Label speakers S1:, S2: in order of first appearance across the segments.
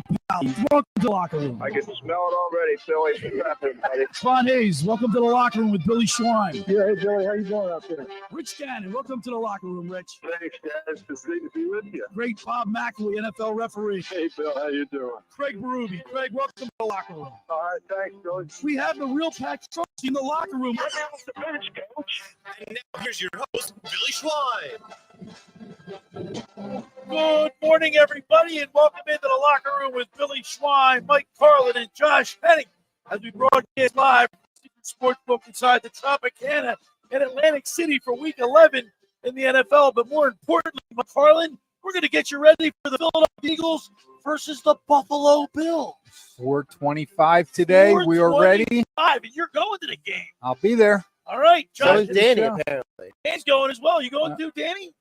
S1: Welcome to the locker room.
S2: I can smell it already, Billy. What's happening, buddy?
S1: Ron Hayes, welcome to the locker room with Billy Schwein.
S2: Yeah, hey, Billy, how you doing out there?
S1: Rich Gannon, welcome to the locker room, Rich.
S2: Thanks, guys. It's great to be with you.
S1: Great Bob McElwee, NFL referee.
S2: Hey, Bill, how you doing?
S1: Craig Berube. Craig, welcome to the locker room.
S2: All right, thanks, Billy.
S1: We have the real Pat Trophy in the locker room.
S2: Get off the bench, Coach.
S3: And now here's your host, Billy Schwein.
S1: Good morning, everybody, and welcome into the locker room with Billy Schwein, Mike Carlin, and Josh Hennig as we broadcast live from Sportsbook inside the Tropicana in Atlantic City for Week 11 in the NFL. But more importantly, Mike Carlin, we're going to get you ready for the Philadelphia Eagles versus the Buffalo Bills.
S4: 4:25 today. We are ready.
S1: And you're going to the game.
S4: I'll be there.
S1: All right, Josh.
S5: So is Danny, apparently.
S1: Danny's going as well. You going too, Danny?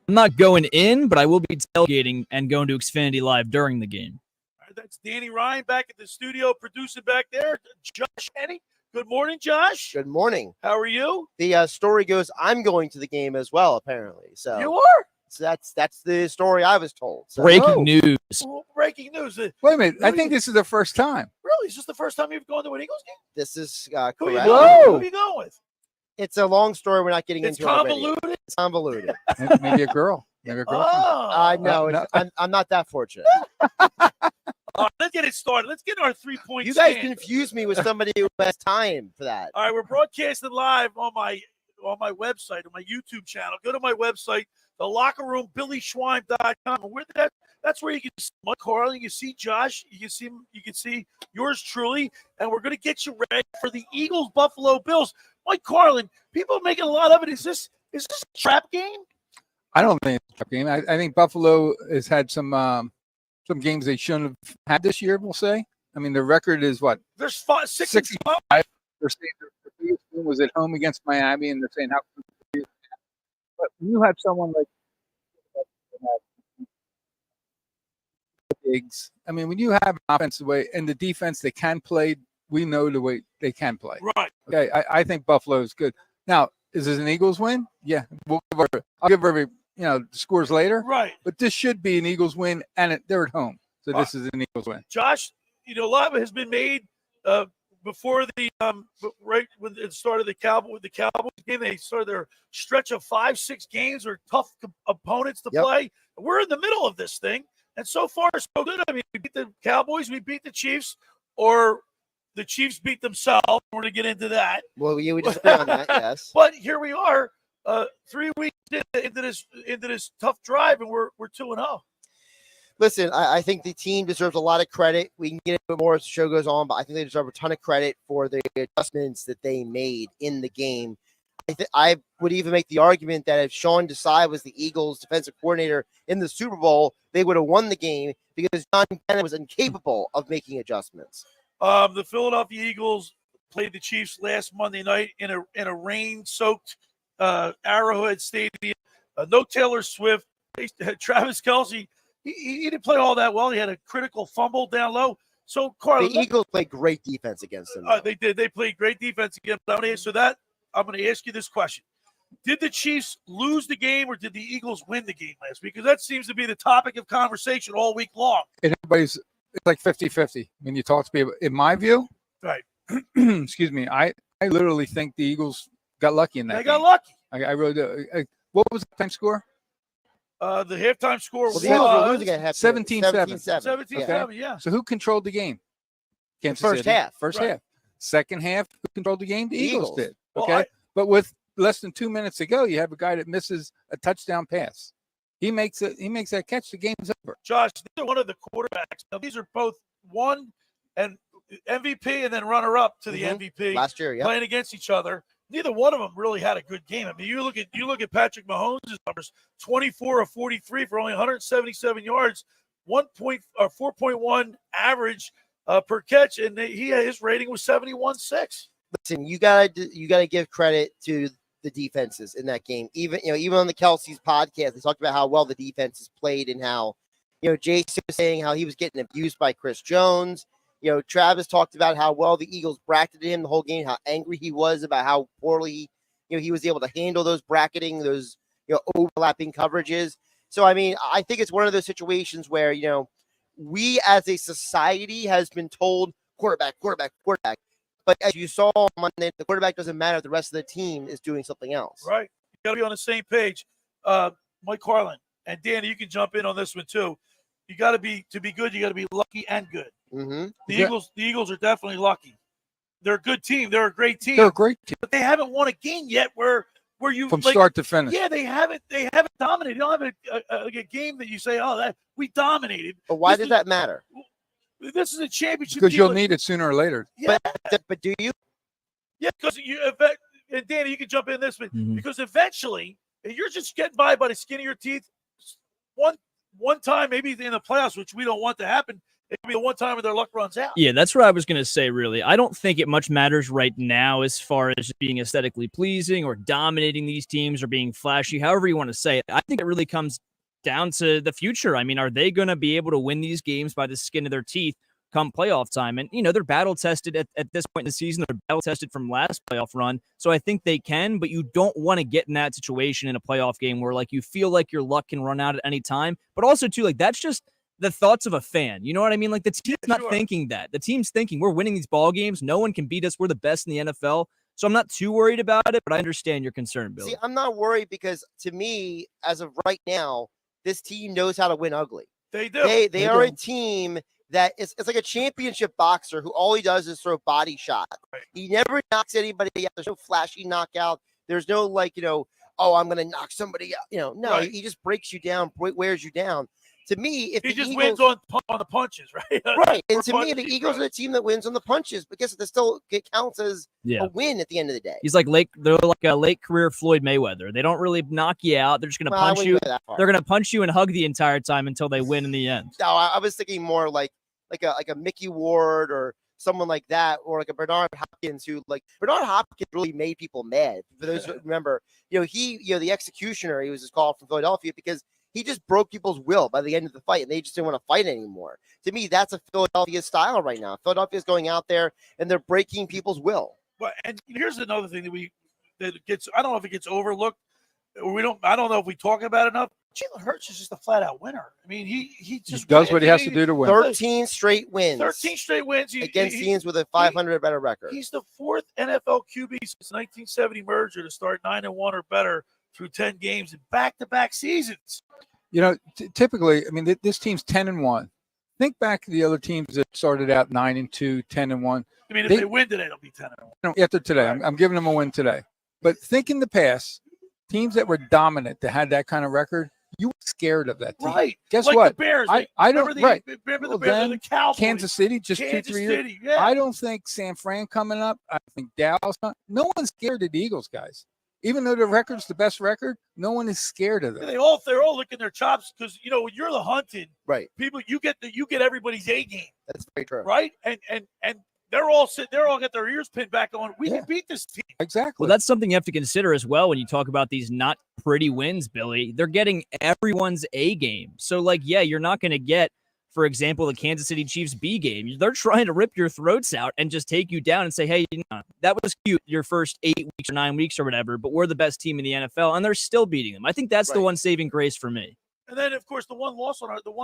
S6: I'm not going in, but I will be tailgating and going to Xfinity Live during the game.
S1: All right, that's Danny Ryan back at the studio producing back there. Josh Hennig. Good morning, Josh.
S5: Good morning.
S1: How are you?
S5: The story goes, I'm going to the game as well, apparently. So
S1: You are?
S5: So that's the story I was told. So.
S6: Breaking news.
S1: Well, breaking news.
S4: Wait a minute. I think this is the first time.
S1: Really? Is this the first time you've gone to an Eagles game?
S5: This is
S1: Who are
S5: correct.
S1: you going? Who are you going with?
S5: It's a long story. We're not getting
S1: It's
S5: into already.
S1: convoluted.
S5: It's convoluted.
S4: Maybe a girl. Maybe a girl.
S1: Oh.
S5: No,
S4: no.
S5: I'm not that fortunate.
S1: All right, let's get it started. Let's get our 3-point
S5: You guys
S1: stand.
S5: confused me with somebody who has time for that.
S1: All right, we're broadcasting live on my website, on my YouTube channel. Go to my website, thelockerroom.BillySchwein.com. That's where you can see Mike Carlin, you can see Josh, you can see yours truly, and we're going to get you ready for the Eagles Buffalo Bills. Mike Carlin, people are making a lot of it. Is this a trap game?
S4: I don't think it's a game. I think Buffalo has had some games they shouldn't have had this year, we'll say. I mean, the record is what?
S1: There's 6
S4: They're saying the biggest win was at home against Miami, and they're saying how. But when you have someone like Diggs, I mean, when you have an offensive way and the defense they can play, we know the way they can play.
S1: Right.
S4: Okay, I think Buffalo is good. Now, is this an Eagles win? Yeah, I'll give every scores later.
S1: Right.
S4: But this should be an Eagles win, and they're at home, so this is an Eagles win.
S1: Josh, a lot has been made before the right when it started the Cowboys game. They started their stretch of 5-6 games or tough opponents to play. We're in the middle of this thing, and so far so good. I mean, we beat the Cowboys, we beat the Chiefs, or the Chiefs beat themselves. We're going to get into that.
S5: Well, you would disagree on that, yes.
S1: But here we are, 3 weeks into this tough drive, and we're 2-0.
S5: Listen, I think the team deserves a lot of credit. We can get into it more as the show goes on, but I think they deserve a ton of credit for the adjustments that they made in the game. I would even make the argument that if Sean Desai was the Eagles' defensive coordinator in the Super Bowl, they would have won the game because John Kennedy was incapable of making adjustments.
S1: The Philadelphia Eagles played the Chiefs last Monday night in a rain-soaked Arrowhead Stadium. No Taylor Swift. Travis Kelce, he didn't play all that well. He had a critical fumble down low. So, Carlin,
S5: the Eagles played great defense against them.
S1: They did. They played great defense against them. So I'm going to ask you this question. Did the Chiefs lose the game or did the Eagles win the game last week? Because that seems to be the topic of conversation all week long.
S4: And it's like 50-50 when you talk to people. In my view,
S1: right?
S4: Excuse me. I literally think the Eagles got lucky in that.
S1: They got lucky.
S4: I really do. What was the time score?
S1: The halftime score was
S4: 17-7.
S1: 17-7, yeah.
S4: So who controlled the game? Kansas
S5: First
S4: City.
S5: half.
S4: First
S1: Right.
S4: half. Second half, who controlled the game? The Eagles did.
S1: Well,
S4: Okay. But with less than 2 minutes to go, you have a guy that misses a touchdown pass. He makes that catch, the game's over.
S1: Josh, these are one of the quarterbacks. Now, these are both one and MVP and then runner-up to the MVP
S5: last year,
S1: playing against each other. Neither one of them really had a good game. I mean, you look at Patrick Mahomes' numbers: 24 of 43 for only 177 yards, 4.1 average per catch, and his rating was 71.6.
S5: Listen, you gotta give credit to the defenses in that game. Even on the Kelsey's podcast, they talked about how well the defenses played and how Jason was saying how he was getting abused by Chris Jones. Travis talked about how well the Eagles bracketed him the whole game, how angry he was about how poorly, he was able to handle those bracketing, those, overlapping coverages. So, I mean, I think it's one of those situations where, we as a society has been told quarterback. But as you saw on Monday, the quarterback doesn't matter. The rest of the team is doing something else.
S1: Right. You got to be on the same page. Mike Carlin and Danny, you can jump in on this one too. You got to be good. You got to be lucky and good.
S5: Mm-hmm.
S1: The Eagles are definitely lucky. They're a good team. They're a great team.
S4: They're a great team.
S1: But they haven't won a game yet where you
S4: From start to finish.
S1: Yeah, they haven't dominated. You don't have a game that you say, oh, that we dominated.
S5: But why does that matter?
S1: This is a championship.
S4: Because you'll need it sooner or later.
S1: Yeah.
S5: But do you?
S1: Yeah, because and Danny, you can jump in this one because eventually you're just getting by the skin of your teeth. One time, maybe in the playoffs, which we don't want to happen. It could be the one time where their luck runs out.
S6: Yeah, that's what I was going to say, really. I don't think it much matters right now as far as being aesthetically pleasing or dominating these teams or being flashy, however you want to say it. I think it really comes down to the future. I mean, are they going to be able to win these games by the skin of their teeth come playoff time? And, they're battle-tested at this point in the season. They're battle-tested from last playoff run. So I think they can, but you don't want to get in that situation in a playoff game where, you feel like your luck can run out at any time. But also, too, that's just the thoughts of a fan. You know what I mean? The team's not thinking that. The team's thinking, we're winning these ball games. No one can beat us. We're the best in the NFL. So I'm not too worried about it, but I understand your concern, Billy.
S5: See, I'm not worried because, to me, as of right now, this team knows how to win ugly.
S1: They do.
S5: They are a team that it's like a championship boxer who all he does is throw body shots.
S1: Right.
S5: He never knocks anybody out. There's no flashy knockout. There's no oh, I'm going to knock somebody out. No,
S1: Right.
S5: he just breaks you down, wears you down. To me, if
S1: he
S5: the
S1: just
S5: Eagles,
S1: wins on the punches, right?
S5: right. And to me, the Eagles are the team that wins on the punches because it counts as a win at the end of the day.
S6: He's they're like a late career Floyd Mayweather. They don't really knock you out. They're just going to punch you. They're going to punch you and hug the entire time until they win in the end.
S5: No, I was thinking more like a Mickey Ward or someone like that, or like a Bernard Hopkins Bernard Hopkins really made people mad. For those who remember, the executioner, he was just called from Philadelphia because he just broke people's will by the end of the fight, and they just didn't want to fight anymore. To me, that's a Philadelphia style right now. Philadelphia's going out there and they're breaking people's will.
S1: But and here's another thing that gets. I don't know if it gets overlooked. I don't know if we talk about it enough. Jalen Hurts is just a flat out winner. I mean, he just
S4: does what he has to do to win.
S5: 13 straight wins.
S1: 13 straight wins
S5: against teams with a 500 or better record.
S1: He's the fourth NFL QB since 1970 merger to start 9-1 or better through 10 games in back-to-back seasons.
S4: Typically, I mean, this team's 10-1. Think back to the other teams that started out 9-2, 10-1.
S1: I mean, if they win today, they'll be 10-1.
S4: After today, right. I'm giving them a win today. But think in the past, teams that were dominant, that had that kind of record, you were scared of that team.
S1: Right.
S4: Guess
S1: like
S4: what?
S1: The Bears.
S4: I don't. Right.
S1: Remember the Bears and the Cowboys.
S4: Kansas City, just
S1: Kansas
S4: 2-3 years.
S1: City, yeah.
S4: I don't think San Fran coming up. I think Dallas. No one's scared of the Eagles, guys. Even though the record's the best record, no one is scared of them.
S1: They're all licking their chops because when you're the hunted,
S5: right?
S1: People, you get everybody's A game.
S5: That's very true,
S1: right? And they're all got their ears pinned back on. We can beat this team.
S4: Exactly.
S6: Well, that's something you have to consider as well when you talk about these not pretty wins, Billy. They're getting everyone's A game. So, you're not going to get, for example, the Kansas City Chiefs B game. They're trying to rip your throats out and just take you down and say, hey, that was cute your first 8 weeks or 9 weeks or whatever, but we're the best team in the NFL, and they're still beating them. I think that's the one saving grace for me.
S1: And then, of course, the one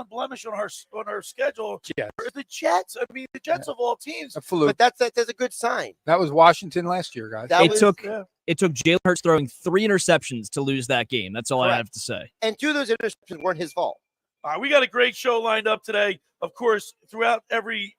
S1: blemish on our schedule is the Jets. I mean, the Jets of all teams.
S5: But that's a good sign.
S4: That was Washington last year, guys.
S6: It took Jalen Hurts throwing 3 interceptions to lose that game. That's all I have to say.
S5: And 2 of those interceptions weren't his fault.
S1: All right, we got a great show lined up today. Of course, throughout every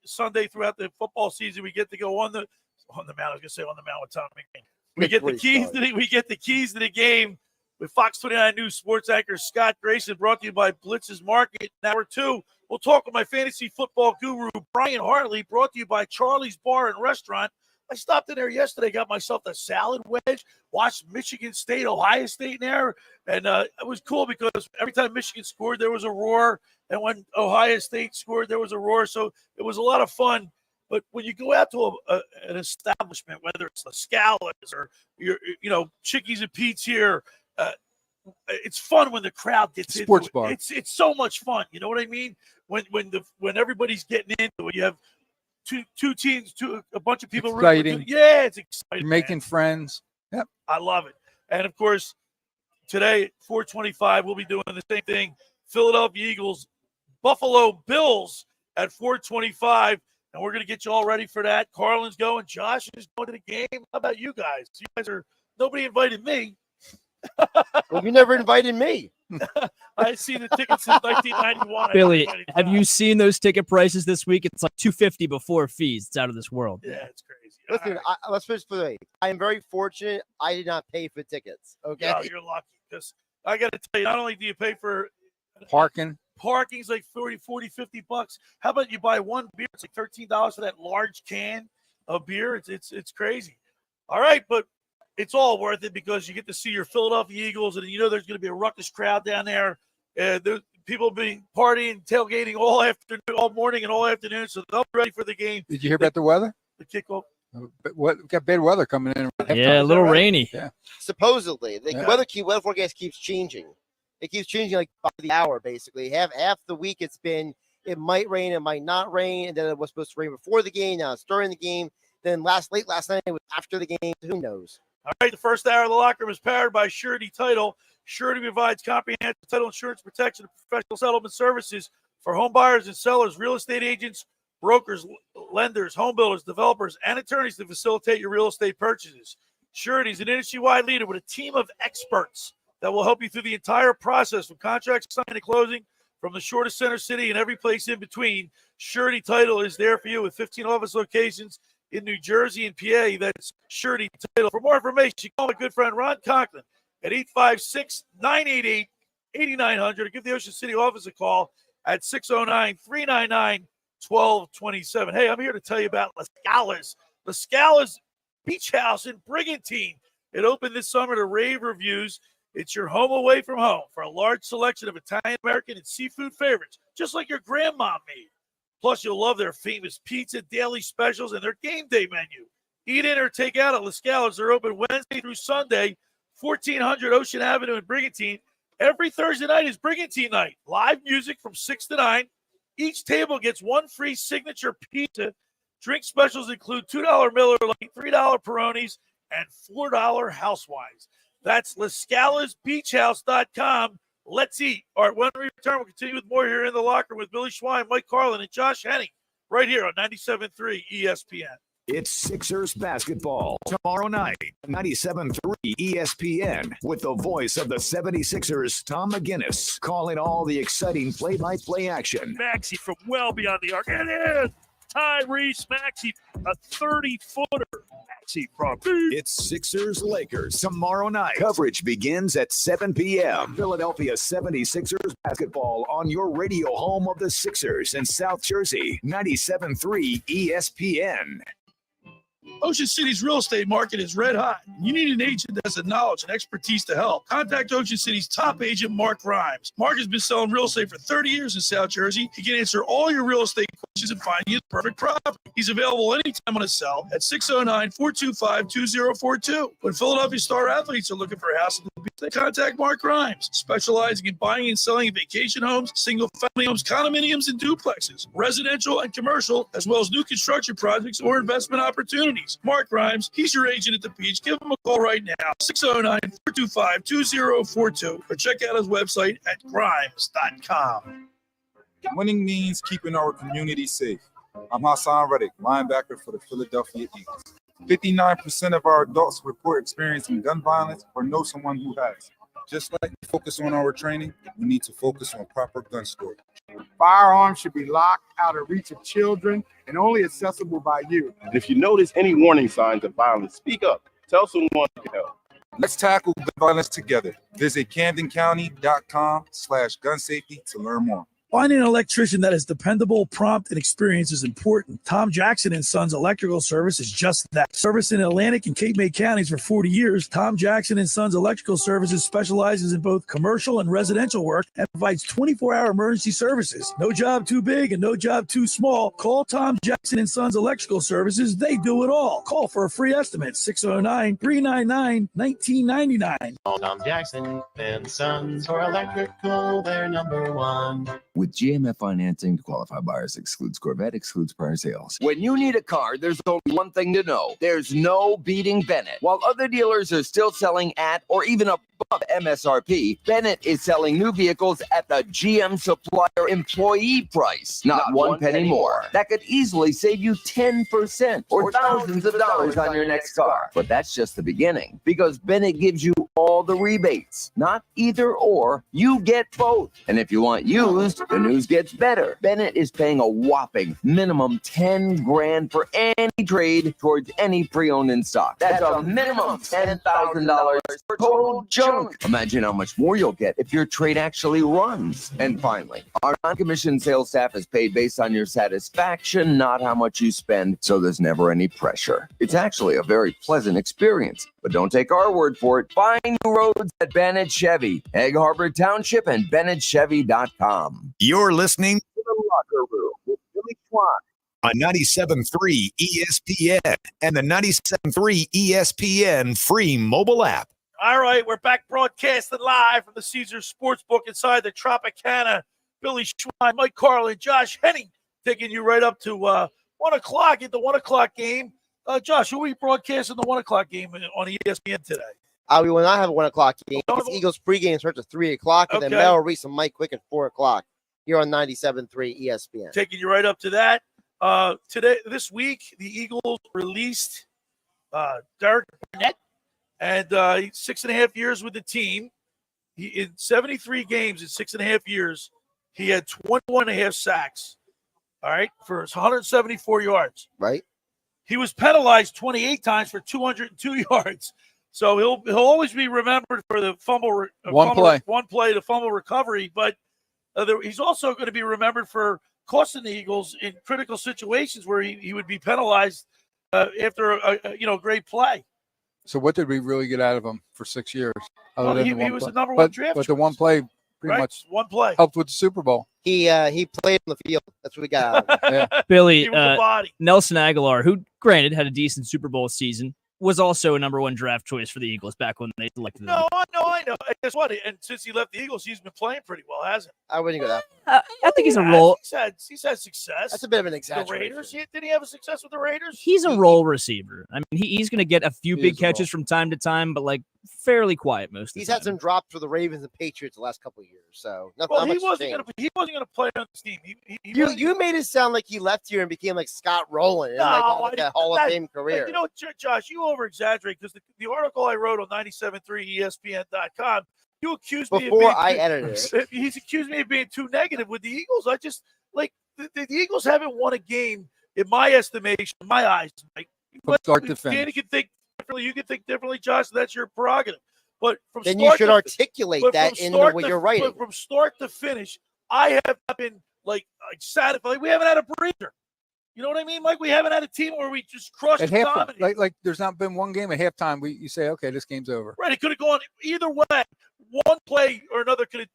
S1: Sunday throughout the football season, we get to go on the mound. I was gonna say on the mound with Tom McCain. We get the keys to the game with Fox 29 News sports anchor Scott Grayson, brought to you by Blitz's Market. Hour 2, we'll talk with my fantasy football guru Brian Hartley, brought to you by Charlie's Bar and Restaurant. I stopped in there yesterday, got myself a salad wedge, watched Michigan State, Ohio State in there, and it was cool because every time Michigan scored, there was a roar, and when Ohio State scored, there was a roar, so it was a lot of fun. But when you go out to an establishment, whether it's the Scala's or Chickies and Pete's here, it's fun when the crowd gets
S4: sports
S1: into it.
S4: bar.
S1: It's so much fun. You know what I mean? When everybody's getting into it, you have two teams, a bunch of people.
S4: Exciting.
S1: It's exciting.
S4: You're making friends. Yep.
S1: I love it. And of course, today, 425, we'll be doing the same thing. Philadelphia Eagles Buffalo Bills at 425. And we're going to get you all ready for that. Carlin's going. Josh is going to the game. How about you guys? You guys are – nobody invited me.
S5: Well, you never invited me.
S1: I see the tickets since 1991.
S6: Billy, have you seen those ticket prices this week? It's like $250 before fees. It's out of this world.
S1: Yeah, it's crazy.
S5: Listen, let's put it this way. I am very fortunate I did not pay for tickets. Okay.
S1: Yeah, you're lucky because I got to tell you, not only do you pay for parking's like 40, $50. How about you buy one beer? It's like $13 for that large can of beer. It's crazy. All right, but it's all worth it because you get to see your Philadelphia Eagles, and you know there's going to be a ruckus crowd down there. There's people being partying, tailgating all morning and all afternoon, so they'll be ready for the game.
S4: Did you hear about the weather?
S1: The kickoff.
S4: What we got bad weather coming in?
S6: Yeah, a little rainy.
S4: Yeah.
S5: Supposedly, the weather forecast keeps changing. It keeps changing like by the hour, basically. Half the week it might rain, it might not rain, and then it was supposed to rain before the game. Now it's during the game. Then late last night it was after the game. Who knows?
S1: All right, the first hour of the locker room is powered by Surety Title. Surety provides comprehensive title insurance protection and professional settlement services for home buyers and sellers, real estate agents, brokers, lenders, home builders, developers, and attorneys to facilitate your real estate purchases. Surety is an industry-wide leader with a team of experts that will help you through the entire process from contract signing to closing, from the shortest center city and every place in between. Surety Title is there for you with 15 office locations in New Jersey and PA. That's Surety Title. For more information, call my good friend Ron Conklin at 856-988-8900 or give the Ocean City office a call at 609-399-1227. Hey, I'm here to tell you about La Scala's. La Scala's Beach House in Brigantine. It opened this summer to rave reviews. It's your home away from home for a large selection of Italian, American, and seafood favorites, just like your grandma made. Plus, you'll love their famous pizza, daily specials, and their game day menu. Eat in or take out at La Scala's. They're open Wednesday through Sunday, 1400 Ocean Avenue in Brigantine. Every Thursday night is Brigantine night. Live music from 6 to 9. Each table gets one free signature pizza. Drink specials include $2 Miller Lite, $3 Peronis, and $4 House Wines. That's LaScalasBeachHouse.com. Let's eat. All right, when we return, we'll continue with more here in the locker room with Billy Schwein, Mike Carlin, and Josh Hennig right here on 97.3 ESPN.
S7: It's Sixers basketball tomorrow night, 97.3 ESPN, with the voice of the 76ers, Tom McGinnis, calling all the exciting play-by-play action.
S1: Maxey from well beyond the arc. It is Tyrese Maxey, a 30-footer. Maxey from
S7: It's Sixers-Lakers tomorrow night. Coverage begins at 7 p.m. Philadelphia 76ers basketball on your radio home of the Sixers in South Jersey, 97.3 ESPN.
S1: Ocean City's real estate market is red hot. You need an agent that has the knowledge and expertise to help. Contact Ocean City's top agent, Mark Grimes. Mark has been selling real estate for 30 years in South Jersey. He can answer all your real estate questions and find you the perfect property. He's available anytime on his cell at 609-425-2042. When Philadelphia star athletes are looking for a house, they contact Mark Grimes, specializing in buying and selling vacation homes, single-family homes, condominiums, and duplexes, residential and commercial, as well as new construction projects or investment opportunities. Mark Grimes, he's your agent at the beach. Give him a call right now, 609-425-2042, or check out his website at grimes.com.
S8: Winning means keeping our community safe. I'm Hassan Reddick, linebacker for the Philadelphia Eagles. 59% of our adults report experiencing gun violence or know someone who has. Just like we focus on our training, we need to focus on proper gun storage.
S9: Firearms should be locked out of reach of children and only accessible by you.
S2: And if you notice any warning signs of violence, speak up. Tell someone to help.
S8: Let's tackle gun violence together. Visit CamdenCounty.com/gun safety to learn more.
S1: Finding an electrician that is dependable, prompt, and experienced is important. Tom Jackson & Sons Electrical Service is just that. Service in Atlantic and Cape May counties for 40 years, Tom Jackson & Sons Electrical Services specializes in both commercial and residential work and provides 24-hour emergency services. No job too big and no job too small. Call Tom Jackson & Sons Electrical Services. They do it all. Call for a free estimate, 609-399-1999.
S10: Tom Jackson & Sons for electrical, they're number one.
S11: With GMF financing, qualified buyers excludes Corvette, excludes prior sales.
S12: When you need a car, there's only one thing to know. There's no beating Bennett. While other dealers are still selling at or even above above MSRP, Bennett is selling new vehicles at the GM supplier employee price, not one penny more. That could easily save you 10% or thousands of dollars on your next car. But that's just the beginning, because Bennett gives you all the rebates, not either or. You get both. And if you want used, the news gets better. Bennett is paying a whopping minimum 10 grand for any trade towards any pre-owned in stock. That's a minimum $10,000 for total junk. Imagine how much more you'll get if your trade actually runs. And finally, our non-commissioned sales staff is paid based on your satisfaction, not how much you spend, so there's never any pressure. It's actually a very pleasant experience. But don't take our word for it. Find new roads at Bennett Chevy, Egg Harbor Township, and BennettChevy.com.
S7: You're listening to The Locker Room with Billy Schwein on 97.3 ESPN and the 97.3 ESPN free mobile app.
S1: All right, we're back broadcasting live from the Caesars Sportsbook inside the Tropicana. Billy Schwein, Mike Carlin, Josh Hennig taking you right up to 1 o'clock at the 1 o'clock game. Josh, who are we broadcasting the 1 o'clock game on ESPN today?
S5: We will not have a 1 o'clock game. It's Eagles pregame starts at 3 o'clock, and then Mel Reese and Mike Quick at 4 o'clock here on 97.3 ESPN.
S1: Taking you right up to that. This week, the Eagles released Derek Barnett, and 6.5 years with the team. In 73 games in 6.5 years, he had 21.5 sacks. All right, for 174 yards.
S5: Right.
S1: He was penalized 28 times for 202 yards. So he'll always be remembered for the fumble. One play, the fumble recovery. But he's also going to be remembered for costing the Eagles in critical situations where he would be penalized after a great play.
S4: So what did we really get out of him for 6 years?
S1: He was the number one draft.
S4: But the one play pretty much
S1: one play
S4: helped with the Super Bowl.
S5: He played on the field. That's what we got out of him.
S4: Yeah.
S6: Billy, Nelson Aguilar, who granted had a decent Super Bowl season, was also a number one draft choice for the Eagles back when they selected him.
S1: No, I know. And guess what? And since he left the Eagles, he's been playing pretty well, hasn't he?
S5: I wouldn't go that.
S6: I think he's a role.
S1: He's had success.
S5: That's a bit of an
S1: The
S5: exaggeration.
S1: Raiders. Did he have a success with the Raiders?
S6: He's a role receiver. I mean, he's going to get a few big catches from time to time, but like fairly quiet most of the
S5: He's
S6: time.
S5: had some drops for the Ravens and Patriots the last couple of years. So
S1: He wasn't going to play on this team.
S5: You made it sound like he left here and became like Scott Rowland and like a Hall of Fame career.
S1: You know, Josh, you over-exaggerate because the article I wrote on 97.3 ESPN.com, you accused me
S5: before I edited it.
S1: He's accused me of being too negative with the Eagles. I just like the Eagles haven't won a game in my estimation, in my eyes. Like,
S4: From start to finish.
S1: Danny can think differently. You can think differently, Josh. That's your prerogative. But
S5: then you should articulate that in the way you're writing.
S1: But from start to finish, I have not been like satisfied. We haven't had a breather. You know what I mean, Mike? We haven't had a team where we just crushed
S4: At
S1: and
S4: halftime,
S1: dominated.
S4: like there's not been one game at halftime you say, okay, this game's over.
S1: Right, it could have gone either way. One play or another could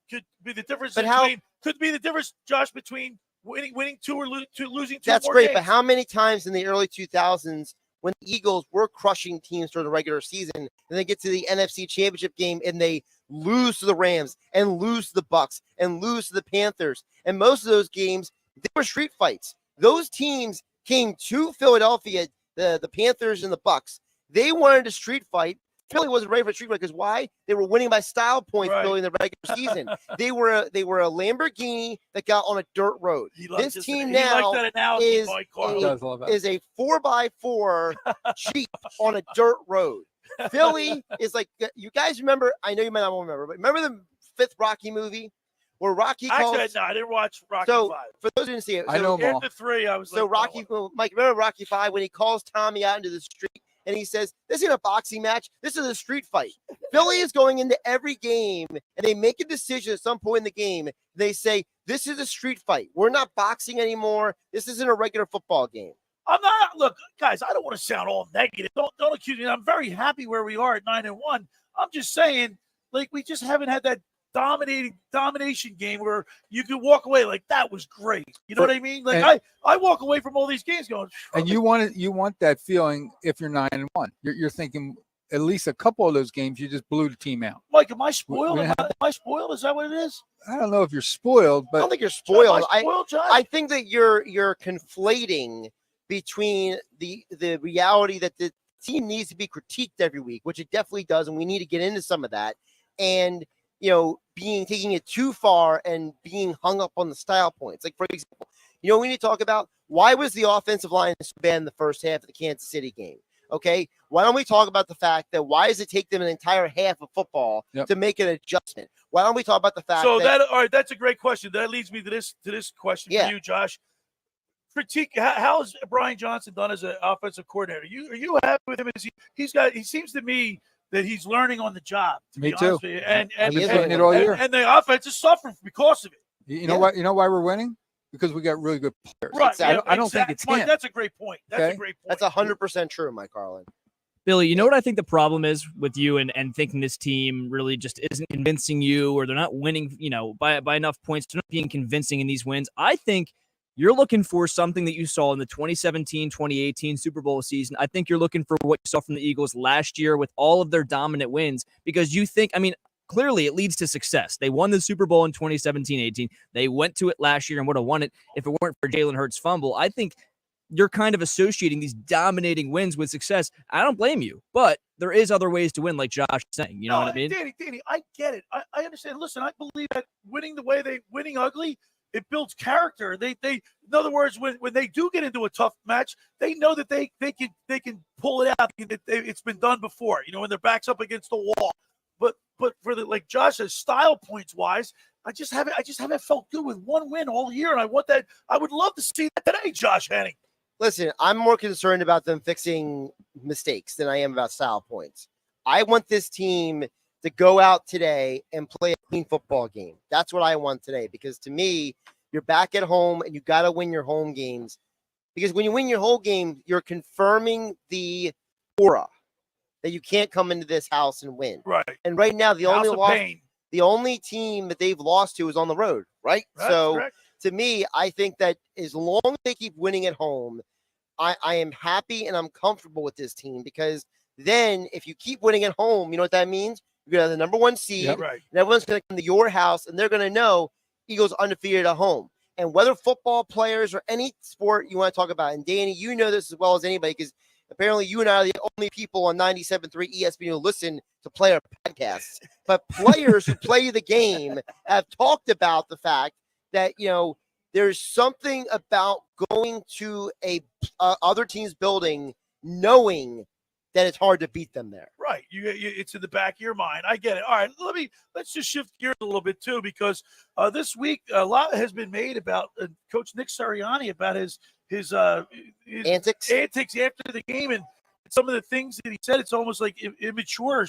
S1: be the difference. Could be the difference, Josh, between winning two or losing two.
S5: That's
S1: more
S5: great,
S1: games.
S5: but how many times in the early 2000s when the Eagles were crushing teams during the regular season, and they get to the NFC Championship game and they lose to the Rams and lose to the Bucks and lose to the Panthers, and most of those games they were street fights. Those teams came to Philadelphia, the Panthers and the Bucks. They wanted a street fight. Philly wasn't ready for a street fight because why? They were winning by style points Philly in the regular season. They were a Lamborghini that got on a dirt road. This team now is a 4x4 Jeep on a dirt road. Philly is like, you guys remember, I know you might not remember, but remember the fifth Rocky movie? Where Rocky calls.
S1: Actually, no, I didn't watch Rocky 5.
S5: For those who didn't see it,
S4: I know them all.
S1: After 3, I was
S5: Mike, remember Rocky 5 when he calls Tommy out into the street and he says, "This isn't a boxing match. This is a street fight." Philly is going into every game and they make a decision at some point in the game. They say, "This is a street fight. We're not boxing anymore. This isn't a regular football game."
S1: I'm not. Look, guys, I don't want to sound all negative. Don't accuse me. I'm very happy where we are at 9-1. I'm just saying, like, we just haven't had that domination game where you could walk away like that was great. You know what I mean? Like I walk away from all these games going.
S4: And you want that feeling if you're 9-1. You're thinking at least a couple of those games you just blew the team out.
S1: Mike, am I spoiled? Am I spoiled? Is that what it is?
S4: I don't know if you're spoiled, but
S5: I don't think you're spoiled.
S1: Josh?
S5: I think that you're conflating between the reality that the team needs to be critiqued every week, which it definitely does, and we need to get into some of that. and taking it too far and being hung up on the style points. Like, for example, we need to talk about why was the offensive line so bad in the first half of the Kansas City game? Okay, why don't we talk about the fact that why does it take them an entire half of football to make an adjustment? Why don't we talk about the fact
S1: all right, that's a great question. That leads me to this question for you, Josh. Critique how has Brian Johnson done as an offensive coordinator? Are you happy with him? He seems to me that he's learning on the job.
S4: Me too.
S1: And
S4: it all year.
S1: And the offense is suffering because of it.
S4: You know what? You know why we're winning? Because we got really good players.
S1: Right.
S5: Exactly.
S4: I don't think it's
S1: Mike,
S4: him.
S1: that's a great point. That's a great point.
S5: That's 100% true, Mike Carlin.
S6: Billy, you know what I think the problem is with you and thinking this team really just isn't convincing you, or they're not winning, by enough points. They're not being convincing in these wins. I think you're looking for something that you saw in the 2017-2018 Super Bowl season. I think you're looking for what you saw from the Eagles last year with all of their dominant wins, because you think, clearly it leads to success. They won the Super Bowl in 2017-18. They went to it last year and would have won it if it weren't for Jalen Hurts' fumble. I think you're kind of associating these dominating wins with success. I don't blame you, but there is other ways to win, like Josh is saying. You know what I mean?
S1: Danny, I get it. I understand. Listen, I believe that winning ugly, it builds character. They in other words, when they do get into a tough match, they know that they can pull it out. It's been done before, when their back's up against the wall. But for like Josh says, style points wise, I just haven't felt good with one win all year, and I want that. I would love to see that today, Josh Hennig.
S5: Listen, I'm more concerned about them fixing mistakes than I am about style points. I want this team to go out today and play a clean football game. That's what I want today, because to me, you're back at home and you got to win your home games, because when you win your whole game, you're confirming the aura that you can't come into this house and win.
S1: Right.
S5: And right now, the only team that they've lost to is on the road, right? So
S1: correct.
S5: To me, I think that as long as they keep winning at home, I am happy and I'm comfortable with this team, because then if you keep winning at home, you know what that means? You're going to have the number one seed, and everyone's going to come to your house, and they're going to know Eagles undefeated at home. And whether football players or any sport you want to talk about, and Danny, you know this as well as anybody, because apparently you and I are the only people on 97.3 ESPN who listen to player podcasts. But players who play the game have talked about the fact that, there's something about going to a other team's building knowing that it's hard to beat them there.
S1: Right. It's in the back of your mind. I get it. All right. Let's just shift gears a little bit too, because this week a lot has been made about Coach Nick Sirianni, about his antics after the game, and some of the things that he said. It's almost like immature.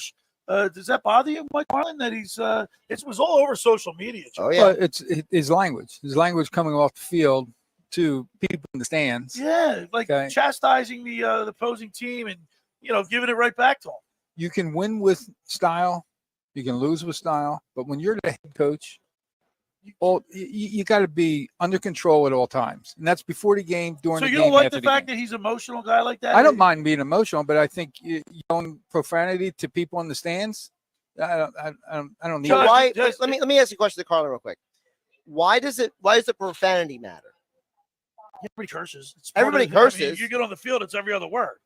S1: Does that bother you, Mike Carlin? That it was all over social media.
S5: Oh yeah,
S4: well, it's his language coming off the field to people in the stands.
S1: Yeah, chastising the opposing team and giving it right back to them.
S4: You can win with style, you can lose with style, but when you're the head coach, you got to be under control at all times, and that's before the game, during the game. So
S1: you don't like the fact that he's an emotional guy like that?
S4: I don't mind being emotional, but I think yelling profanity to people in the stands, I don't need.
S5: So why? Let me ask you a question to Carlin real quick. Why does the profanity matter?
S1: Everybody curses.
S5: Everybody curses.
S1: You get on the field, it's every other word.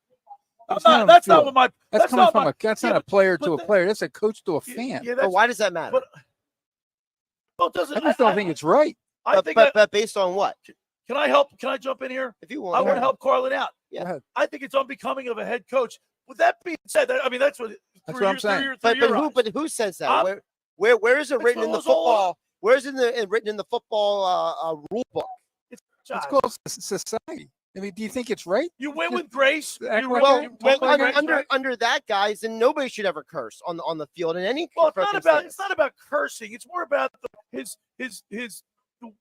S4: That's not a player to a player. That's a coach to a fan.
S5: But why does that matter?
S1: Well, doesn't.
S4: I just don't think it's right.
S5: But based on what?
S1: Can I help? Can I jump in here?
S5: If you want.
S1: I want to help Carlin out.
S5: Yeah.
S1: I think it's unbecoming of a head coach. With that being said, that's what
S4: I'm saying.
S5: But who says that? Where is it written in the football? Where is it written in the football rule book?
S4: It's called society. I mean, do you think it's right?
S1: You win with grace.
S5: Under that, guys, then nobody should ever curse on the field in any.
S1: Well, it's not about cursing. It's more about his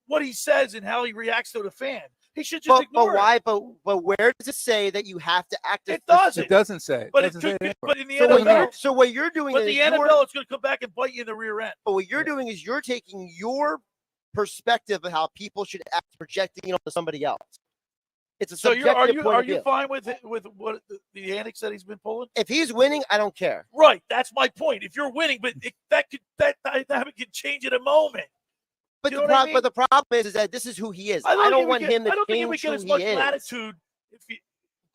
S1: what he says and how he reacts to the fan. He should just ignore it.
S5: But where does it say that you have to act?
S1: It doesn't.
S4: It doesn't say.
S1: But in the NFL,
S5: so what you're doing is
S1: the NFL, it's going to come back and bite you in the rear end.
S5: But what you're doing is you're taking your perspective of how people should act, projecting it onto somebody else. It's a subjective point of view.
S1: Are you fine with what the antics that he's been pulling?
S5: If he's winning, I don't care.
S1: Right, that's my point. If you're winning, but that dynamic could change in a moment.
S5: But the problem is that this is who he is. I don't want him to change who he is.
S1: Latitude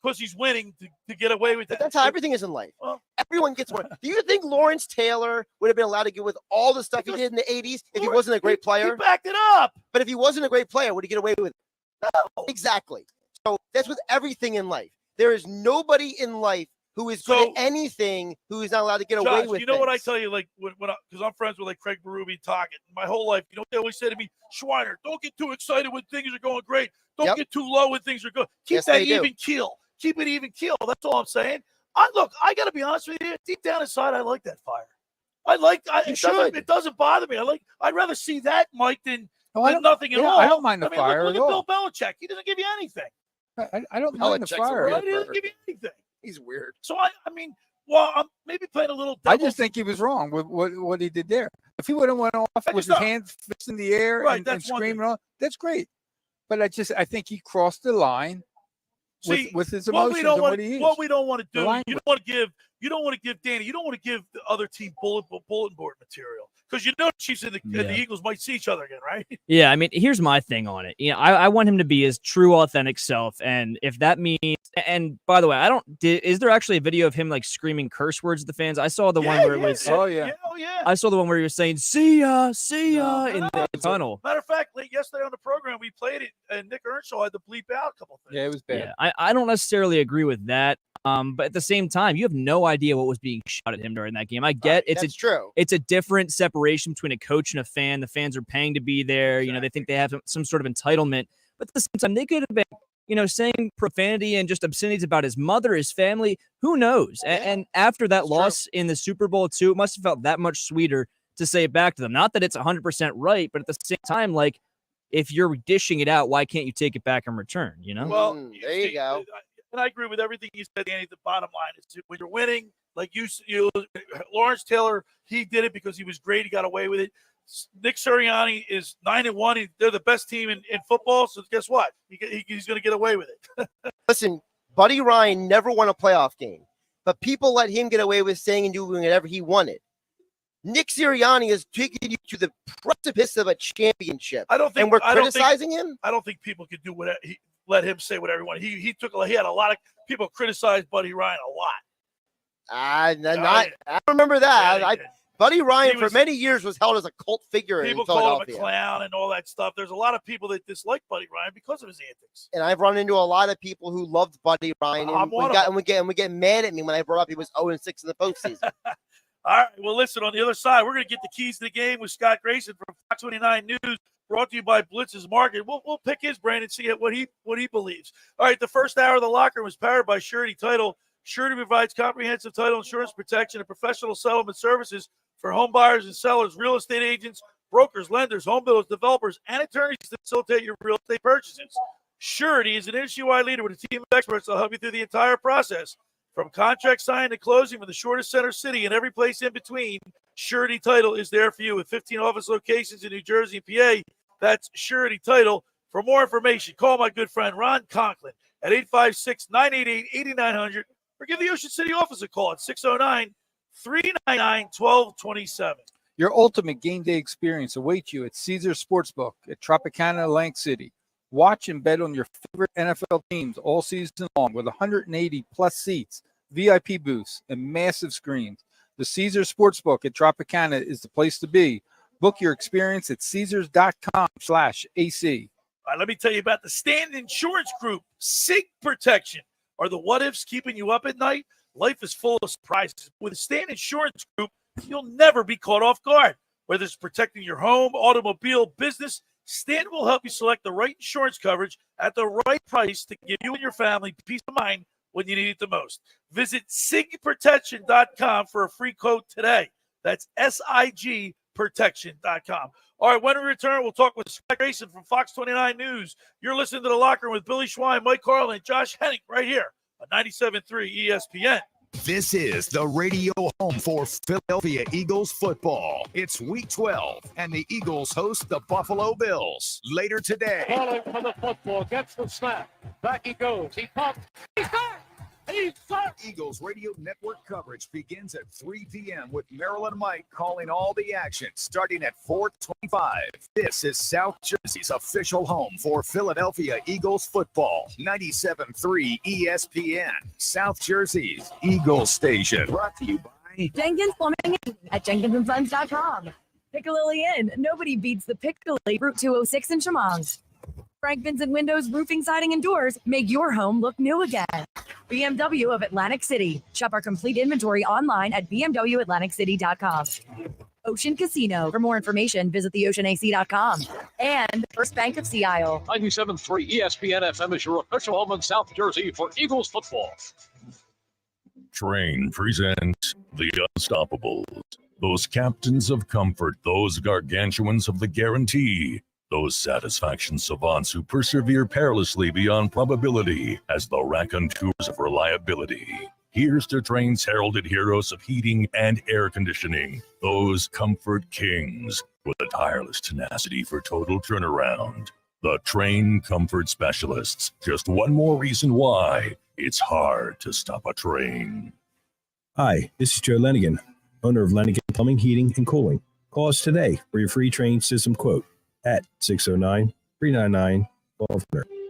S1: because he's winning to get away with that.
S5: But that's how everything is in life.
S1: Well,
S5: everyone gets one. Do you think Lawrence Taylor would have been allowed to get with all the stuff he did in the 80s if he wasn't a great player?
S1: He backed it up.
S5: But if he wasn't a great player, would he get away with it? No, exactly. So that's with everything in life. There is nobody in life who is good at anything who is not allowed to get away with it.
S1: You know what I tell you, like, because I'm friends with, like, Craig Berube and Toggett. My whole life, you know what they always say to me? Schweiner, don't get too excited when things are going great. Don't get too low when things are good. Keep that even keel. Keep it even keel. That's all I'm saying. Look, I got to be honest with you. Deep down inside, I like that fire. It doesn't bother me. I'd rather see that, Mike, than nothing at all.
S4: I don't mind the fire
S1: look
S4: at
S1: at
S4: all.
S1: Bill Belichick. He doesn't give you anything.
S4: I don't mind the fire.
S1: He doesn't give you anything.
S5: He's weird.
S1: So, I'm maybe playing a little
S4: I just think he was wrong with what he did there. If he would have went off with his hands fixed in the air and screaming on, that's great. But I think he crossed the line with his emotions and what he is.
S1: What we don't want to do, you don't want to give Danny, you don't want to give the other team bulletin board material. Because you know the Chiefs and the Eagles might see each other again, right?
S6: Yeah, I mean, here's my thing on it. I want him to be his true, authentic self, and if that means, and by the way, is there actually a video of him like screaming curse words at the fans? I saw the one where it was.
S4: Oh yeah.
S6: I saw the one where he was saying "see ya," in the tunnel.
S1: Matter of fact, late yesterday on the program, we played it, and Nick Earnshaw had to bleep out a couple things.
S4: Yeah, it was bad.
S6: Yeah, I don't necessarily agree with that. But at the same time, you have no idea what was being shot at him during that game. I get
S5: that's true.
S6: It's a different separation between a coach and a fan. The fans are paying to be there. Exactly. They think they have some sort of entitlement. But at the same time, they could have been, saying profanity and just obscenities about his mother, his family. Who knows? Yeah. And after that loss in the Super Bowl too, it must have felt that much sweeter to say it back to them. Not that it's 100% right, but at the same time, like, if you're dishing it out, why can't you take it back in return?
S1: Well,
S5: there you go.
S1: And I agree with everything you said, Danny. The bottom line is when you're winning, like you Lawrence Taylor, he did it because he was great. He got away with it. Nick Sirianni is 9-1. They're the best team in football. So guess what? He's going to get away with it.
S5: Listen, Buddy Ryan never won a playoff game, but people let him get away with saying and doing whatever he wanted. Nick Sirianni is taking you to the precipice of a championship. And we're criticizing him?
S1: I don't think people could do whatever. Let him say whatever he wanted. He had a lot of people criticized Buddy Ryan a lot.
S5: I remember that. Buddy Ryan for many years was held as a cult figure in Philadelphia.
S1: People call him a clown and all that stuff. There's a lot of people that dislike Buddy Ryan because of his antics.
S5: And I've run into a lot of people who loved Buddy Ryan and we get mad at me when I brought up he was 0-6 in the postseason.
S1: All right. Well, listen, on the other side, we're going to get the keys to the game with Scott Grayson from Fox 29 News. Brought to you by Blitz's Market. We'll pick his brain and see what he believes. All right, the first hour of the locker was powered by Surety Title. Surety provides comprehensive title insurance protection and professional settlement services for home buyers and sellers, real estate agents, brokers, lenders, home builders, developers, and attorneys to facilitate your real estate purchases. Surety is an industry-wide leader with a team of experts that will help you through the entire process. From contract signing to closing with the shortest center city and every place in between, Surety Title is there for you with 15 office locations in New Jersey and PA. That's Surety Title. For more information, call my good friend Ron Conklin at 856-988-8900 or give the Ocean City office a call at 609-399-1227.
S4: Your ultimate game day experience awaits you at Caesars Sportsbook at Tropicana Atlantic City. Watch and bet on your favorite NFL teams all season long with 180-plus seats, VIP booths, and massive screens. The Caesars Sportsbook at Tropicana is the place to be. Book your experience at Caesars.com/AC.
S1: All right, let me tell you about the Stand Insurance Group. SIG Protection. Are the what-ifs keeping you up at night? Life is full of surprises. With Stand Insurance Group, you'll never be caught off guard. Whether it's protecting your home, automobile, business, Stand will help you select the right insurance coverage at the right price to give you and your family peace of mind when you need it the most. Visit sigprotection.com for a free quote today. That's SIG protection.com. All right, when we return, we'll talk with Scott Grayson from Fox 29 News. You're listening to The Locker Room with Billy Schwein, Mike Carlin, and Josh Hennig right here on 97.3 ESPN.
S7: This is the radio home for Philadelphia Eagles football. It's Week 12, and the Eagles host the Buffalo Bills. Later today.
S13: Carlin for the football, gets the snap. Back he goes. He pumps. He's back. He
S7: Eagles Radio Network coverage begins at 3 p.m. with Maryland Mike calling all the action starting at 4:25. This is South Jersey's official home for Philadelphia Eagles football. 97.3 ESPN, South Jersey's Eagles station. Brought to you by
S13: Jenkins Plumbing at JenkinsandSons.com. Piccalilli Inn. Nobody beats the Piccalilli, Route 206 in Chemung. Frank Vincent Windows, Roofing, Siding, and Doors make your home look new again. BMW of Atlantic City. Shop our complete inventory online at BMWAtlanticCity.com. Ocean Casino. For more information, visit theoceanac.com. And First Bank of Sea Isle.
S14: 97.3 ESPN FM is your official home in South Jersey for Eagles football.
S15: Train presents The Unstoppables. Those captains of comfort, those gargantuans of the guarantee, those satisfaction savants who persevere perilously beyond probability as the raconteurs of reliability. Here's to Train's heralded heroes of heating and air conditioning, those comfort kings with a tireless tenacity for total turnaround. The Train Comfort Specialists. Just one more reason why it's hard to stop a train.
S16: Hi, this is Joe Lenigan, owner of Lenigan Plumbing, Heating, and Cooling. Call us today for your free train system quote at 609-399-1200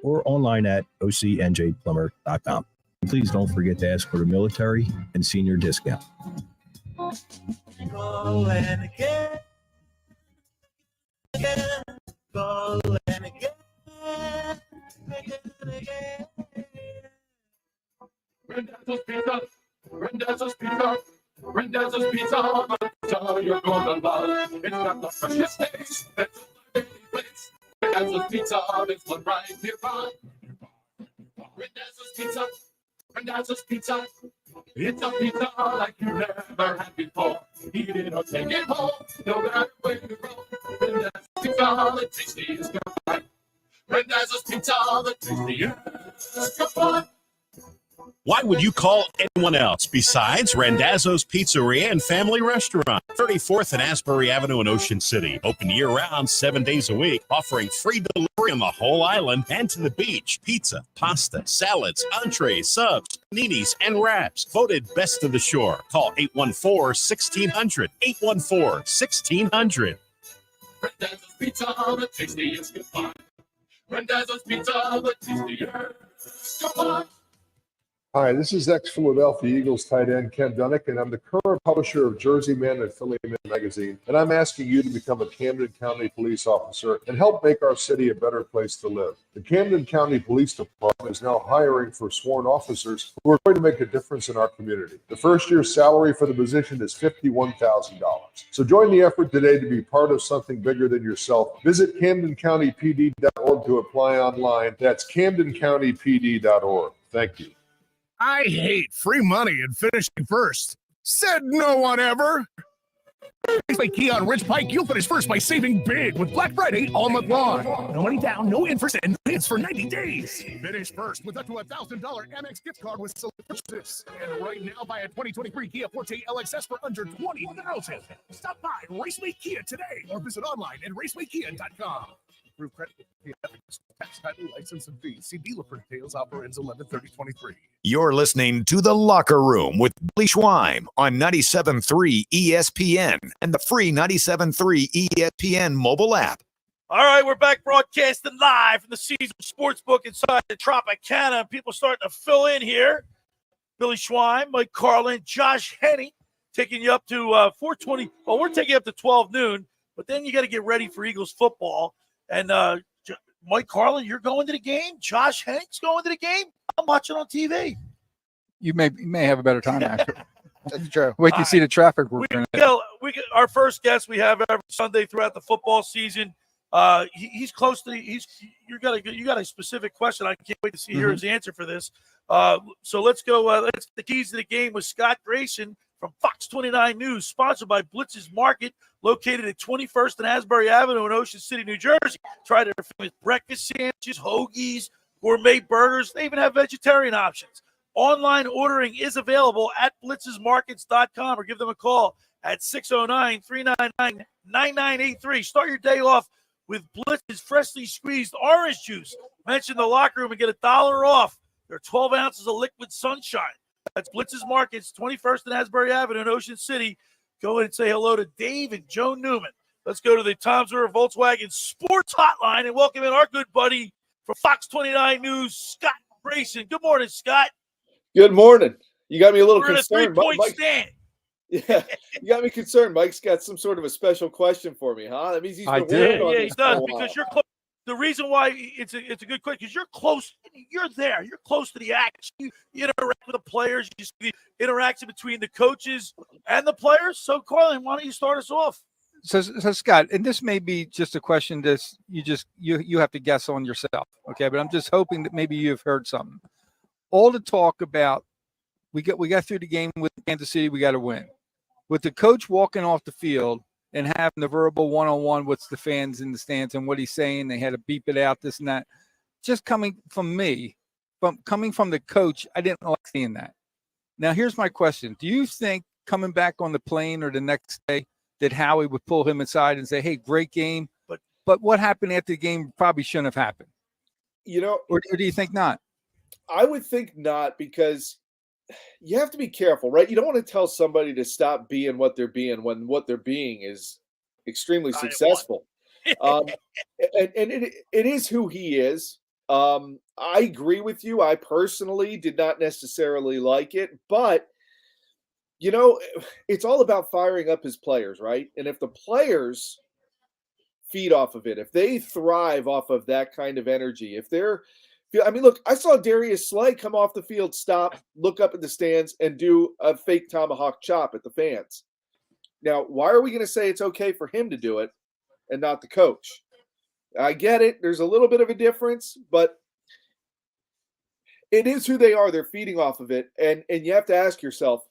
S16: or online at ocnjplumber.com. Please don't forget to ask for the military and senior discount.
S17: Rendezvous Pizza. Rendezvous Pizza. You're gonna love. It's got the freshest taste. That's the place. Rendezvous Pizza. It's one right nearby. Rendezvous Pizza. Rendezvous Pizza. It's a pizza like you never had before. Eat it or take it home. No matter where you go. Rendezvous Pizza. The tastiest goodbye. Rendezvous Pizza. The tastiest goodbye.
S3: Why would you call anyone else besides Randazzo's Pizzeria and Family Restaurant, 34th and Asbury Avenue in Ocean City. Open year-round, 7 days a week, offering free delivery on the whole island and to the beach. Pizza, pasta, salads, entrees, subs, paninis, and wraps. Voted best of the shore. Call 814-1600. 814-1600.
S17: Rendezvous Pizza, the tastiest goodbye. Rendezvous Pizza, the tastiest goodbye.
S18: Hi, this is ex-Philadelphia Eagles tight end Ken Dunnick, and I'm the current publisher of Jersey Man and Philly Man magazine, and I'm asking you to become a Camden County police officer and help make our city a better place to live. The Camden County Police Department is now hiring for sworn officers who are going to make a difference in our community. The first year's salary for the position is $51,000. So join the effort today to be part of something bigger than yourself. Visit CamdenCountyPD.org to apply online. That's CamdenCountyPD.org. Thank you.
S19: I hate free money and finishing first. Said no one ever. By Kia on Ridge Pike, you'll finish first by saving big with Black Friday all month long. No money down, no interest, and plans for 90 days. Finish first with up to $1,000 Amex gift card with select purchases. And right now, buy a 2023 Kia Forte LXS for under $20,000. Stop by Raceway Kia today or visit online at racewaykia.com. Proof credit, tax title, license, and fees. See dealer for details. Offer ends 11/30/23.
S7: You're listening to The Locker Room with Billy Schweim on 97.3 ESPN and the free 97.3 ESPN mobile app.
S1: All right, we're back broadcasting live from the Caesar Sportsbook inside the Tropicana. People starting to fill in here. Billy Schweim, Mike Carlin, Josh Hennig taking you up to 4:20. Well, we're taking you up to 12 noon, but then you got to get ready for Eagles football. And Mike Carlin, you're going to the game. Josh Hennig's going to the game. I'm watching on TV.
S4: You may have a better time, actually.
S5: That's true.
S4: Wait till you see the traffic.
S1: Our first guest we have every Sunday throughout the football season. He's close to you got a specific question. I can't wait to hear his answer for this. So let's go. Let's get the keys to the game with Scott Grayson from Fox 29 News, sponsored by Blitz's Market, located at 21st and Asbury Avenue in Ocean City, New Jersey. Try their famous breakfast sandwiches, hoagies, gourmet burgers. They even have vegetarian options. Online ordering is available at blitzesmarkets.com or give them a call at 609-399-9983. Start your day off with Blitz's freshly squeezed orange juice. Mention the locker room and get $1 off They're 12 ounces of liquid sunshine. That's Blitz's Markets, 21st and Asbury Avenue in Ocean City. Go and say hello to Dave and Joe Newman. Let's go to the Tom's River Volkswagen Sports Hotline and welcome in our good buddy from Fox 29 News, Scott Grayson. Good morning, Scott.
S20: Good morning. You got me a little
S1: We're
S20: concerned.
S1: in a 3-point stand.
S20: Yeah, you got me concerned. Mike's got some sort of a special question for me, huh? That means he's been working on
S1: Yeah,
S20: this
S1: he does,
S20: for a
S1: because
S20: while.
S1: you're close. The reason why it's a good question, because you're close. You're there. You're close to the action. You interact with the players. You see the interaction between the coaches and the players. So, Carlin, why don't you start us off?
S4: So Scott, and this may be just a question that you have to guess on yourself, okay? But I'm just hoping that maybe you've heard something. All the talk about we got through the game with Kansas City, we got to win. With the coach walking off the field and having the verbal one-on-one with the fans in the stands and what he's saying, they had to beep it out, this and that. Just coming from me, coming from the coach, I didn't like seeing that. Now, here's my question. Do you think coming back on the plane or the next day that Howie would pull him aside and say, hey, great game, but what happened after the game probably shouldn't have happened?
S20: You know,
S4: or do you think not?
S20: I would think not, because you have to be careful, right? You don't want to tell somebody to stop being what they're being when what they're being is extremely successful. And it is who he is. I agree with you. I personally did not necessarily like it, but you know, it's all about firing up his players, right? And if the players feed off of it, if they thrive off of that kind of energy, if they're, I mean, look, I saw Darius Slay come off the field, stop, look up at the stands, and do a fake tomahawk chop at the fans. Now, why are we going to say it's okay for him to do it and not the coach? I get it. There's a little bit of a difference, but it is who they are. They're feeding off of it. And you have to ask yourself,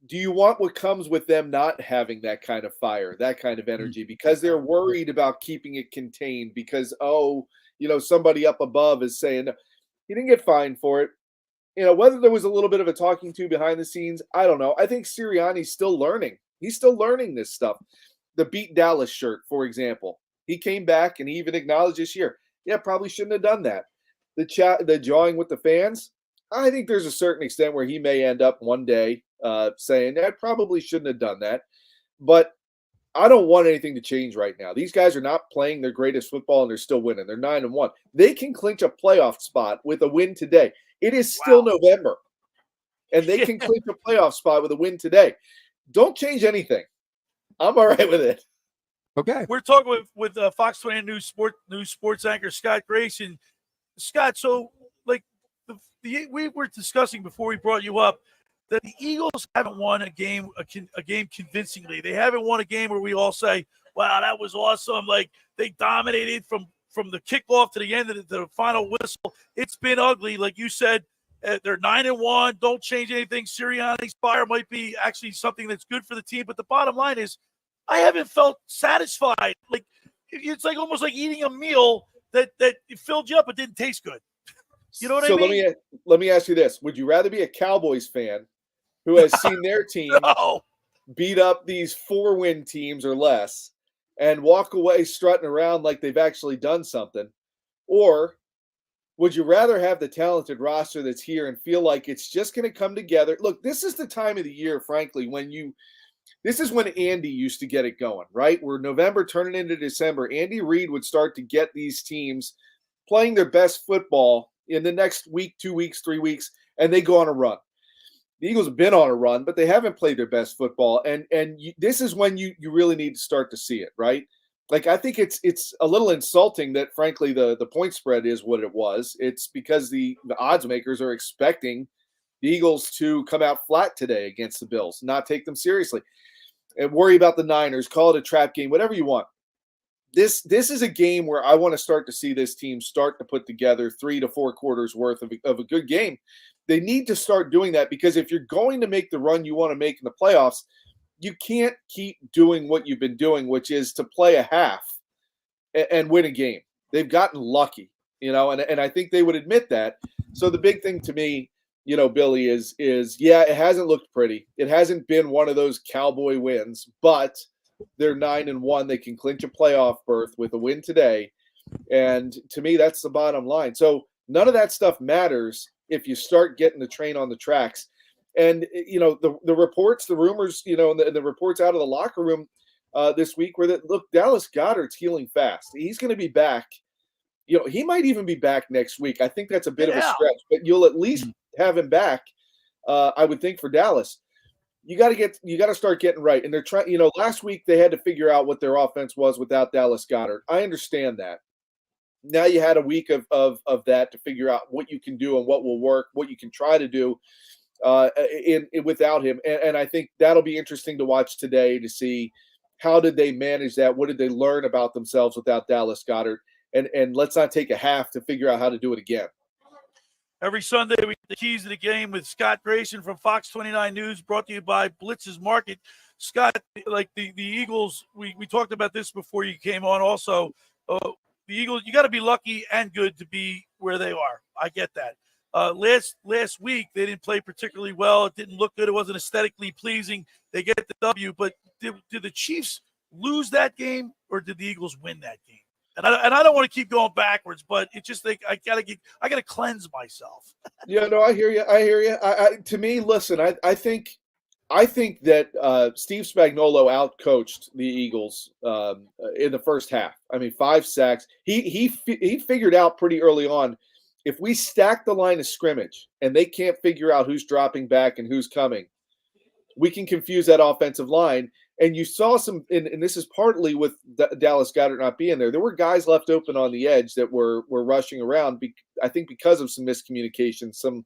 S20: do you want what comes with them not having that kind of fire, that kind of energy, because they're worried about keeping it contained because, somebody up above is saying, he didn't get fined for it. Whether there was a little bit of a talking to behind the scenes, I don't know. I think Sirianni's still learning. He's still learning this stuff. The Beat Dallas shirt, for example. He came back and he even acknowledged this year, probably shouldn't have done that. The jawing with the fans, I think there's a certain extent where he may end up one day saying, I probably shouldn't have done that. But I don't want anything to change right now. These guys are not playing their greatest football and they're still winning. They're 9-1. They can clinch a playoff spot with a win today. It is still November, and they can clinch a playoff spot with a win today. Don't change anything. I'm all right with it.
S4: Okay.
S1: We're talking with Fox 29 News sports anchor Scott Grayson. Scott, so we were discussing before we brought you up that the Eagles haven't won a game convincingly. They haven't won a game where we all say, wow, that was awesome. Like, they dominated from the kickoff to the end of the final whistle. It's been ugly. Like you said, they're 9-1. Don't change anything. Sirianni's fire might be actually something that's good for the team. But the bottom line is, I haven't felt satisfied. Like, it's like almost like eating a meal that filled you up but didn't taste good. You know what I mean?
S20: So let me ask you this. Would you rather be a Cowboys fan who has seen their team beat up these 4-win teams or less and walk away strutting around like they've actually done something? Or would you rather have the talented roster that's here and feel like it's just going to come together? Look, this is the time of the year, frankly, this is when Andy used to get it going, right? We're November turning into December. Andy Reid would start to get these teams playing their best football in the next week, 2 weeks, 3 weeks, and they go on a run. The Eagles have been on a run, but they haven't played their best football. And this is when you really need to start to see it, right? Like, I think it's a little insulting that, frankly, the point spread is what it was. It's because the odds makers are expecting the Eagles to come out flat today against the Bills, not take them seriously, and worry about the Niners, call it a trap game, whatever you want. This is a game where I want to start to see this team start to put together 3 to 4 quarters worth of a good game. They need to start doing that, because if you're going to make the run you want to make in the playoffs, you can't keep doing what you've been doing, which is to play a half and win a game. They've gotten lucky, and I think they would admit that. So the big thing to me, Billy, is it hasn't looked pretty. It hasn't been one of those Cowboy wins, but they're 9-1. They can clinch a playoff berth with a win today. And to me, that's the bottom line. So None of that stuff matters if you start getting the train on the tracks. And, the reports, the rumors, the reports out of the locker room this week were that, look, Dallas Goedert's healing fast. He's going to be back. He might even be back next week. I think that's a bit of a stretch, but you'll at least have him back, I would think, for Dallas. You got to start getting right. And they're trying, last week they had to figure out what their offense was without Dallas Goedert. I understand that. Now you had a week of that to figure out what you can do and what will work, what you can try to do without him. And I think that'll be interesting to watch today to see how did they manage that? What did they learn about themselves without Dallas Goedert? And let's not take a half to figure out how to do it again.
S1: Every Sunday, we get the keys to the game with Scott Grayson from Fox 29 News, brought to you by Blitz's Market. Scott, like the Eagles, we talked about this before you came on also. The Eagles, you got to be lucky and good to be where they are. I get that. Last week, they didn't play particularly well. It didn't look good. It wasn't aesthetically pleasing. They get the W, but did the Chiefs lose that game or did the Eagles win that game? And I don't want to keep going backwards, but it's just like I gotta cleanse myself.
S20: Yeah, no, I hear you. To me, listen, I think that Steve Spagnuolo outcoached the Eagles in the first half. I mean, 5 sacks. He figured out pretty early on, if we stack the line of scrimmage and they can't figure out who's dropping back and who's coming, we can confuse that offensive line. And you saw some, and this is partly with Dallas Goedert not being there. There were guys left open on the edge that were rushing around. I think because of some miscommunication, some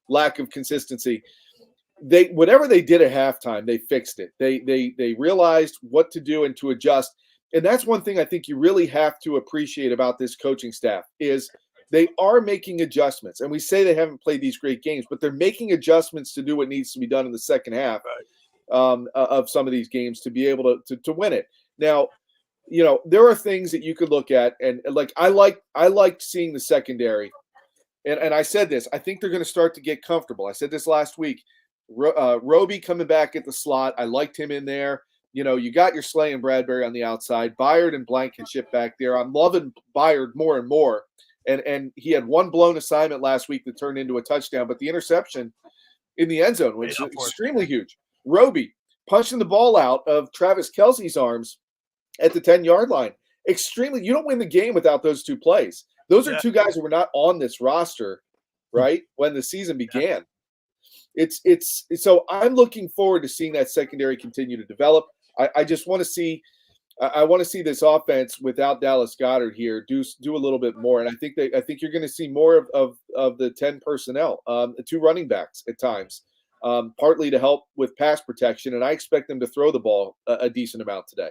S20: lack of consistency. Whatever they did at halftime, they fixed it. They realized what to do and to adjust. And that's one thing I think you really have to appreciate about this coaching staff is they are making adjustments. And we say they haven't played these great games, but they're making adjustments to do what needs to be done in the second half. Right. Of some of these games to be able to win it. Now, there are things that you could look at, and like I like seeing the secondary, and I said this. I think they're going to start to get comfortable. I said this last week. Roby coming back at the slot. I liked him in there. You got your Slay and Bradbury on the outside. Byard and Blankenship back there. I'm loving Byard more and more. And he had one blown assignment last week that turned into a touchdown, but the interception in the end zone was extremely huge. Roby punching the ball out of Travis Kelce's arms at the 10-yard line. Extremely. You don't win the game without those two plays. Those are two guys who were not on this roster, right, when the season began. It's so I'm looking forward to seeing that secondary continue to develop. I just want to see I want to see this offense without Dallas Goedert here do a little bit more. And I think you're going to see more of the 10 personnel, 2 running backs at times. Partly to help with pass protection, and I expect them to throw the ball a decent amount today.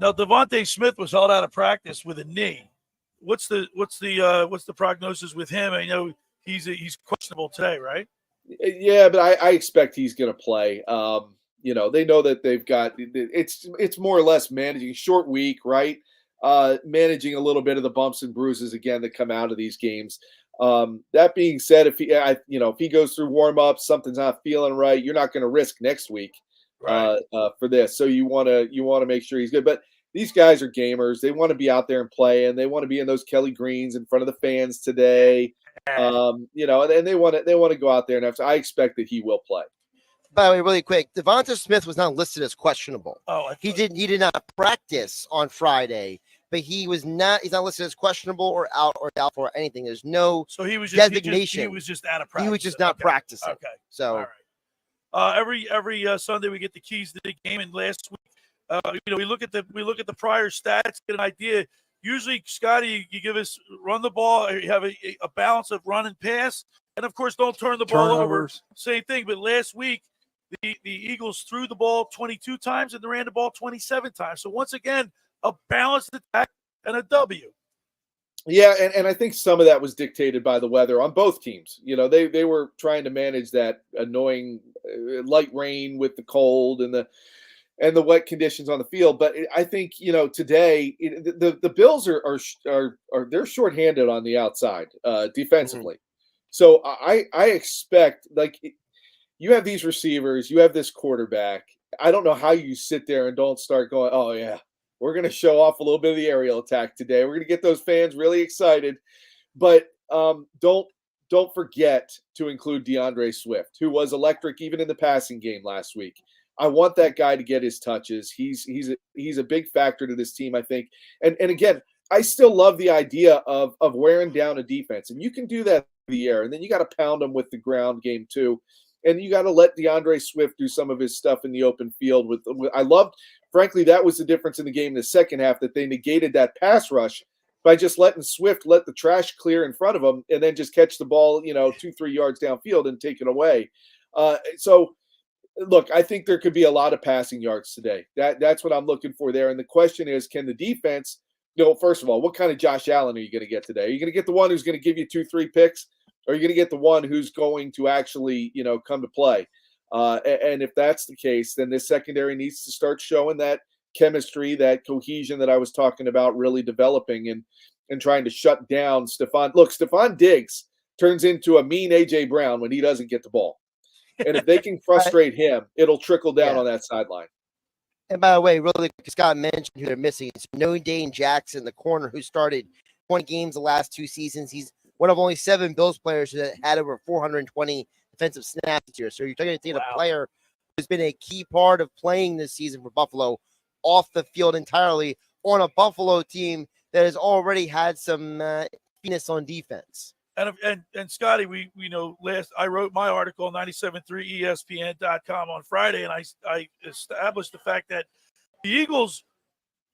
S1: Now, Devontae Smith was held out of practice with a knee. What's the prognosis with him? I know he's questionable today, right?
S20: Yeah, but I expect he's going to play. They know that they've got it's more or less managing short week, right? Managing a little bit of the bumps and bruises again that come out of these games. That being said, if he goes through warm-ups, something's not feeling right, you're not going to risk next week for this. So you want to make sure he's good. But these guys are gamers. They want to be out there and play, and they want to be in those Kelly Greens in front of the fans today. And they want to go out there and I expect that he will play.
S5: By the way, really quick, Devonta Smith was not listed as questionable. He did not practice on Friday. But he's not listed as questionable or out or doubtful for anything. There's no designation.
S1: He was just out of practice.
S5: He was just not practicing.
S1: Okay.
S5: So
S1: every Sunday we get the keys to the game. And last week, we look at the prior stats, get an idea. Usually, Scotty, you give us run the ball. You have a balance of run and pass, and of course, don't turn the ball over. Same thing. But last week, the Eagles threw the ball 22 times and they ran the ball 27 times. So once again, a balanced attack and a W.
S20: Yeah, and I think some of that was dictated by the weather on both teams. They were trying to manage that annoying light rain with the cold and the wet conditions on the field. But I think today the Bills are they're shorthanded on the outside defensively. Mm-hmm. So I expect you have these receivers, you have this quarterback. I don't know how you sit there and don't start going, oh yeah, we're going to show off a little bit of the aerial attack today. We're going to get those fans really excited. But don't forget to include DeAndre Swift, who was electric even in the passing game last week. I want that guy to get his touches. He's a big factor to this team, I think. And again, I still love the idea of wearing down a defense, and you can do that through the air, and then you got to pound them with the ground game too, and you got to let DeAndre Swift do some of his stuff in the open field. I loved, frankly, that was the difference in the game in the second half, that they negated that pass rush by just letting Swift let the trash clear in front of him and then just catch the ball, 2-3 yards downfield and take it away. So. Look, I think there could be a lot of passing yards today. That's what I'm looking for there. And the question is, can the defense, first of all, what kind of Josh Allen are you going to get today? Are you going to get the one who's going to give you 2-3 picks? Or are you going to get the one who's going to actually, come to play? And if that's the case, then this secondary needs to start showing that chemistry, that cohesion that I was talking about really developing and trying to shut down Stephon. Look, Stephon Diggs turns into a mean A.J. Brown when he doesn't get the ball. And if they can frustrate him, it'll trickle down on that sideline.
S5: And by the way, really, Scott mentioned who they're missing. It's No Dane Jackson, the corner who started 20 games the last 2 seasons. He's one of only 7 Bills players that had over 420 defensive snaps this year. So you're talking about a player who's been a key part of playing this season for Buffalo off the field entirely on a Buffalo team that has already had some weakness on defense.
S1: And Scotty, we I wrote my article on 97.3 ESPN.com on Friday, and I established the fact that the Eagles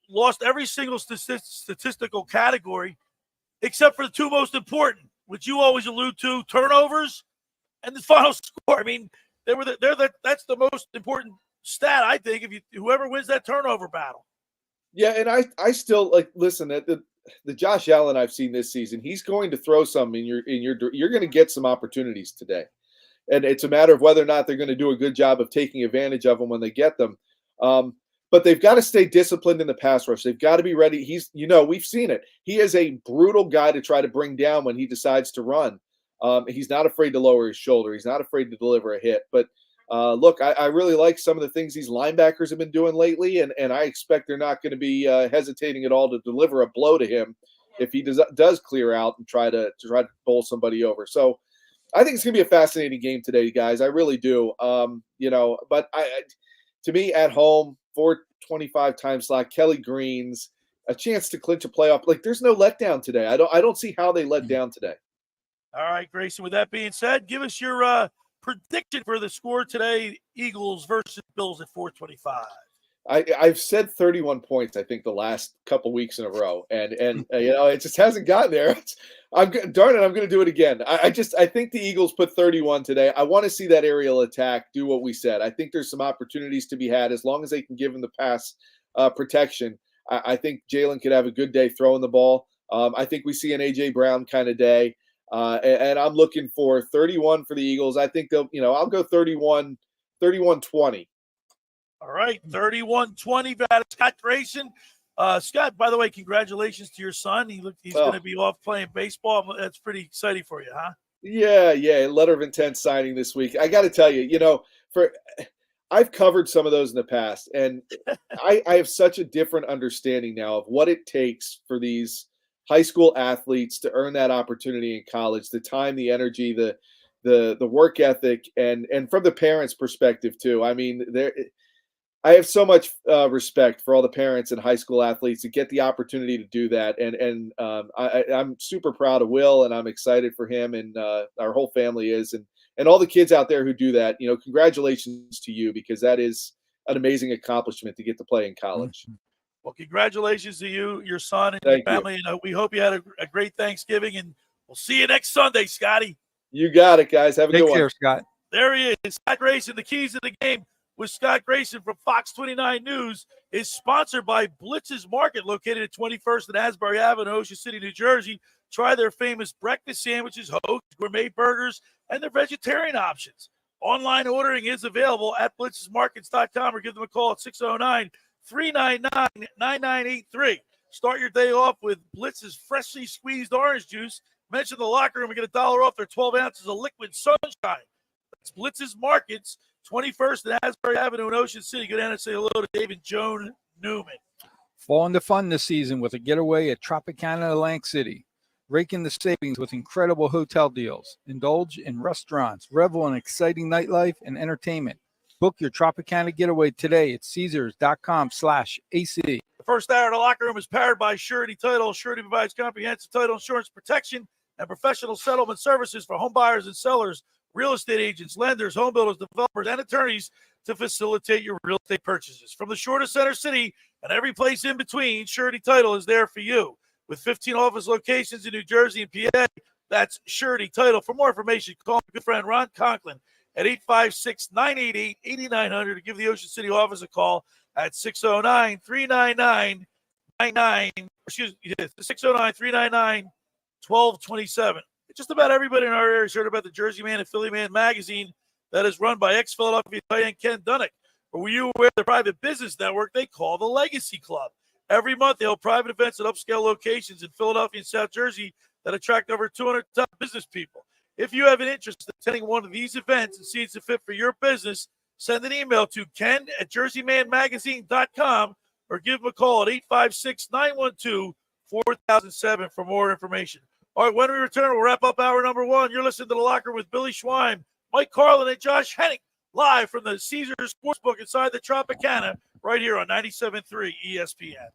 S1: lost every single statistical category except for the 2 most important, which you always allude to: turnovers and the final score. I mean, that's the most important stat, I think, if whoever wins that turnover battle.
S20: Yeah, and I still listen at the Josh Allen I've seen this season. He's going to throw some you're going to get some opportunities today, and it's a matter of whether or not they're going to do a good job of taking advantage of them when they get them. But they've got to stay disciplined in the pass rush. They've got to be ready. We've seen it. He is a brutal guy to try to bring down when he decides to run. He's not afraid to lower his shoulder. He's not afraid to deliver a hit. But look, I really like some of the things these linebackers have been doing lately, and I expect they're not going to be hesitating at all to deliver a blow to him if he does clear out and try to bowl somebody over. So I think it's going to be a fascinating game today, guys. I really do. But to me, at home, 425 time slot, Kelly Green's a chance to clinch a playoff. There's no letdown today. I don't see how they let down today.
S1: All right, Grayson. With that being said, give us your prediction for the score today: Eagles versus Bills at 425.
S20: I've said 31 points, I think, the last couple weeks in a row, and it just hasn't gotten there. I'm going to do it again. I think the Eagles put 31 today. I want to see that aerial attack do what we said. I think there's some opportunities to be had as long as they can give him the pass protection. I think Jalen could have a good day throwing the ball. I think we see an A.J. Brown kind of day, and I'm looking for 31 for the Eagles. I think they'll, I'll go 31-20.
S1: All right, 31-20. Scott Grayson. Scott, by the way, congratulations to your son. He's going to be off playing baseball. That's pretty exciting for you, huh?
S20: Yeah. Letter of intent signing this week. I got to tell you, I've covered some of those in the past, and I have such a different understanding now of what it takes for these high school athletes to earn that opportunity in college, the time, the energy, the work ethic, and from the parents' perspective too. I mean, I have so much respect for all the parents and high school athletes to get the opportunity to do that. And I'm super proud of Will, and I'm excited for him, and our whole family is. And all the kids out there who do that, congratulations to you, because that is an amazing accomplishment to get to play in college.
S1: Well, congratulations to you, your son, and your family. We hope you had a great Thanksgiving, and we'll see you next Sunday, Scotty.
S20: You got it, guys. Have a good one.
S4: Take care, Scott.
S1: There he is, Scott Grayson. The keys to the game with Scott Grayson from Fox 29 News is sponsored by Blitz's Market, located at 21st and Asbury Avenue, Ocean City, New Jersey. Try their famous breakfast sandwiches, hoax, gourmet burgers, and their vegetarian options. Online ordering is available at blitzesmarkets.com, or give them a call at 609-399-9983. Start your day off with Blitz's freshly squeezed orange juice. Mention the locker room and get $1 off their 12 ounces of liquid sunshine. That's Blitz's Markets, 21st and Asbury Avenue in Ocean City. Go down and say hello to Dave and Joan Newman.
S4: Fall into fun this season with a getaway at Tropicana Atlantic City. Rake in the savings with incredible hotel deals. Indulge in restaurants, revel in exciting nightlife and entertainment. Book your Tropicana getaway today at Caesars.com/AC.
S1: The first hour of the locker room is powered by Surety Title. Surety provides comprehensive title insurance protection and professional settlement services for home buyers and sellers, real estate agents, lenders, home builders, developers, and attorneys to facilitate your real estate purchases. From the shore to Center City and every place in between, Surety Title is there for you. With 15 office locations in New Jersey and PA, that's Surety Title. For more information, call my good friend Ron Conklin at 856-988-8900 to give the Ocean City office a call at 609-399-1227. Just about everybody in our area has heard about the Jersey Man and Philly Man magazine that is run by ex-Philadelphia tight end Ken Dunnick. Or were you aware of the private business network they call the Legacy Club? Every month, they hold private events at upscale locations in Philadelphia and South Jersey that attract over 200 top business people. If you have an interest in attending one of these events and see it's a fit for your business, send an email to ken@jerseymanmagazine.com or give them a call at 856-912-4007 for more information. All right, when we return, we'll wrap up hour number one. You're listening to The Locker Room with Billy Schwein, Mike Carlin, and Josh Hennig, live from the Caesars Sportsbook inside the Tropicana, right here on 97.3 ESPN.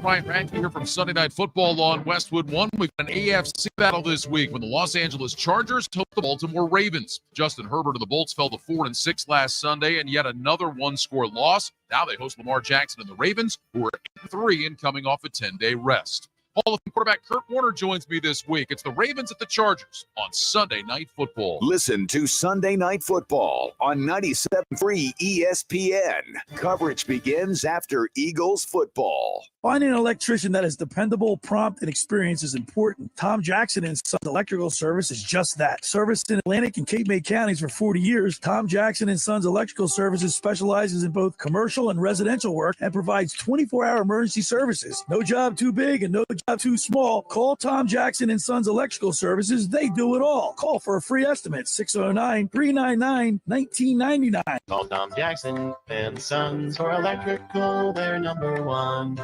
S14: Ryan Radke here from Sunday Night Football on Westwood One. We've got an AFC battle this week when the Los Angeles Chargers host the Baltimore Ravens. Justin Herbert and the Bolts fell to 4-6 last Sunday, and yet another one-score loss. Now they host Lamar Jackson and the Ravens, who are 8-3 and coming off a 10-day rest. Hall of Fame quarterback Kurt Warner joins me this week. It's the Ravens at the Chargers on Sunday Night Football.
S7: Listen to Sunday Night Football on 97.3 ESPN. Coverage begins after Eagles football.
S1: Finding an electrician that is dependable, prompt, and experienced is important. Tom Jackson and Sons Electrical Service is just that. Serviced in Atlantic and Cape May counties for 40 years, Tom Jackson and Sons Electrical Services specializes in both commercial and residential work and provides 24-hour emergency services. No job too big and no job too small. Call Tom Jackson and Sons Electrical Services. They do it all. Call for a free estimate, 609-399-1999.
S10: Call Tom Jackson and Sons for electrical, they're number one.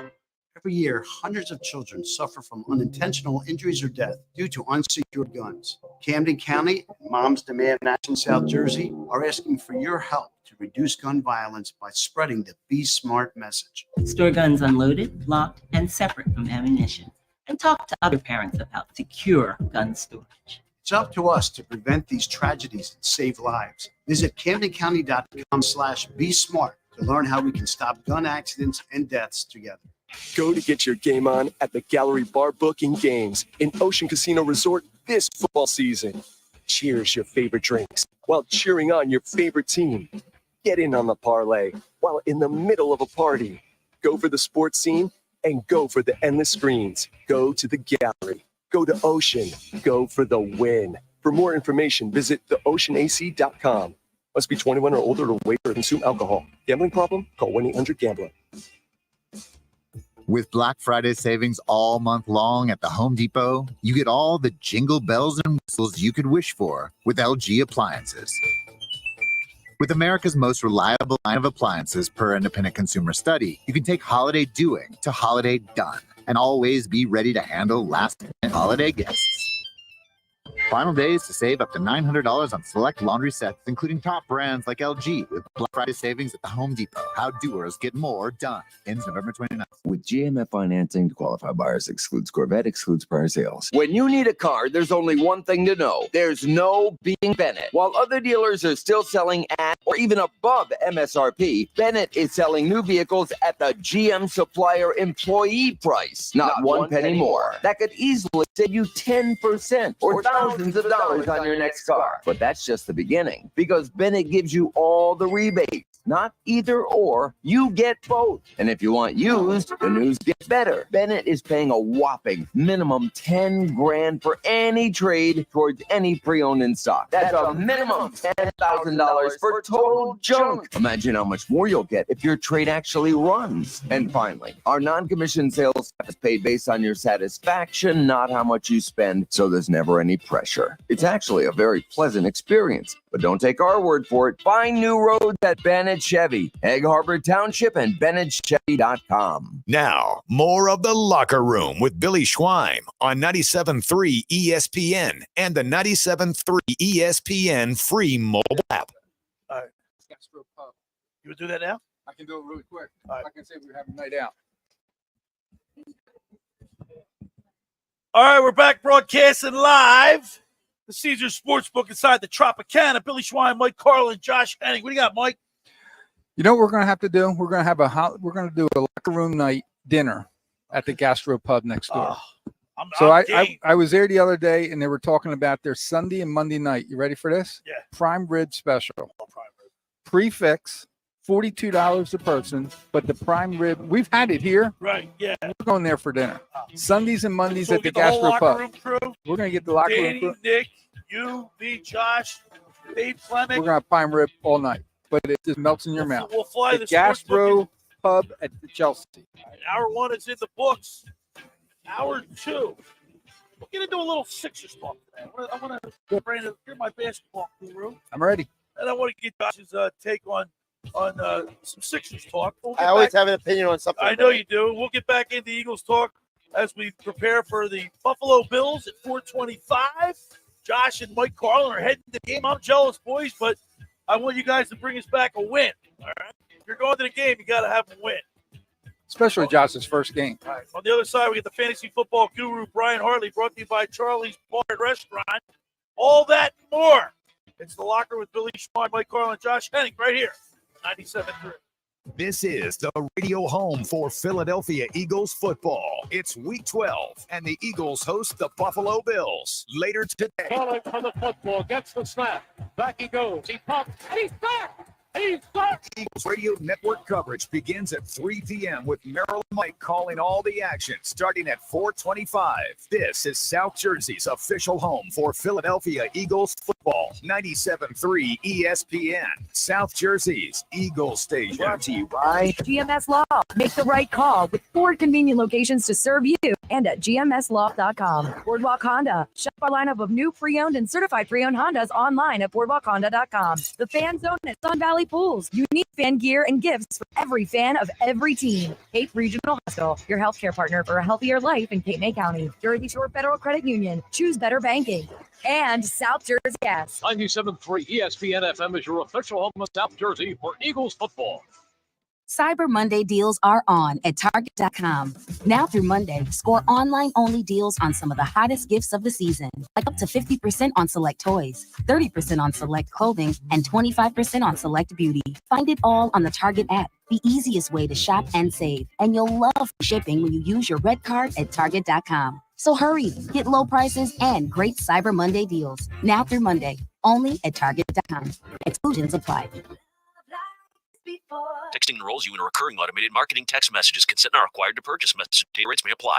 S21: Every year, hundreds of children suffer from unintentional injuries or death due to unsecured guns. Camden County and Moms Demand Action South Jersey are asking for your help to reduce gun violence by spreading the Be Smart message.
S22: Store guns unloaded, locked, and separate from ammunition. And talk to other parents about secure gun storage.
S21: It's up to us to prevent these tragedies and save lives. Visit CamdenCounty.com/BeSmart to learn how we can stop gun accidents and deaths together.
S23: Go to get your game on at the Gallery Bar Booking Games in Ocean Casino Resort this football season. Cheers your favorite drinks while cheering on your favorite team. Get in on the parlay while in the middle of a party. Go for the sports scene and go for the endless screens. Go to the Gallery. Go to Ocean. Go for the win. For more information, visit theoceanac.com. Must be 21 or older to wait or consume alcohol. Gambling problem? Call 1-800-GAMBLER.
S24: With Black Friday savings all month long at the Home Depot, you get all the jingle bells and whistles you could wish for with LG appliances. With America's most reliable line of appliances per independent consumer study, you can take holiday doing to holiday done and always be ready to handle last-minute holiday guests. Final days to save up to $900 on select laundry sets, including top brands like LG, with Black Friday savings at the Home Depot. How doers get more done. Ends November 29th.
S11: With GMF financing to qualify buyers, excludes Corvette, excludes prior sales.
S12: When you need a car, there's only one thing to know. There's no being Bennett. While other dealers are still selling at or even above MSRP, Bennett is selling new vehicles at the GM supplier employee price. Not one penny more. That could easily save you 10% or thousands of dollars on your next car. But that's just the beginning, because Bennett gives you all the rebates. Not either or, you get both. And if you want used, the news gets better. Bennett is paying a whopping minimum $10,000 for any trade towards any pre-owned in stock. That's a minimum $10,000 for total junk. Imagine how much more you'll get if your trade actually runs. And finally, our non-commissioned sales staff is paid based on your satisfaction, not how much you spend, so there's never any pressure. It's actually a very pleasant experience. But don't take our word for it. Find new roads at Bennett Bennett Chevy, Egg Harbor Township, and BennettChevy.com.
S7: Now, more of The Locker Room with Billy Schweim on 97.3 ESPN and the 97.3 ESPN free mobile app.
S1: All right. You would do that now?
S4: I can do it really quick.
S1: All right.
S4: I can say we're having a night out.
S1: All right, we're back broadcasting live. The Caesars Sportsbook inside the Tropicana. Billy Schwein, Mike Carlin, Josh Hennig. What do you got, Mike?
S4: You know what we're going to have to do? We're going to do a locker room night dinner at the Gastro Pub next door. I was there the other day, and they were talking about their Sunday and Monday night. You ready for this?
S1: Yeah.
S4: Prime rib special. Prefix, $42 a person, but the prime rib, we've had it here.
S1: Right, yeah.
S4: We're going there for dinner. Sundays and Mondays
S1: So
S4: at
S1: we'll
S4: the
S1: get the whole
S4: Gastro
S1: locker
S4: Pub.
S1: room crew?
S4: We're going to get the locker room
S1: Danny,
S4: crew.
S1: Nick, you, me, Josh, Dave Fleming.
S4: We're going to have prime rib all night, but it just melts in your mouth.
S1: We'll fly the
S4: Gastro Pub at the Chelsea.
S1: Hour 1 is in the books. Hour 2. We're going to do a little Sixers talk today. I want to, Brandon, you're my basketball guru.
S4: I'm ready.
S1: And I want to get Josh's take on some Sixers talk.
S5: I always have an opinion on something.
S1: I know you do. We'll get back into Eagles talk as we prepare for the Buffalo Bills at 4:25. Josh and Mike Carlin are heading to the game. I'm jealous, boys, but I want you guys to bring us back a win. All right. If you're going to the game, you got to have a win.
S4: Especially Josh's first game.
S1: All right. On the other side, we get the fantasy football guru, Brian Hartley, brought to you by Charlie's Bar and Restaurant. All that and more. It's The Locker with Billy Schwein, Mike Carlin, Josh Hennig right here, 97.3.
S7: This is the radio home for Philadelphia Eagles football. It's week 12, and the Eagles host the Buffalo Bills later today.
S17: Carlin for the football, gets the snap. Back he goes. He pumps, and he's back. He's back.
S7: Eagles Radio Network coverage begins at 3 p.m. with Merrill Mike calling all the action starting at 4:25. This is South Jersey's official home for Philadelphia Eagles football. 97.3 ESPN, South Jersey's Eagles station.
S13: Brought to you by GMS Law. Make the right call with 4 convenient locations to serve you and at gmslaw.com. Boardwalk Honda. Shop our lineup of new pre-owned and certified pre-owned Hondas online at boardwalkhonda.com. The Fan Zone at Sun Valley Pools. Unique fan gear and gifts for every fan of every team. Cape Regional Hospital, your healthcare partner for a healthier life in Cape May County. Jersey Shore Federal Credit Union. Choose better banking. And South Jersey Gas.
S17: 97.3 ESPN FM is your official home of South Jersey for Eagles football.
S2: Cyber Monday deals are on at Target.com. Now through Monday, score online-only deals on some of the hottest gifts of the season, like up to 50% on select toys, 30% on select clothing, and 25% on select beauty. Find it all on the Target app, the easiest way to shop and save. And you'll love shipping when you use your red card at Target.com. So hurry, get low prices and great Cyber Monday deals. Now through Monday, only at Target.com. Exclusions apply.
S6: Texting enrolls you in a recurring automated marketing text messages. Consent not required to purchase. Message data rates may apply.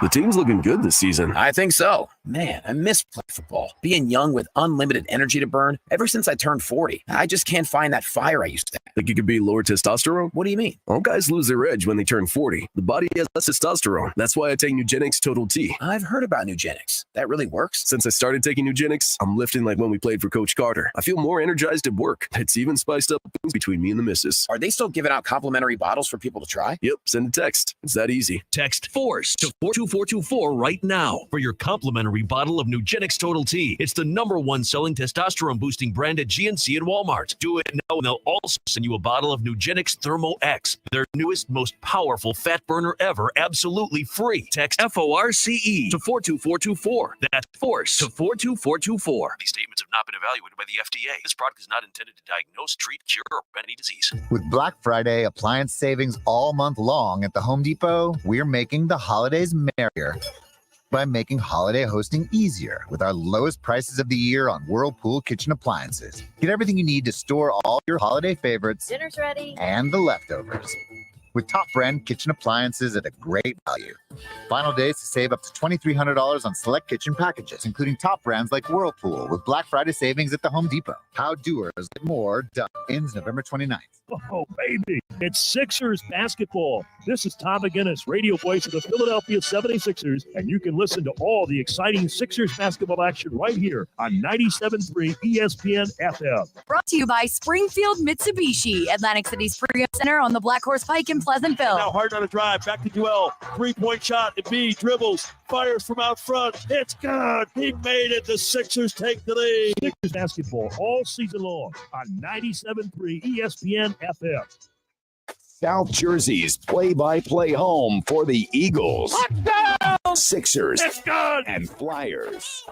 S8: The team's looking good this season. I think so. Man, I miss playing football. Being young with unlimited energy to burn. Ever since I turned 40, I just can't find that fire I used to have.
S23: Think you could be lower testosterone?
S8: What do you mean?
S23: All guys lose their edge when they turn 40. The body has less testosterone. That's why I take Nugenix Total T.
S8: I've heard about Nugenix. That really works?
S23: Since I started taking Nugenix, I'm lifting like when we played for Coach Carter. I feel more energized at work. It's even spiced up things between me and the missus.
S8: Are they still giving out complimentary bottles for people to try?
S23: Yep, send a text. It's that easy.
S3: Text FORCE to 42424 right now for your complimentary bottle of Nugenix Total T. It's the #1 selling testosterone boosting brand at GNC and Walmart. Do it now and they'll also send you a bottle of Nugenix Thermo X, their newest, most powerful fat burner ever, absolutely free. Text FORCE to 42424. That's FORCE to 42424.
S6: These statements have not been evaluated by the FDA. This product is not intended to diagnose, treat, cure, or prevent any disease.
S24: With Black Friday appliance savings all month long at the Home Depot, we're making the holidays merrier by making holiday hosting easier with our lowest prices of the year on Whirlpool kitchen appliances. Get everything you need to store all your holiday favorites
S13: Dinner's ready.
S24: and the leftovers. with top brand kitchen appliances at a great value. Final days to save up to $2,300 on select kitchen packages, including top brands like Whirlpool with Black Friday savings at the Home Depot. How doers get more done. Ends November 29th.
S9: Oh, baby, it's Sixers basketball. This is Tom McGinnis, radio voice of the Philadelphia 76ers, and you can listen to all the exciting Sixers basketball action right here on 97.3 ESPN FM.
S13: Brought to you by Springfield Mitsubishi, Atlantic City's Freedom Center on the Black Horse Pike in Pleasantville.
S9: Now hard on a drive, back to Duell, 3-point shot, Embiid dribbles, fires from out front, it's good, he made it, the Sixers take the lead. Sixers basketball all season long on 97.3 ESPN FM.
S7: South Jersey's play-by-play home for the Eagles, Sixers, and Flyers.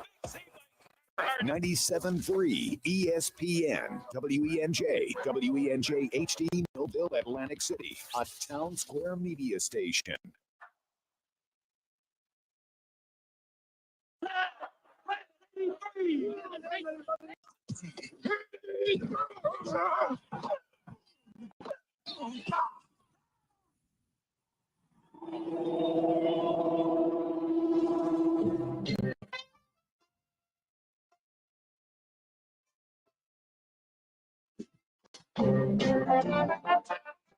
S7: 97.3 ESPN, WENJ HD, Millville, Atlantic City, a Town Square media station.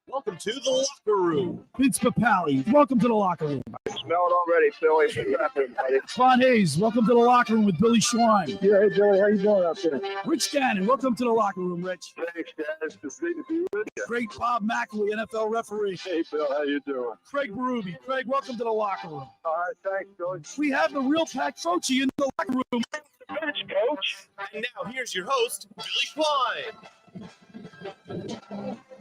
S9: Welcome to the locker room. Vince Papali, welcome to the locker room.
S15: I smell it already, Billy. What's happening, buddy?
S9: Ron Hayes, welcome to the locker room with Billy Schwein.
S15: Yeah, hey, Billy, how you doing out there?
S9: Rich Gannon, welcome to the locker room, Rich.
S15: Thanks, guys. It's great to be with you.
S9: Great Bob McElwee, NFL referee.
S15: Hey, Bill, how you doing?
S9: Craig Berube. Craig, welcome to the locker room.
S15: All right, thanks, Billy.
S9: We have the real Pat Croce in the locker room.
S15: Bench, coach.
S16: And now here's your host, Billy Schwein.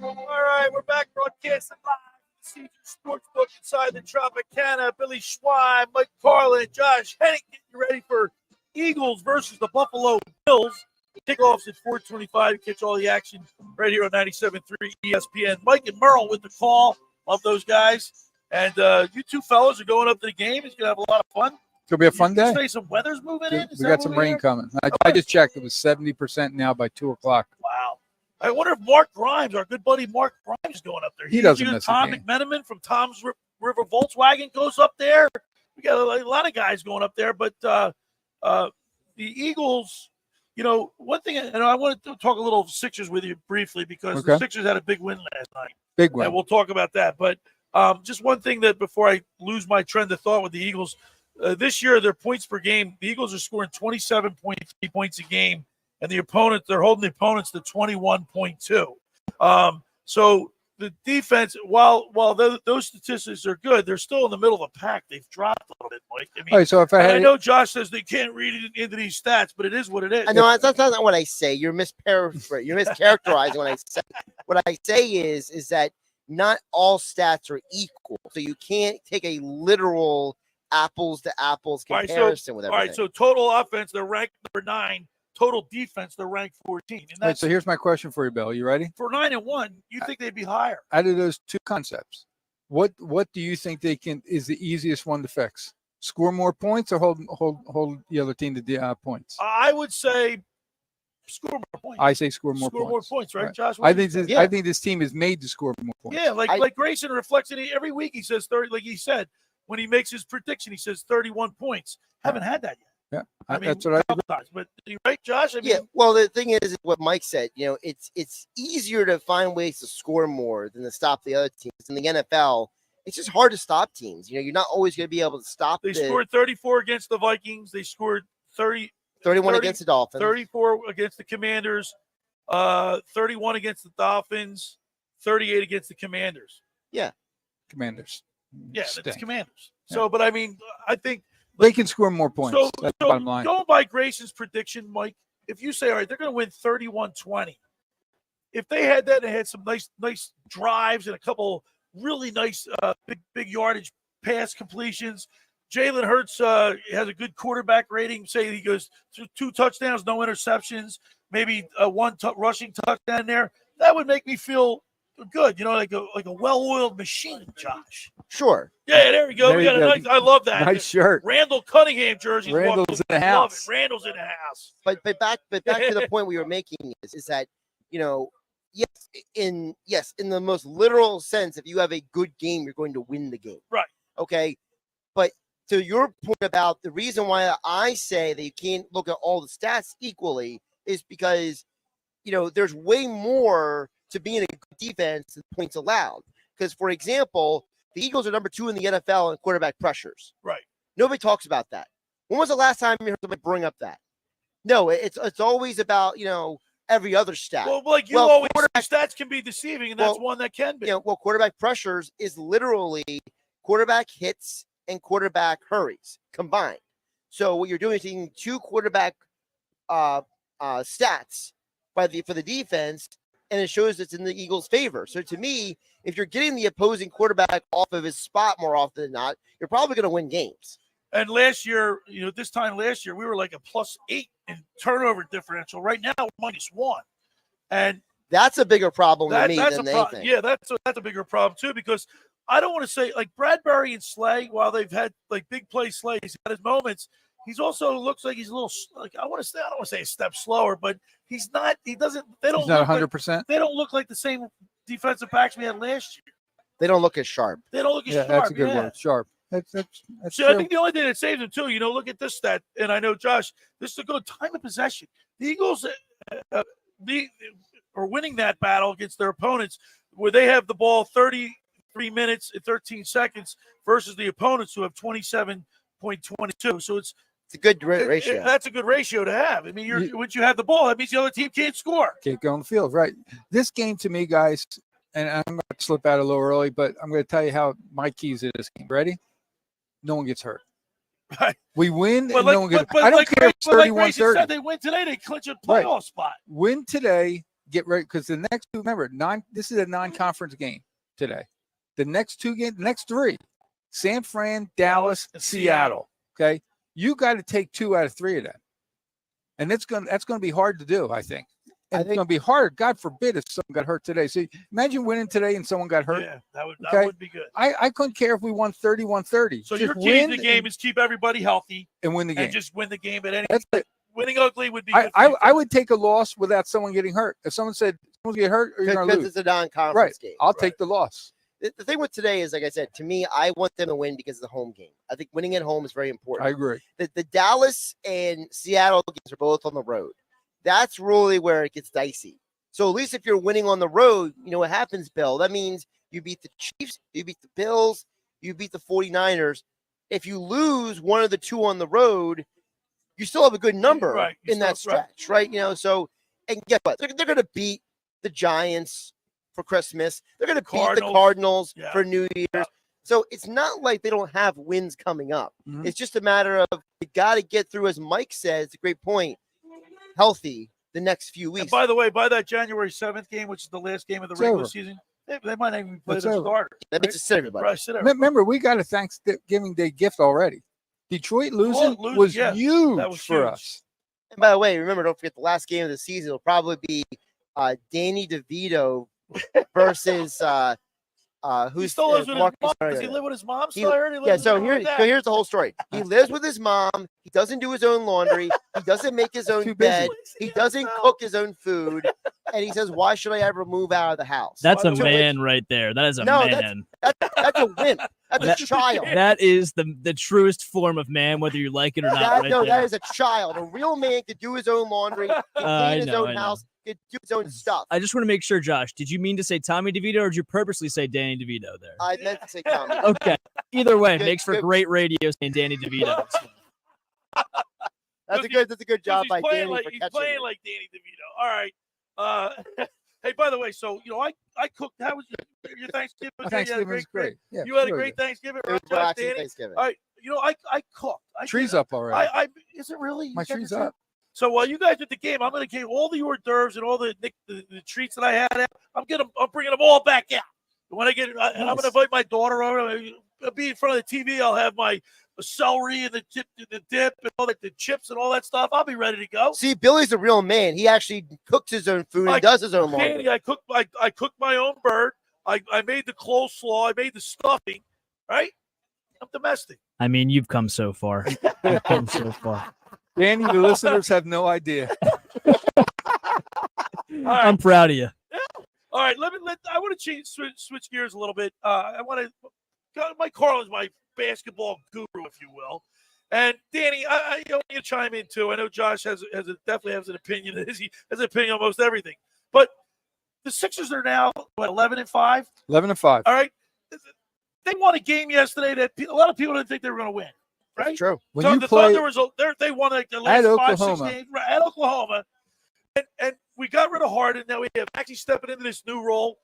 S1: All right, we're back broadcasting live. Caesar Sportsbook inside the Tropicana. Billy Schwein, Mike Carlin, Josh Hennig getting you ready for Eagles versus the Buffalo Bills. Kickoffs at 4:25. Catch all the action right here on 97.3 ESPN. Mike and Merle with the call. Love those guys. And you two fellas are going up to the game. It's going to have a lot of fun.
S4: It's going to be a fun day.
S1: Say some weather's moving in.
S4: We got some rain coming. I just checked. It was 70% now by 2 o'clock.
S1: Wow. I wonder if Mark Grimes, our good buddy Mark Grimes, is going up there.
S4: He doesn't miss
S1: Tom
S4: a game.
S1: McMenamin from Tom's River Volkswagen goes up there. We got a lot of guys going up there. But the Eagles, you know, one thing, and I wanted to talk a little Sixers with you briefly because the Sixers had a big win last night.
S4: Big win.
S1: And we'll talk about that. But just one thing that before I lose my trend of thought with the Eagles, this year their points per game, the Eagles are scoring 27.3 points a game. And they're holding the opponents to 21.2. So the defense, while those statistics are good, they're still in the middle of the pack. They've dropped a little bit, Mike. I mean,
S4: all right, so if
S1: I know Josh says they can't read it into these stats, but it is what it is.
S5: I know that's not what I say. You're mischaracterizing. You're mischaracterizing what I say. What I say is that not all stats are equal, so you can't take a literal apples to apples comparison with everything.
S1: All right, so total offense, they're ranked number 9. Total defense, they're ranked 14. And
S4: All right, so here's my question for you, Bill. You ready?
S1: For 9-1, you think they'd be higher?
S4: Out of those two concepts, what do you think is the easiest one to fix? Score more points or hold the other team to points?
S1: I would say score more points.
S4: I say score more points.
S1: Score more points, right, Josh?
S4: I think this team is made to score more points.
S1: Yeah, like Grayson reflects it every week. He says 30. Like he said when he makes his prediction, he says 31 points. Haven't had that yet.
S4: Yeah,
S1: I mean,
S4: that's what I
S1: times, but you're right, Josh. I mean,
S5: yeah. Well, the thing is what Mike said. You know, it's easier to find ways to score more than to stop the other teams. In the NFL, it's just hard to stop teams. You know, you're not always going to be able to stop.
S1: They scored 34 against the Vikings. They scored
S5: 31 against the Dolphins.
S1: 34 against the Commanders. 31 against the Dolphins. 38 against the Commanders.
S5: Yeah,
S4: Commanders.
S1: Yeah, it's Commanders. So, but I mean, I think.
S4: They can score more points. That's the bottom line.
S1: Going by Grayson's prediction, Mike, if you say, all right, they're going to win 31-20, if they had that and had some nice drives and a couple really nice big yardage pass completions, Jalen Hurts has a good quarterback rating. Say he goes through 2 touchdowns, no interceptions, maybe one rushing touchdown there. That would make me feel good, you know, like a well-oiled machine, Josh.
S5: Sure.
S1: Yeah, there we go. We got a nice. I love that.
S4: Nice shirt.
S1: Randall Cunningham jersey.
S4: Randall's in the house.
S1: Randall's in the house.
S5: But back to the point we were making is that, you know, in the most literal sense, if you have a good game, you're going to win the game.
S1: Right.
S5: Okay. But to your point about the reason why I say that you can't look at all the stats equally is because, there's way more to being a good defense than points allowed. Because, for example, the Eagles are number 2 in the NFL in quarterback pressures.
S1: Right.
S5: Nobody talks about that. When was the last time you heard somebody bring up that? No, it's always about, every other stat.
S1: Well, like you always say, stats can be deceiving, and that's one that can be.
S5: Quarterback pressures is literally quarterback hits and quarterback hurries combined. So what you're doing is taking 2 quarterback stats for the defense, and it shows it's in the Eagles' favor. So to me, if you're getting the opposing quarterback off of his spot more often than not, you're probably going to win games.
S1: And last year, this time last year, we were like a +8 in turnover differential. Right now, we're -1. And
S5: that's a bigger problem to me than anything.
S1: Yeah, that's a bigger problem too, because I don't want to say like Bradbury and Slay, while they've had like big play Slay, he's had his moments. He's also looks like he's a little I don't want to say a step slower, but he's not. He doesn't. They don't.
S4: He's not
S1: 100%. They don't look like the same defensive backs we had last year.
S5: They don't look as sharp.
S1: They don't look as sharp.
S4: That's a good word. Sharp. That's
S1: So I think the only thing that saves them too, look at this stat, and I know Josh, this is a good time of possession. The Eagles are winning that battle against their opponents, where they have the ball 33 minutes and 13 seconds versus the opponents who have 27.22. So it's
S5: a good ratio.
S1: That's a good ratio to have. I mean, once you have the ball, that means the other team can't score.
S4: Can't go on the field, right? This game to me, guys, and I'm going to slip out a little early, but I'm going to tell you how my keys in this game. Ready? No one gets hurt.
S1: Right.
S4: We win and no one gets hurt. I don't care if it's 31-30.
S1: Said they win today, they clinch a playoff spot.
S4: Win today, get ready, because the next two, remember, this is a non-conference game today. The next 2 games, the next 3, San Fran, Dallas, Seattle. Okay? You got to take 2 out of 3 of them. And that's going to be hard to do, I think. And it's going to be hard. God forbid if someone got hurt today. So imagine winning today and someone got hurt.
S1: Yeah, that would be good.
S4: I couldn't care if we won 31-30.
S1: So your key in the game is keep everybody healthy
S4: and win the game.
S1: And just win the game at any.
S4: That's it.
S1: Winning ugly would be good.
S4: I would take a loss without someone getting hurt. If someone said someone's getting hurt, or you're going to lose.
S5: Because it's a non-conference game.
S4: I'll take the loss.
S5: The thing with today is, like I said, to me, I want them to win because of the home game. I think winning at home is very important.
S4: I agree.
S5: The Dallas and Seattle games are both on the road. That's really where it gets dicey. So at least if you're winning on the road, you know what happens, Bill. That means you beat the Chiefs, you beat the Bills, you beat the 49ers. If you lose one of the 2 on the road, you still have a good number in that stretch, right? So, and guess what? They're going to beat the Giants for Christmas. They're going to beat the Cardinals for New Year's. So it's not like they don't have wins coming up. Mm-hmm. It's just a matter of you got to get through, as Mike said, it's a great point, healthy the next few weeks.
S1: And by the way, by that January 7th game, which is the last game of the regular season, they might not even play the starter.
S5: That makes it sit everybody.
S4: Remember, we got a Thanksgiving Day gift already. Detroit losing was huge for us.
S5: And by the way, remember, don't forget the last game of the season will probably be Danny DeVito versus
S1: he still lives with his mom. Does he live with his mom still?
S5: So here's the whole story. He lives with his mom. He doesn't do his own laundry. He doesn't make his own bed. He doesn't cook his own food. And he says, why should I ever move out of the house?
S14: That's a man right there. That is a man.
S5: That's a wimp. That's a child.
S14: That is the truest form of man, whether you like it or not.
S5: That is a child. A real man could do his own laundry, clean his own house, could do his own stuff.
S14: I just want to make sure, Josh, did you mean to say Tommy DeVito or did you purposely say Danny DeVito there?
S5: I meant to say Tommy.
S14: Okay. Either way, makes for great radio saying Danny DeVito.
S5: That's a good job by Danny for
S1: he's
S5: catching
S1: playing
S5: it.
S1: like Danny DeVito. All right. Hey, by the way, so I cooked. How was your Thanksgiving?
S4: Thanksgiving was great. Yeah,
S1: you had a great Thanksgiving.
S5: It was relaxing Thanksgiving.
S1: All right. I cooked.
S4: Tree's up already.
S1: Is it really?
S4: My tree's up.
S1: So while you guys did the game, I'm going to give all the hors d'oeuvres and all the treats that I had out. I'm bringing them all back out. When I get, and I'm going to invite my daughter over. I'll be in front of the TV. I'll have my celery and the dip and all the chips and all that stuff. I'll be ready to go.
S5: See, Billy's a real man. He actually cooks his own food and does his own laundry.
S1: Danny, I cooked my own bird. I made the coleslaw. I made the stuffing. Right? I'm domestic.
S14: I mean, you've come so far. You've come so far.
S4: Danny, the listeners have no idea.
S14: I'm proud of you.
S1: All right, I want to switch gears a little bit. Mike Carlin's my basketball guru, if you will. And Danny, I want you to chime in too. I know Josh definitely has an opinion. He has an opinion on most everything. But the Sixers are now 11-5.
S4: 11-5.
S1: All right, they won a game yesterday that a lot of people didn't think they were going to win. Right?
S5: That's true.
S4: When
S1: so
S4: you
S1: the
S4: play
S1: Thunder they won like the last 5-6 games at Oklahoma, and we got rid of Harden. Now we have actually stepping into this new role.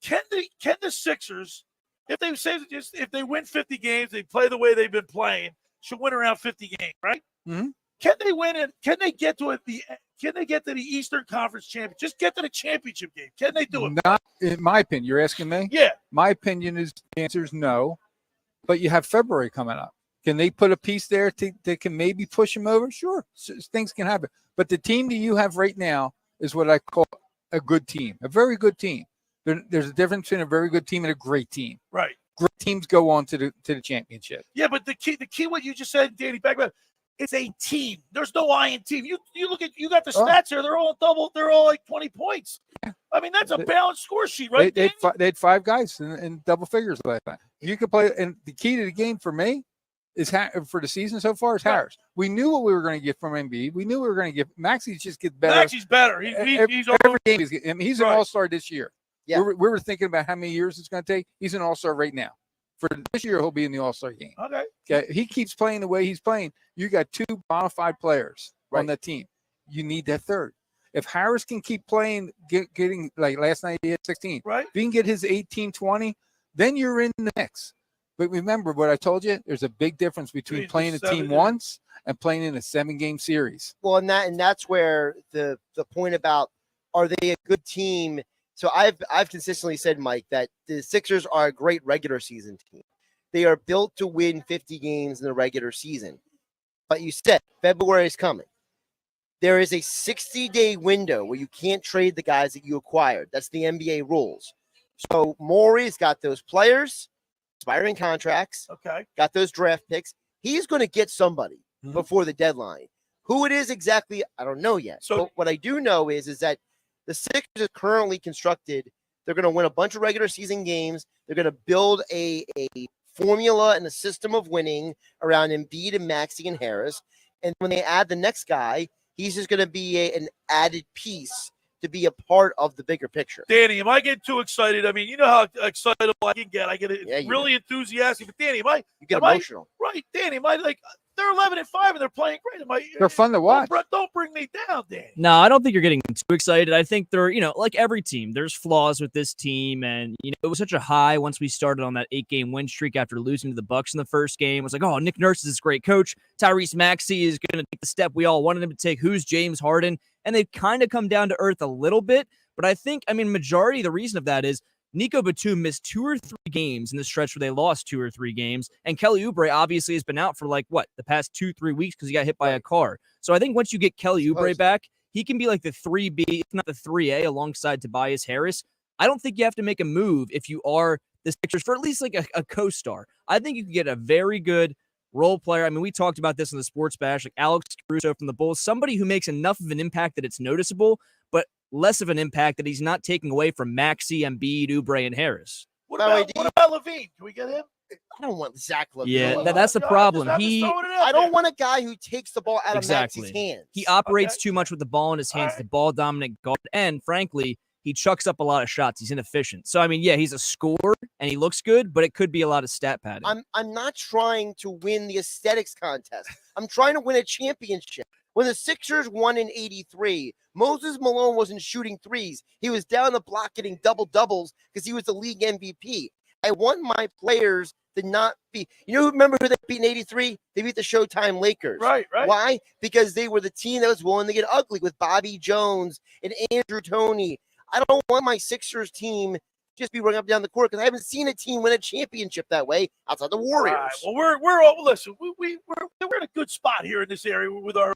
S1: Can the Sixers, if they win 50 games, they play the way they've been playing, should win around 50 games, right?
S4: Mm-hmm.
S1: Can they win it? Can they get to the Eastern Conference Championship? Just get to the championship game. Can they do it?
S4: Not in my opinion. You're asking me?
S1: Yeah.
S4: My opinion is the answer is no. But you have February coming up. Can they put a piece there that can maybe push them over? Sure. Things can happen. But the team that you have right now is what I call a good team, a very good team. There's a difference between a very good team and a great team.
S1: Right.
S4: Great teams go on to the championship.
S1: Yeah, but the key what you just said, Danny, back up. It's a team. There's no I in team. You got the stats here. They're all double. They're all like 20 points. I mean, that's a balanced score sheet, right?
S4: They had 5 guys in double figures last time. You could play, and the key to the game for me is for the season so far is Harris. We knew what we were going to get from Embiid. We knew we were going to get Maxey. Just gets better.
S1: Maxey's better. He's
S4: every game. He's an all-star this year.
S5: Yeah.
S4: We were thinking about how many years it's going to take. He's an all-star right now. For this year, he'll be in the all-star game. Okay. He keeps playing the way he's playing. You got 2 bona fide players on that team. You need that third. If Harris can keep playing, getting like last night he hit 16.
S1: Right.
S4: If he can get his 18, 20, then you're in the mix. But remember what I told you. There's a big difference between playing a team once and playing in a 7-game series.
S5: Well, and that's where the point about are they a good team? So I've consistently said, Mike, that the Sixers are a great regular season team. They are built to win 50 games in the regular season. But you said February is coming. There is a 60-day window where you can't trade the guys that you acquired. That's the NBA rules. So Morey's got those players, expiring contracts.
S1: Okay.
S5: Got those draft picks. He's going to get somebody before the deadline. Who it is exactly, I don't know yet. So what I do know is that the Sixers are currently constructed. They're going to win a bunch of regular season games. They're going to build a formula and a system of winning around Embiid and Maxey and Harris. And when they add the next guy, he's just going to be an added piece to be a part of the bigger picture.
S1: Danny, am I getting too excited? I mean, you know how excited I can get. I get really enthusiastic. But Danny,
S5: you get emotional.
S1: Right, Danny, am I like they're 11-5 and they're playing great?
S4: They're fun to watch.
S1: Don't bring me down, Danny.
S14: No, I don't think you're getting too excited. I think they're, like every team, there's flaws with this team. And, it was such a high once we started on that 8-game win streak after losing to the Bucks in the first game. It was like, oh, Nick Nurse is this great coach. Tyrese Maxey is going to take the step we all wanted him to take. Who's James Harden? And they've kind of come down to earth a little bit. But I think, majority of the reason of that is Nico Batum missed 2 or 3 games in the stretch where they lost 2 or 3 games. And Kelly Oubre obviously has been out for the past 2-3 weeks because he got hit by a car. So I think once you get Kelly Oubre back, he can be like the 3B, if not the 3A, alongside Tobias Harris. I don't think you have to make a move if you are the Sixers for at least like a co-star. I think you can get a very good role player. We talked about this in the Sports Bash, like Alex Caruso from the Bulls, somebody who makes enough of an impact that it's noticeable, but less of an impact that he's not taking away from Maxey, Embiid, Oubre, and Harris.
S1: What about Levine? Can we get him?
S5: I don't want Zach Levine.
S14: Yeah, that's the problem.
S5: I don't want a guy who takes the ball out of Maxey's hands.
S14: He operates too much with the ball in his hands, the ball-dominant guard, and frankly, he chucks up a lot of shots. He's inefficient. So, he's a scorer, and he looks good, but it could be a lot of stat padding.
S5: I'm not trying to win the aesthetics contest. I'm trying to win a championship. When the Sixers won in 83, Moses Malone wasn't shooting threes. He was down the block getting double-doubles because he was the league MVP. I want my players to not be – remember who they beat in 83? They beat the Showtime Lakers.
S1: Right.
S5: Why? Because they were the team that was willing to get ugly with Bobby Jones and Andrew Toney. I don't want my Sixers team just be running up and down the court because I haven't seen a team win a championship that way outside the Warriors.
S1: Right. Well, we're all listen. We're in a good spot here in this area with our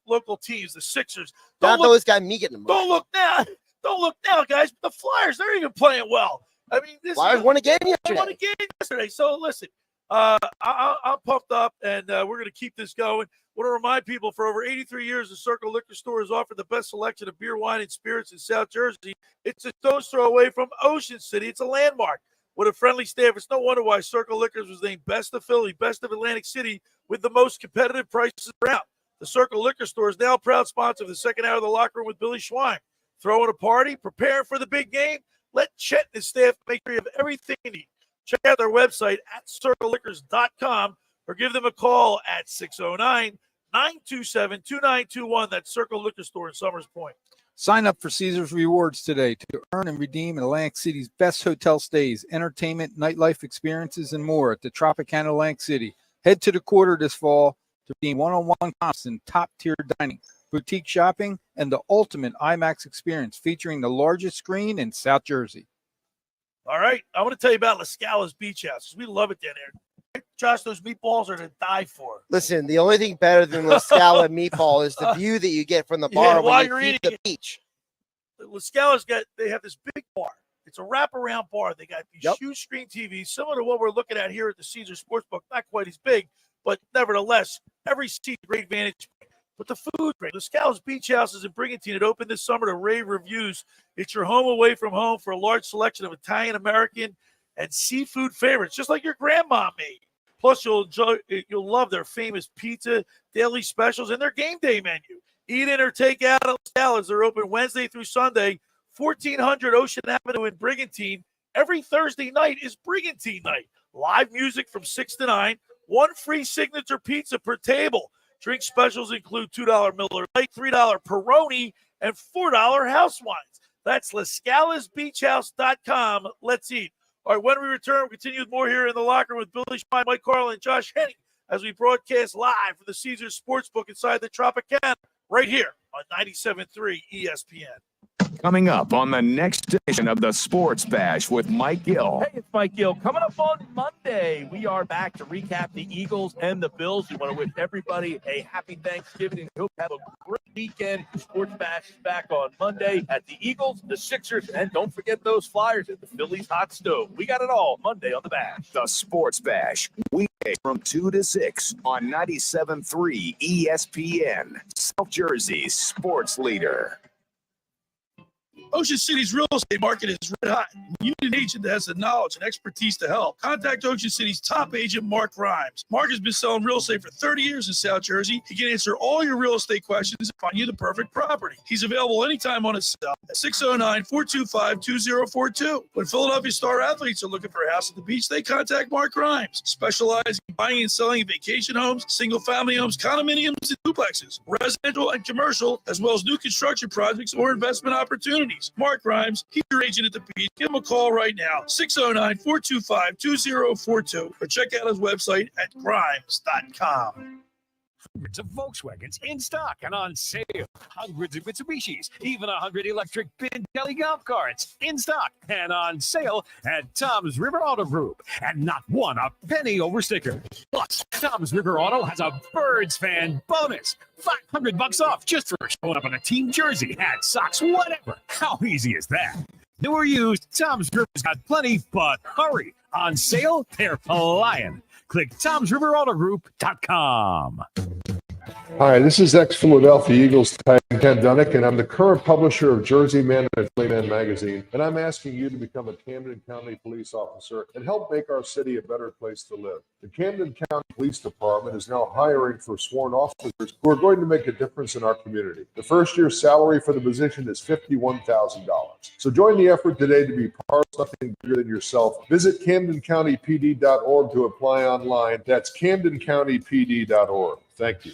S1: local teams, the Sixers.
S5: Those guys me getting them.
S1: Don't look now, guys. The Flyers, they're even playing well.
S5: Flyers won again yesterday.
S1: So listen, I'm pumped up, and we're going to keep this going. want to remind people, for over 83 years, the Circle Liquor Store has offered the best selection of beer, wine, and spirits in South Jersey. It's a stone's throw away from Ocean City. It's a landmark with a friendly staff. It's no wonder why Circle Liquors was named Best of Philly, Best of Atlantic City, with the most competitive prices around. The Circle Liquor Store is now a proud sponsor of the second hour of the Locker Room with Billy Schwein. Throwing a party, preparing for the big game? Let Chet and his staff make sure you have everything you need. Check out their website at circleliquors.com or give them a call at 609-927-2921. That's Circle Liquor Store in Summers Point.
S4: Sign up for Caesars Rewards today to earn and redeem Atlantic City's best hotel stays, entertainment, nightlife experiences, and more at the Tropicana Atlantic City. Head to the quarter this fall to redeem one-on-one comps and top-tier dining, boutique shopping, and the ultimate IMAX experience featuring the largest screen in South Jersey.
S1: All right, I want to tell you about La Scala's Beach House. We love it down there. Josh, those meatballs are to die for.
S5: Listen, the only thing better than La Scala meatball is the view that you get from the bar when you're eating the beach.
S1: La Scala's they have this big bar. It's a wraparound bar. They got these huge screen TVs, similar to what we're looking at here at the Caesar Sportsbook. Not quite as big, but nevertheless, every seat great vantage point. But the food great. La Scala's Beach House is in Brigantine. It opened this summer to rave reviews. It's your home away from home for a large selection of Italian, American, and seafood favorites, just like your grandma made. Plus, you'll love their famous pizza, daily specials, and their game day menu. Eat in or take out at La Scala's. They're open Wednesday through Sunday, 1400 Ocean Avenue in Brigantine. Every Thursday night is Brigantine night. Live music from 6 to 9. One free signature pizza per table. Drink specials include $2 Miller Lite, $3 Peroni, and $4 house wines. That's LaScalasBeachHouse.com. Let's eat. All right, when we return, we'll continue with more here in the locker room with Billy Schwein, Mike Carlin, and Josh Hennig as we broadcast live from the Caesar Sportsbook inside the Tropicana right here on 97.3 ESPN.
S7: Coming up on the next edition of the Sports Bash with Mike Gill.
S9: Hey, it's Mike Gill. Coming up on Monday, we are back to recap the Eagles and the Bills. We want to wish everybody a happy Thanksgiving and hope you have a great weekend. Sports Bash is back on Monday at the Eagles, the Sixers, and don't forget those Flyers at the Phillies Hot Stove. We got it all Monday on the Bash.
S7: The Sports Bash, weekday from 2 to 6 on 97.3 ESPN, South Jersey's sports leader.
S1: Ocean City's real estate market is red hot. You need an agent that has the knowledge and expertise to help. Contact Ocean City's top agent, Mark Rhymes. Mark has been selling real estate for 30 years in South Jersey. He can answer all your real estate questions and find you the perfect property. He's available anytime on his cell at 609-425-2042. When Philadelphia star athletes are looking for a house at the beach, they contact Mark Rhymes, specializing in buying and selling vacation homes, single-family homes, condominiums, and duplexes, residential and commercial, as well as new construction projects or investment opportunities. Mark Rhymes, he's your agent at the beach. Give him a call right now, 609-425-2042, or check out his website at grimes.com.
S10: Hundreds of Volkswagens in stock and on sale. Hundreds of Mitsubishis, even 100 electric Bintelli golf carts in stock and on sale at Tom's River Auto Group. And not one a penny over sticker. Plus, Tom's River Auto has a Birds fan bonus. $500 off just for showing up in a team jersey, hat, socks, whatever. How easy is that? New or used, Tom's River's got plenty, but hurry. On sale, they're flying. Click Tom'sRiverAutoGroup.com.
S15: Hi, this is ex-Philadelphia Eagles tight end Ken Dunnick, and I'm the current publisher of Jersey Man and Philly magazine, and I'm asking you to become a Camden County police officer and help make our city a better place to live. The Camden County Police Department is now hiring for sworn officers who are going to make a difference in our community. The first year's salary for the position is $51,000. So join the effort today to be part of something bigger than yourself. Visit CamdenCountyPD.org to apply online. That's CamdenCountyPD.org. Thank you.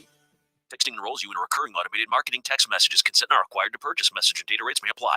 S6: Texting enrolls you in a recurring automated marketing text messages. Consent not required to purchase. Message and data rates may apply.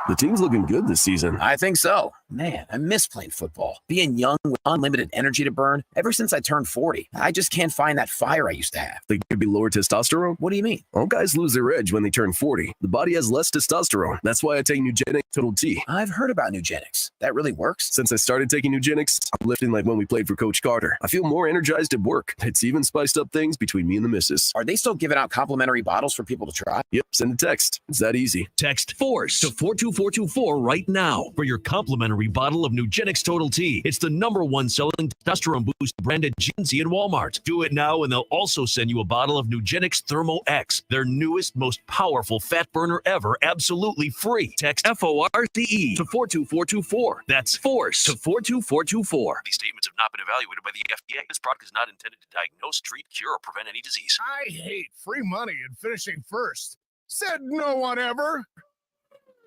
S8: The team's looking good this season. I think so. Man, I miss playing football. Being young with unlimited energy to burn. Ever since I turned 40, I just can't find that fire I used to have.
S11: Think it could be lower testosterone?
S8: What do you mean?
S11: All guys lose their edge when they turn 40. The body has less testosterone. That's why I take Nugenics Total T.
S8: I've heard about Nugenics. That really works?
S11: Since I started taking Nugenics, I'm lifting like when we played for Coach Carter. I feel more energized at work. It's even spiced up things between me and the missus.
S8: Are they still giving out complimentary bottles for people to try?
S11: Yep, send a text. It's that easy.
S18: Text FORCE to 42424 right now for your complimentary
S6: complimentary bottle of Nugenix Total T. It's the #1 selling testosterone boost brand at GNC and Walmart. Do it now, and they'll also send you a bottle of Nugenix Thermo X, their newest, most powerful fat burner ever, absolutely free. Text FORCE to 42424. That's FORCE to 42424. These statements have not been evaluated by the FDA. This product is not intended to diagnose, treat, cure, or prevent any disease.
S18: I hate free money and finishing first. Said no one ever.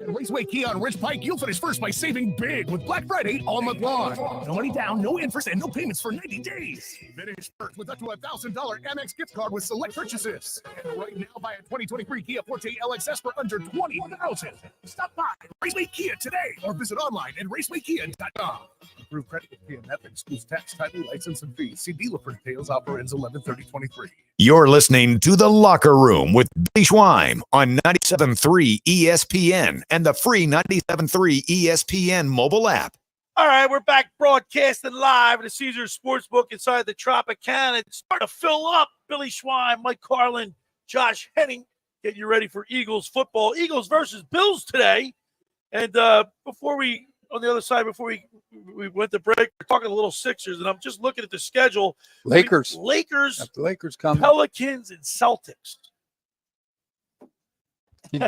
S18: At Raceway Kia on Ridge Pike, you'll finish first by saving big with Black Friday all month long. No money down, no interest, and no payments for 90 days. Finish first with up to a $1,000 Amex gift card with select purchases. And right now, buy a 2023 Kia Forte LXS for under $20,000. Stop by Raceway Kia today or visit online at racewaykia.com. Approved credit with Kia method, excludes tax, title, license, and fees. See dealer for details. Offer ends 11/30/23.
S7: You're listening to The Locker Room with Billy Schwein on 97.3 ESPN and the free 97.3 ESPN mobile app.
S1: All right, we're back broadcasting live at the Caesars Sportsbook inside the Tropicana. It's starting to fill up. Billy Schwein, Mike Carlin, Josh Hennig, getting you ready for Eagles football. Eagles versus Bills today. And before we went to break, we're talking a little Sixers, and I'm just looking at the schedule.
S4: Lakers. The Lakers come.
S1: Pelicans, and Celtics.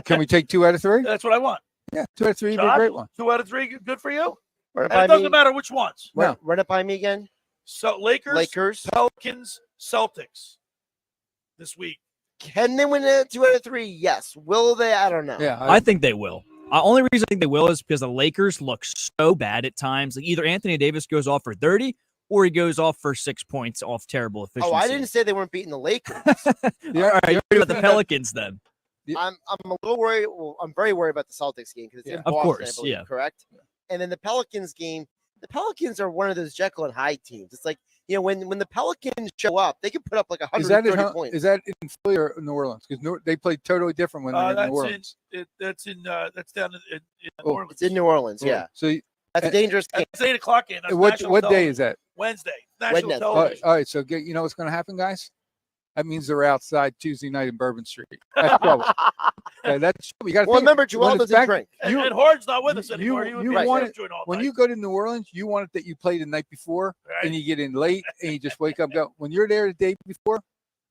S4: Can we take 2 out of 3?
S1: That's what I want.
S4: Yeah, 2 out of 3 would be a
S1: Josh,
S4: great one.
S1: 2 out of 3, good for you?
S5: Run it
S1: And
S5: by
S1: it doesn't
S5: me.
S1: matter which ones.
S4: No.
S5: Run it by me again.
S1: So Lakers, Pelicans, Celtics this week.
S5: Can they win it 2 out of 3? Yes. Will they? I don't know.
S4: Yeah,
S14: I think they will. Only reason I think they will is because the Lakers look so bad at times. Like either Anthony Davis goes off for 30 or he goes off for 6 points off terrible efficiency.
S5: Oh, I didn't say they weren't beating the Lakers.
S14: All right, you're worried about the Pelicans then.
S5: I'm a little worried. Well, I'm very worried about the Celtics game because it's in
S14: Of
S5: Boston,
S14: course,
S5: I believe,
S14: yeah.
S5: correct? And then the Pelicans game, the Pelicans are one of those Jekyll and Hyde teams. It's like, when the Pelicans show up, they can put up like 130 points.
S4: Is that in Philly or New Orleans? Because they play totally different when they're in New Orleans.
S1: That's down in New Orleans.
S5: It's in New Orleans, yeah.
S4: So
S5: that's a dangerous game.
S1: It's 8 o'clock game. That's
S4: What
S1: national
S4: day
S1: television.
S4: is that?
S1: Wednesday. National
S5: Wednesday.
S1: television.
S4: All right, so you know what's going to happen, guys? That means they're outside Tuesday night in Bourbon Street. That's trouble. That's you got to
S5: remember, Joel doesn't drink.
S1: And Hard's not with us anymore.
S4: You want it, when you go to New Orleans, you want it that you play the night before and you get in late and you just wake up and go. When you're there the day before,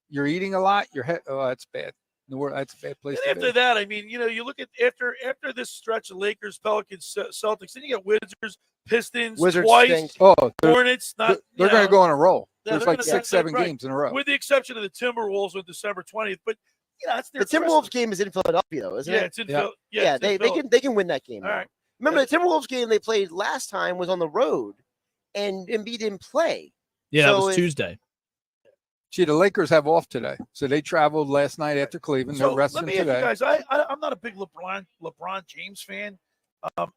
S4: you're eating a lot. That's bad. New Orleans, that's a bad place
S1: And
S4: to be.
S1: after that, I mean, you look at after this stretch of Lakers, Pelicans, Celtics, then you got Wizards, Pistons,
S5: Wizards
S1: twice,
S5: stink.
S1: Hornets.
S4: They're going to go on a roll.
S1: Yeah,
S4: There's
S1: they're
S4: like
S1: gonna-
S4: 6-7
S1: right.
S4: games in a row.
S1: With the exception of the Timberwolves on December 20th. But that's their
S5: The Timberwolves game is in Philadelphia, though, isn't it?
S1: Yeah, it's in Phil. Yeah, it's in
S5: they
S1: Philly.
S5: can win that game.
S1: All right.
S5: Remember the Timberwolves game they played last time was on the road, and Embiid didn't play.
S14: Yeah,
S5: So
S14: that was
S5: it-
S14: Tuesday.
S4: See, the Lakers have off today, so they traveled last night after Cleveland.
S1: So
S4: They're resting
S1: let me ask you
S4: today.
S1: guys. I'm not a big LeBron James fan, but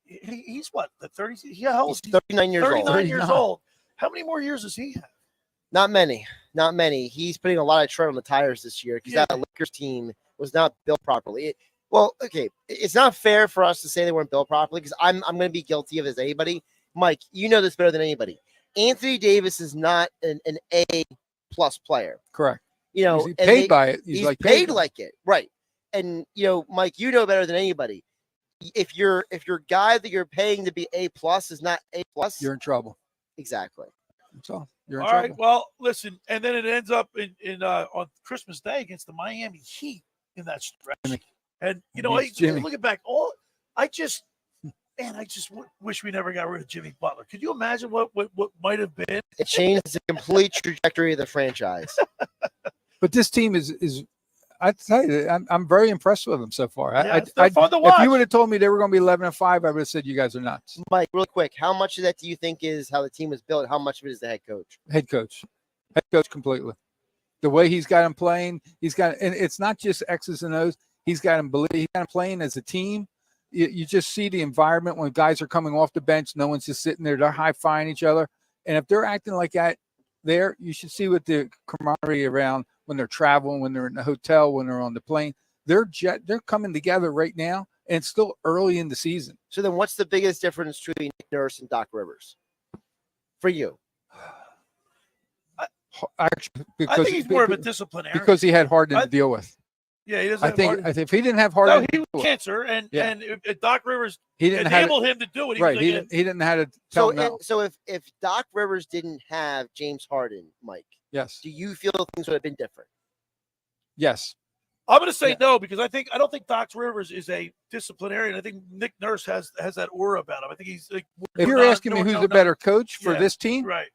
S1: he's what, the 30s? Yeah, how old?
S5: He's 39 years old.
S1: 39 years old. How many more years does he have?
S5: Not many. He's putting a lot of tread on the tires this year because that Lakers team was not built properly. It's not fair for us to say they weren't built properly because I'm going to be guilty of this. Anybody, Mike, you know this better than anybody. Anthony Davis is not an A+ player.
S4: Correct.
S5: He's
S4: He's paid by it. He's like
S5: paid
S4: paid.
S5: like it, right? And Mike, you know better than anybody. If your guy that you're paying to be A+ is not A+,
S4: You're in trouble.
S5: Exactly.
S4: That's all. You're in
S1: All
S4: trouble.
S1: right. Well, listen, and then it ends up in on Christmas Day against the Miami Heat in that stretch. And
S4: Jimmy.
S1: looking back, I just wish we never got rid of Jimmy Butler. Could you imagine what might have been?
S5: It changed the complete trajectory of the franchise.
S4: But this team is I tell you, I'm very impressed with them so far.
S1: They're fun to watch.
S4: If you would have told me they were going to be 11-5, I would have said you guys are nuts.
S5: Mike, real quick, how much of that do you think is how the team was built? How much of it is the head coach?
S4: Head coach completely. The way he's got him playing, and it's not just X's and O's. He's got him playing as a team. You just see the environment when guys are coming off the bench. No one's just sitting there. They're high-fiving each other. And if they're acting like that there, you should see what the camaraderie around when they're traveling, when they're in the hotel, when they're on the plane. They're coming together right now, and it's still early in the season.
S5: So then what's the biggest difference between Nick Nurse and Doc Rivers for you?
S1: I think he's more of a disciplinarian.
S4: Because he had Harden to deal with.
S1: Yeah, he doesn't.
S4: I
S1: have
S4: think
S1: heart.
S4: if he didn't have heart,
S1: No, he was cancer, and if Doc Rivers
S4: he didn't have
S1: enabled him to do it. He
S4: right.
S1: was
S4: He
S1: like,
S4: didn't have to tell him no.
S5: So if Doc Rivers didn't have James Harden, Mike,
S4: Yes.
S5: do you feel things would have been different?
S4: Yes.
S1: I'm going to say no because I don't think Doc Rivers is a disciplinarian. I think Nick Nurse has that aura about him. I think he's like.
S4: If you're asking me who's the better coach for this team,
S1: right?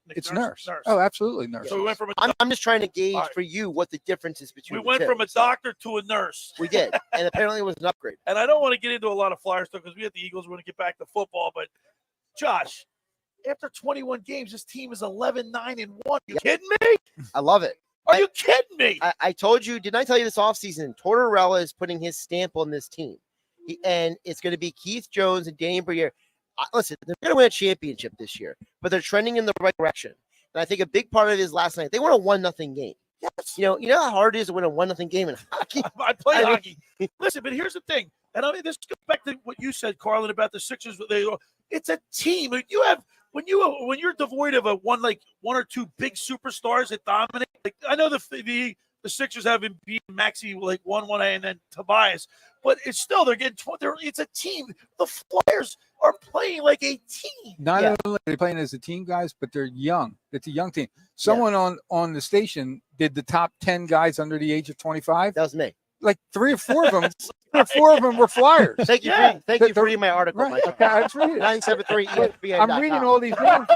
S4: It's Nurse. Oh, absolutely, Nurse.
S1: So we went from
S5: I'm just trying to gauge for you what the difference is between.
S1: We went from a doctor to a nurse.
S5: We did, and apparently it was an upgrade.
S1: And I don't want to get into a lot of Flyer stuff because we have the Eagles. We want to get back to football, but Josh, after 21 games, this team is 11-9-1. You kidding me?
S5: I love it.
S1: Are you kidding me?
S5: I told you, didn't I tell you this offseason? Tortorella is putting his stamp on this team. And it's going to be Keith Jones and Danny Briere. Listen, they're going to win a championship this year, but they're trending in the right direction. And I think a big part of it is last night. They won a 1-0 game. Yes. You know how hard it is to win a 1-0 game in hockey?
S1: I play hockey. Listen, but here's the thing. And I mean, this goes back to what you said, Carlin, about the Sixers. It's a team. You have when you're devoid of one or two big superstars that dominate. Like I know the Sixers haven't beaten Maxey like 1-1 and then Tobias, but it's still they're getting. It's a team. The Flyers are playing like a team.
S4: Not only are they playing as a team, guys, but they're young. It's a young team. Someone on the station did the top 10 guys under the age of 25.
S5: That was me.
S4: Like 3 or 4 of them. 3 or 4 of them were Flyers.
S5: Thank you. Thank you for reading my article.
S4: Right.
S5: Mike.
S4: Okay, I just read it.
S5: 973 ESPN.
S4: I'm reading all these names.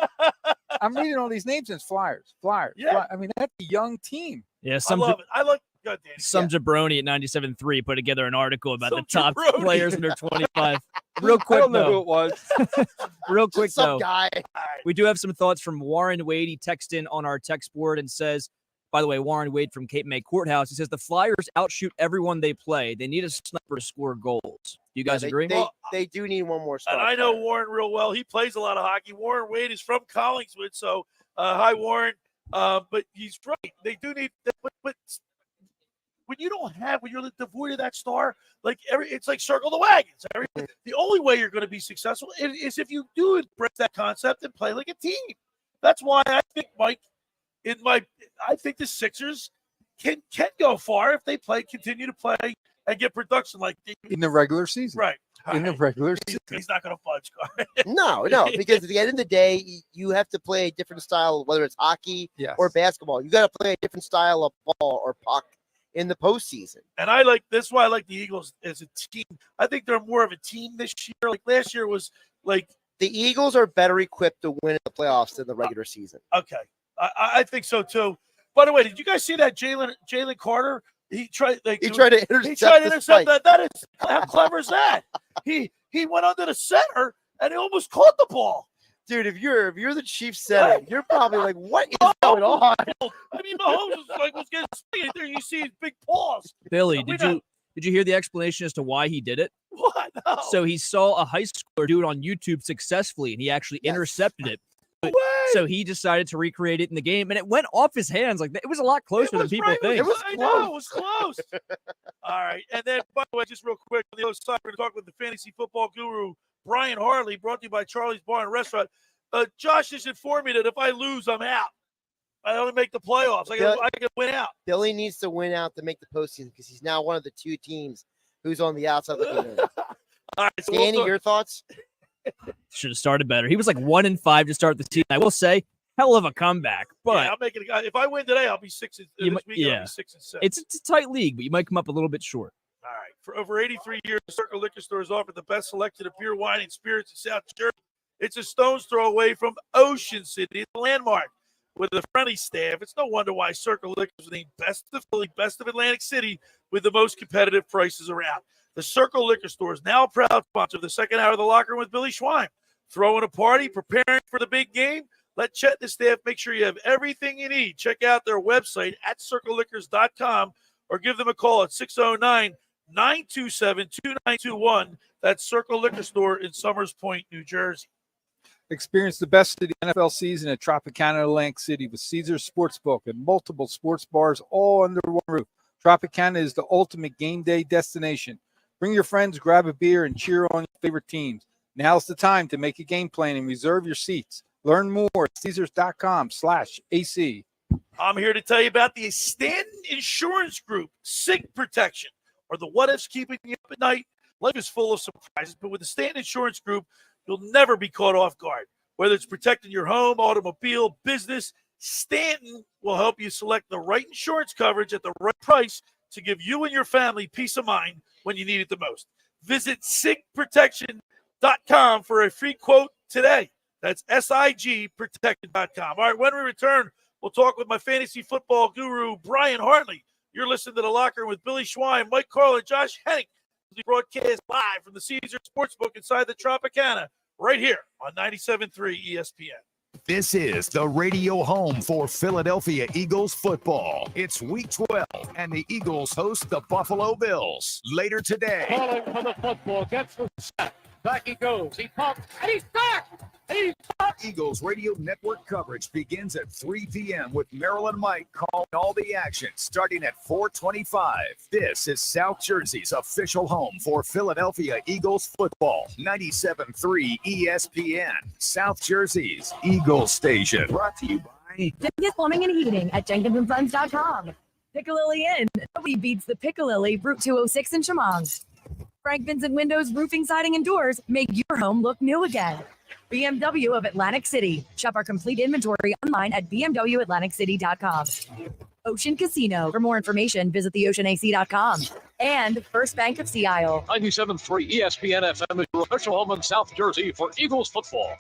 S4: I'm reading all these names as Flyers.
S1: Yeah.
S4: I mean, that's a young team.
S14: Yeah,
S1: I love it. I like. God, Danny.
S14: Some jabroni at 97.3 put together an article about
S1: Some
S14: the top
S1: jabroni.
S14: players under 25. Real quick,
S4: I don't know
S14: though.
S4: who it was.
S14: Real quick,
S5: Some
S14: though.
S5: guy.
S14: We do have some thoughts from Warren Wade. He texted in on our text board and says, by the way, Warren Wade from Cape May Courthouse, he says the Flyers outshoot everyone they play. They need a sniper to score goals. Do you guys agree?
S5: They do need one more star.
S1: And I know
S5: player.
S1: Warren real well. He plays a lot of hockey. Warren Wade is from Collingswood, so hi, Warren. But he's right. They do need, but when you're devoid of that star, it's like circle the wagons. The only way you're going to be successful is if you do embrace that concept and play like a team. That's why I think, Mike, I think the Sixers can go far if they continue to play and get production like
S4: in the regular season.
S1: Right.
S4: In the regular season.
S1: He's not going to fudge, Carl.
S5: No, because at the end of the day, you have to play a different style, whether it's hockey or basketball. You got to play a different style of ball or puck in the postseason.
S1: And that's why I like the Eagles as a team. I think they're more of a team this year. Like last year was like
S5: the Eagles are better equipped to win the playoffs than the regular season.
S1: Okay. I think so too. By the way, did you guys see that Jalen Carter? He tried to intercept that. That is how clever is that? He went under the center and he almost caught the ball.
S5: Dude, if you're the Chiefs center, you're probably like, what is going on?
S1: I mean, Mahomes was getting split there. You see his big paws.
S14: Billy, did you hear the explanation as to why he did it?
S1: What? No.
S14: So he saw a high schooler do it on YouTube successfully, and he actually intercepted it. So he decided to recreate it in the game, and it went off his hands. Like it was a lot closer than people think.
S1: It was close. All right, and then by the way, just real quick on the other side, we're going to talk with the fantasy football guru Brian Hartley, brought to you by Charlie's Bar and Restaurant. Josh just informed me that if I lose, I'm out. I only make the playoffs. I can win out.
S5: Billy needs to win out to make the postseason because he's now one of the 2 teams who's on the outside looking in.
S1: All right, so
S5: Danny, your thoughts?
S14: Should have started better. He was like 1-5 to start the season. I will say, hell of a comeback. But
S1: yeah, I'll make it. If I win today, I'll be 6. This week, I'll be 6-6.
S14: It's a tight league, but you might come up a little bit short.
S1: All right. For over 83 years, Circle Liquor Store has offered the best selection of beer, wine, and spirits in South Jersey. It's a stone's throw away from Ocean City, the landmark. With a friendly staff, it's no wonder why Circle Liquor is named Best of Philly, Best of Atlantic City, with the most competitive prices around. The Circle Liquor Store is now a proud sponsor of the second hour of the Locker Room with Billy Schwein. Throwing a party, preparing for the big game? Let Chet and the staff make sure you have everything you need. Check out their website at circleliquors.com or give them a call at 609-927-2921. That's Circle Liquor Store in Summers Point, New Jersey.
S4: Experience the best of the NFL season at Tropicana Atlantic City with Caesars Sportsbook and multiple sports bars all under one roof. Tropicana is the ultimate game day destination. Bring your friends, grab a beer, and cheer on your favorite teams. Now's the time to make a game plan and reserve your seats. Learn more at Caesars.com/AC.
S1: I'm here to tell you about the Stanton Insurance Group, SIG Protection, or the what ifs keeping you up at night. Life is full of surprises, but with the Stanton Insurance Group, you'll never be caught off guard. Whether it's protecting your home, automobile, business, Stanton will help you select the right insurance coverage at the right price to give you and your family peace of mind when you need it the most. Visit sigprotection.com for a free quote today. That's sigprotection.com. All right, when we return, we'll talk with my fantasy football guru, Brian Hartley. You're listening to The Locker Room with Billy Schwein, Mike Carlin, Josh Hennig. We broadcast live from the Caesars Sportsbook inside the Tropicana right here on 97.3 ESPN.
S7: This is the radio home for Philadelphia Eagles football. It's week 12, and the Eagles host the Buffalo Bills. Later today.
S17: Calling for the football, gets the sack. Back he goes. He pumps, and he's back. He's back.
S7: Eagles Radio Network coverage begins at 3 p.m. with Maryland Mike calling all the action starting at 4:25. This is South Jersey's official home for Philadelphia Eagles football. 97.3 ESPN, South Jersey's Eagles station. Brought to you by
S13: Jenkins Plumbing and Heating at JenkinsandSons.com. Piccalilli Inn. Nobody beats the Piccalilli, Route 206 in Chemong. Frank Vincent Windows, Roofing, Siding, and Doors make your home look new again. BMW of Atlantic City. Shop our complete inventory online at bmwatlanticcity.com. Ocean Casino. For more information, visit theoceanac.com. And First Bank of Sea Isle.
S10: 97.3 ESPN FM is your official home in South Jersey for Eagles football.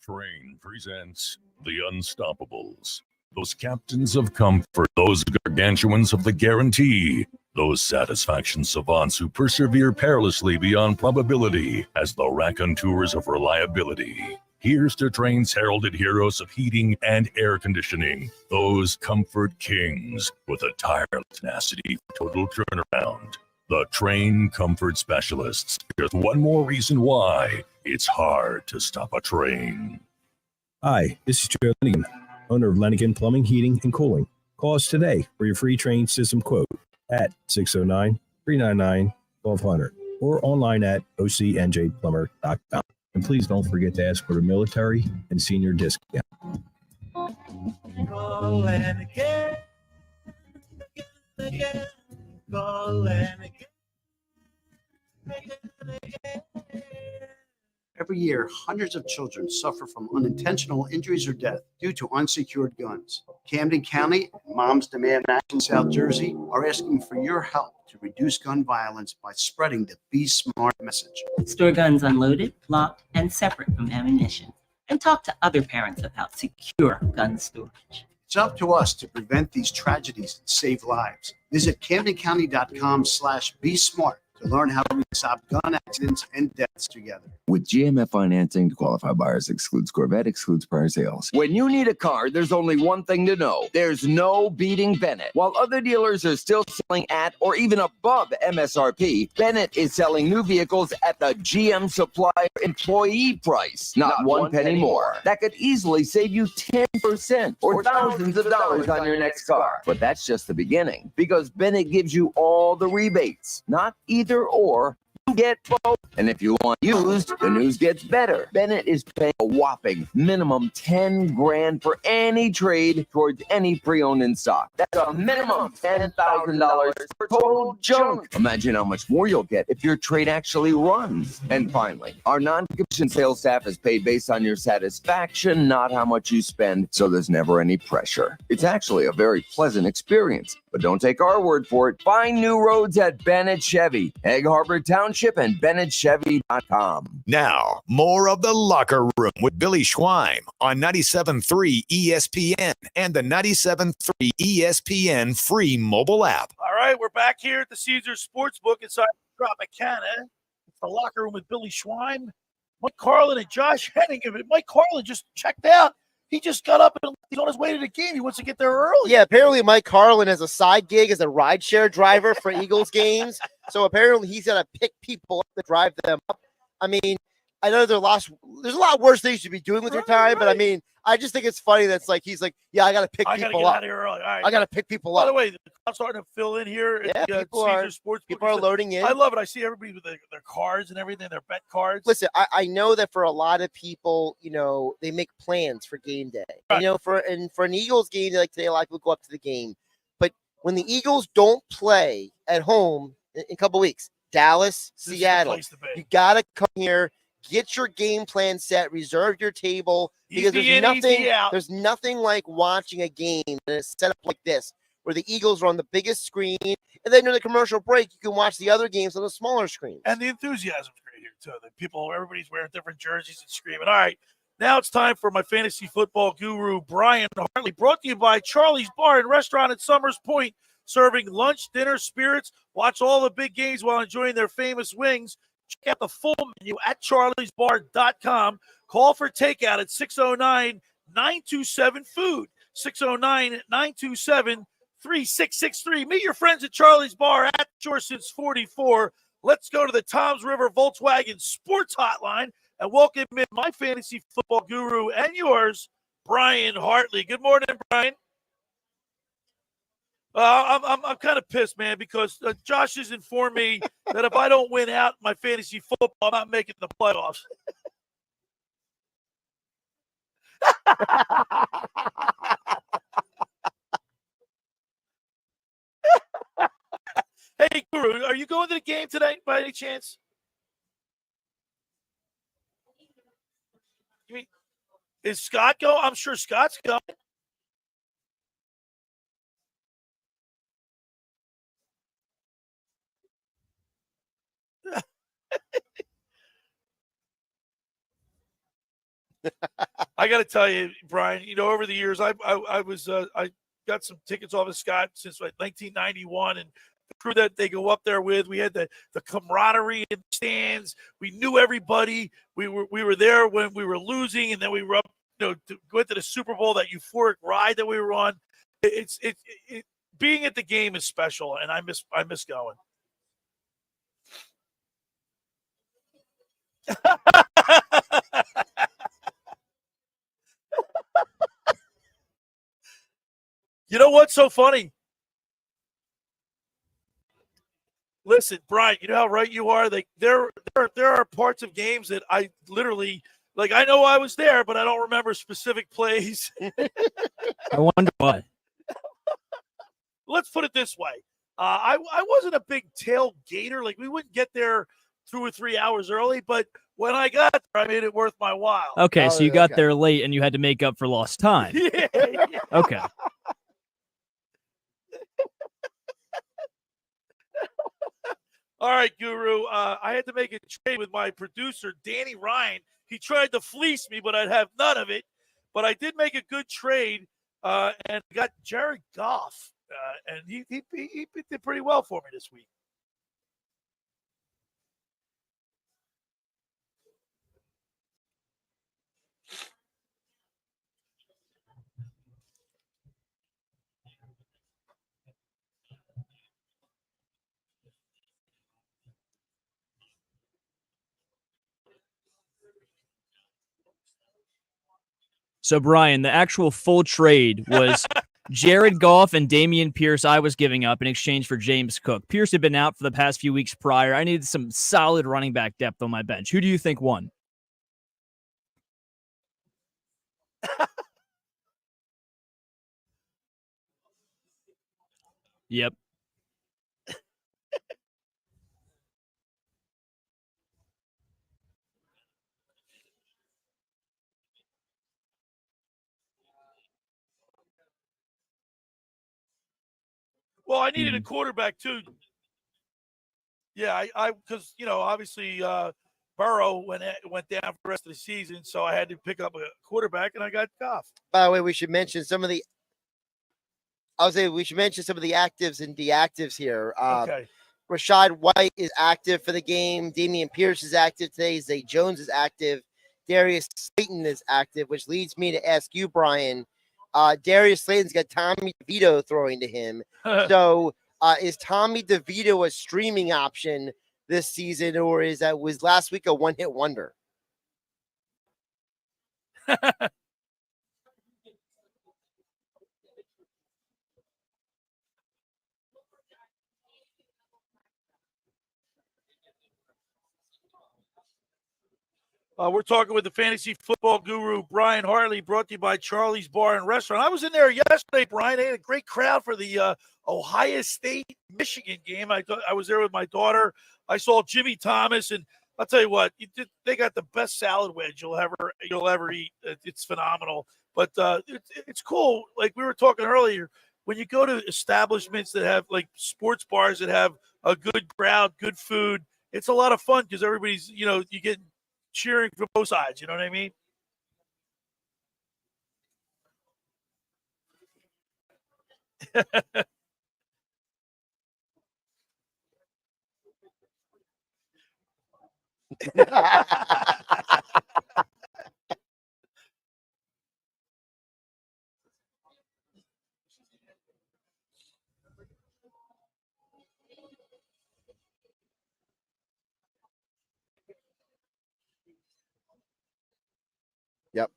S19: Train presents The Unstoppables. Those captains of comfort, those gargantuans of the guarantee, those satisfaction savants who persevere perilously beyond probability as the raconteurs of reliability. Here's to Train's heralded heroes of heating and air conditioning, those comfort kings with a tireless tenacity for total turnaround. The Train Comfort Specialists. Here's one more reason why it's hard to stop a train.
S20: Hi, this is Joe Lanigan, owner of Lanigan Plumbing, Heating, and Cooling. Call us today for your free Train system quote at 609-399-1200 or online at ocnjplumber.com. And please don't forget to ask for the military and senior discount.
S17: Call and again, again, call and again.
S21: Every year, hundreds of children suffer from unintentional injuries or death due to unsecured guns. Camden County and Moms Demand Action South Jersey are asking for your help to reduce gun violence by spreading the Be Smart message.
S22: Store guns unloaded, locked, and separate from ammunition. And talk to other parents about secure gun storage.
S21: It's up to us to prevent these tragedies and save lives. Visit CamdenCounty.com/Be Smart to learn how we stop gun accidents and deaths together.
S12: With GMF financing, qualified buyers excludes Corvette, excludes prior sales. When you need a car, there's only one thing to know. There's no beating Bennett. While other dealers are still selling at or even above MSRP, Bennett is selling new vehicles at the GM supplier employee price. Not one penny more. That could easily save you 10% or thousands of dollars on your next car. But that's just the beginning, because Bennett gives you all the rebates, not either or. You get both. And if you want used, the news gets better. Bennett is paying a whopping minimum $10,000 for any trade towards any pre-owned in stock. That's a minimum $10,000 for total junk. Imagine how much more you'll get if your trade actually runs. And finally, our non-commission sales staff is paid based on your satisfaction, not how much you spend, so there's never any pressure. It's actually a very pleasant experience. But don't take our word for it. Find new roads at Bennett Chevy, Egg Harbor Township, and BennettChevy.com.
S7: Now, more of The Locker Room with Billy Schwein on 97.3 ESPN and the 97.3 ESPN free mobile app.
S1: All right, we're back here at the Caesars Sportsbook inside Tropicana. It's The Locker Room with Billy Schwein, Mike Carlin, and Josh Hennig. Mike Carlin just checked out. He just got up and he's on his way to the game. He wants to get there early.
S5: Yeah, apparently Mike Carlin has a side gig as a rideshare driver for Eagles games. So apparently he's got to pick people up to drive them up. I mean, I know there's a lot worse things to be doing with your time, but I mean, I just think it's funny that's like he's like, yeah, I got to pick
S1: I gotta
S5: people
S1: get
S5: up.
S1: out of here early. All right.
S5: I got to pick people
S1: By
S5: up.
S1: the way, the crowd's starting to fill in here.
S5: Yeah,
S1: at the,
S5: people
S1: Caesar
S5: are
S1: Sportsbook.
S5: people are loading in.
S1: I love it. I see everybody with their cards and everything, their bet cards.
S5: Listen, I know that for a lot of people, they make plans for game day.
S1: Right.
S5: For an Eagles game, like today, a lot of people go up to the game. But when the Eagles don't play at home in a couple weeks, Dallas,
S1: This is the
S5: Seattle,
S1: place to be.
S5: you gotta come here, get your game plan set, reserve your table, because
S1: Easy in, easy out.
S5: there's nothing like watching a game in a setup like this, where the Eagles are on the biggest screen, and then during the commercial break, you can watch the other games on the smaller screen.
S1: And the enthusiasm's great here, too. Everybody's wearing different jerseys and screaming. All right, now it's time for my fantasy football guru, Brian Hartley, brought to you by Charlie's Bar and Restaurant at Summers Point, serving lunch, dinner, spirits. Watch all the big games while enjoying their famous wings. Check out the full menu at charliesbar.com. Call for takeout at 609-927-FOOD, 609-927-3663. Meet your friends at Charlie's Bar at Shore since 44. Let's go to the Toms River Volkswagen Sports Hotline and welcome in my fantasy football guru and yours, Brian Hartley. Good morning, Brian. I'm kind of pissed, man, because Josh has informed me that if I don't win out my fantasy football, I'm not making the playoffs. Hey, Guru, are you going to the game today by any chance? You mean, is Scott going? I'm sure Scott's going. I got to tell you, Brian, over the years, I got some tickets off of Scott since 1991, and the crew that they go up there with, we had the camaraderie in the stands. We knew everybody. We were there when we were losing, and then we were up, went to the Super Bowl, that euphoric ride that we were on. It's being at the game is special, and I miss going. You know what's so funny? Listen, Brian, you know how right you are? There are parts of games that I literally, I know I was there, but I don't remember specific plays.
S14: I wonder why.
S1: Let's put it this way. I wasn't a big tailgater. We wouldn't get there 2 or 3 hours early, but when I got there, I made it worth my while.
S14: Okay, so you got there late and you had to make up for lost time.
S1: Yeah.
S14: Okay.
S1: All right, Guru. I had to make a trade with my producer, Danny Ryan. He tried to fleece me, but I'd have none of it. But I did make a good trade and got Jared Goff. And he did pretty well for me this week.
S14: So, Brian, the actual full trade was Jared Goff and Dameon Pierce I was giving up in exchange for James Cook. Pierce had been out for the past few weeks prior. I needed some solid running back depth on my bench. Who do you think won? Yep.
S1: Well, I needed a quarterback too. Yeah, I because obviously Burrow went down for the rest of the season, so I had to pick up a quarterback, and I got Goff.
S5: By the way, we should mention some of the. We should mention some of the actives and deactives here.
S1: Okay.
S5: Rashad White is active for the game. Dameon Pierce is active today. Zay Jones is active. Darius Slayton is active, which leads me to ask you, Brian. Darius Slayton's got Tommy DeVito throwing to him. So is Tommy DeVito a streaming option this season, or was last week a one-hit wonder?
S1: We're talking with the fantasy football guru, Brian Hartley, brought to you by Charlie's Bar and Restaurant. I was in there yesterday, Brian. They had a great crowd for the Ohio State-Michigan game. I was there with my daughter. I saw Jimmy Thomas, and I'll tell you what, they got the best salad wedge you'll ever eat. It's phenomenal. But it's cool. Like we were talking earlier, when you go to establishments that have, like, sports bars that have a good crowd, good food, it's a lot of fun because everybody's, you get cheering from both sides. You know what I mean?
S5: Yep.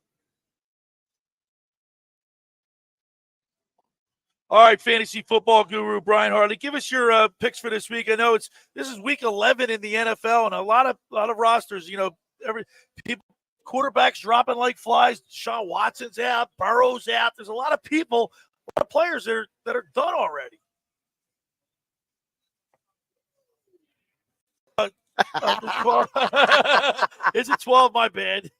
S1: All right, fantasy football guru Brian Hartley, give us your picks for this week. I know this is week 11 in the NFL, and a lot of rosters. Every people quarterbacks dropping like flies. Deshaun Watson's out, Burrow's out. There's a lot of people, a lot of players that are done already. Is it 12? My bad.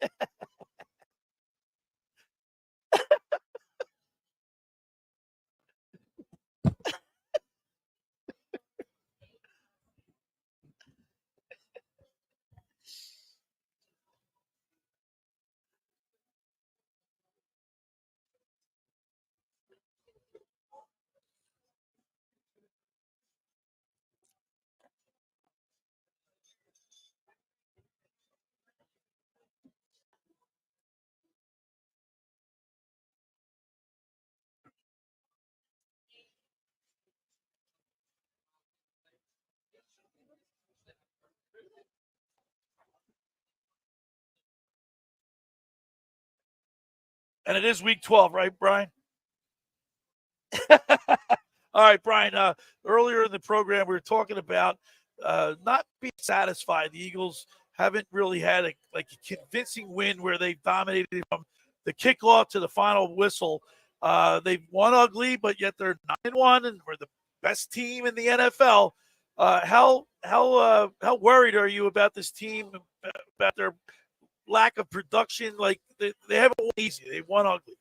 S1: And it is week 12, right, Brian? All right, Brian. Earlier in the program, we were talking about not being satisfied. The Eagles haven't really had a convincing win where they've dominated from the kickoff to the final whistle. They've won ugly, but yet they're 9-1, and we're the best team in the NFL. How worried are you about this team, about their lack of production? Like they haven't won easy; they've won ugly.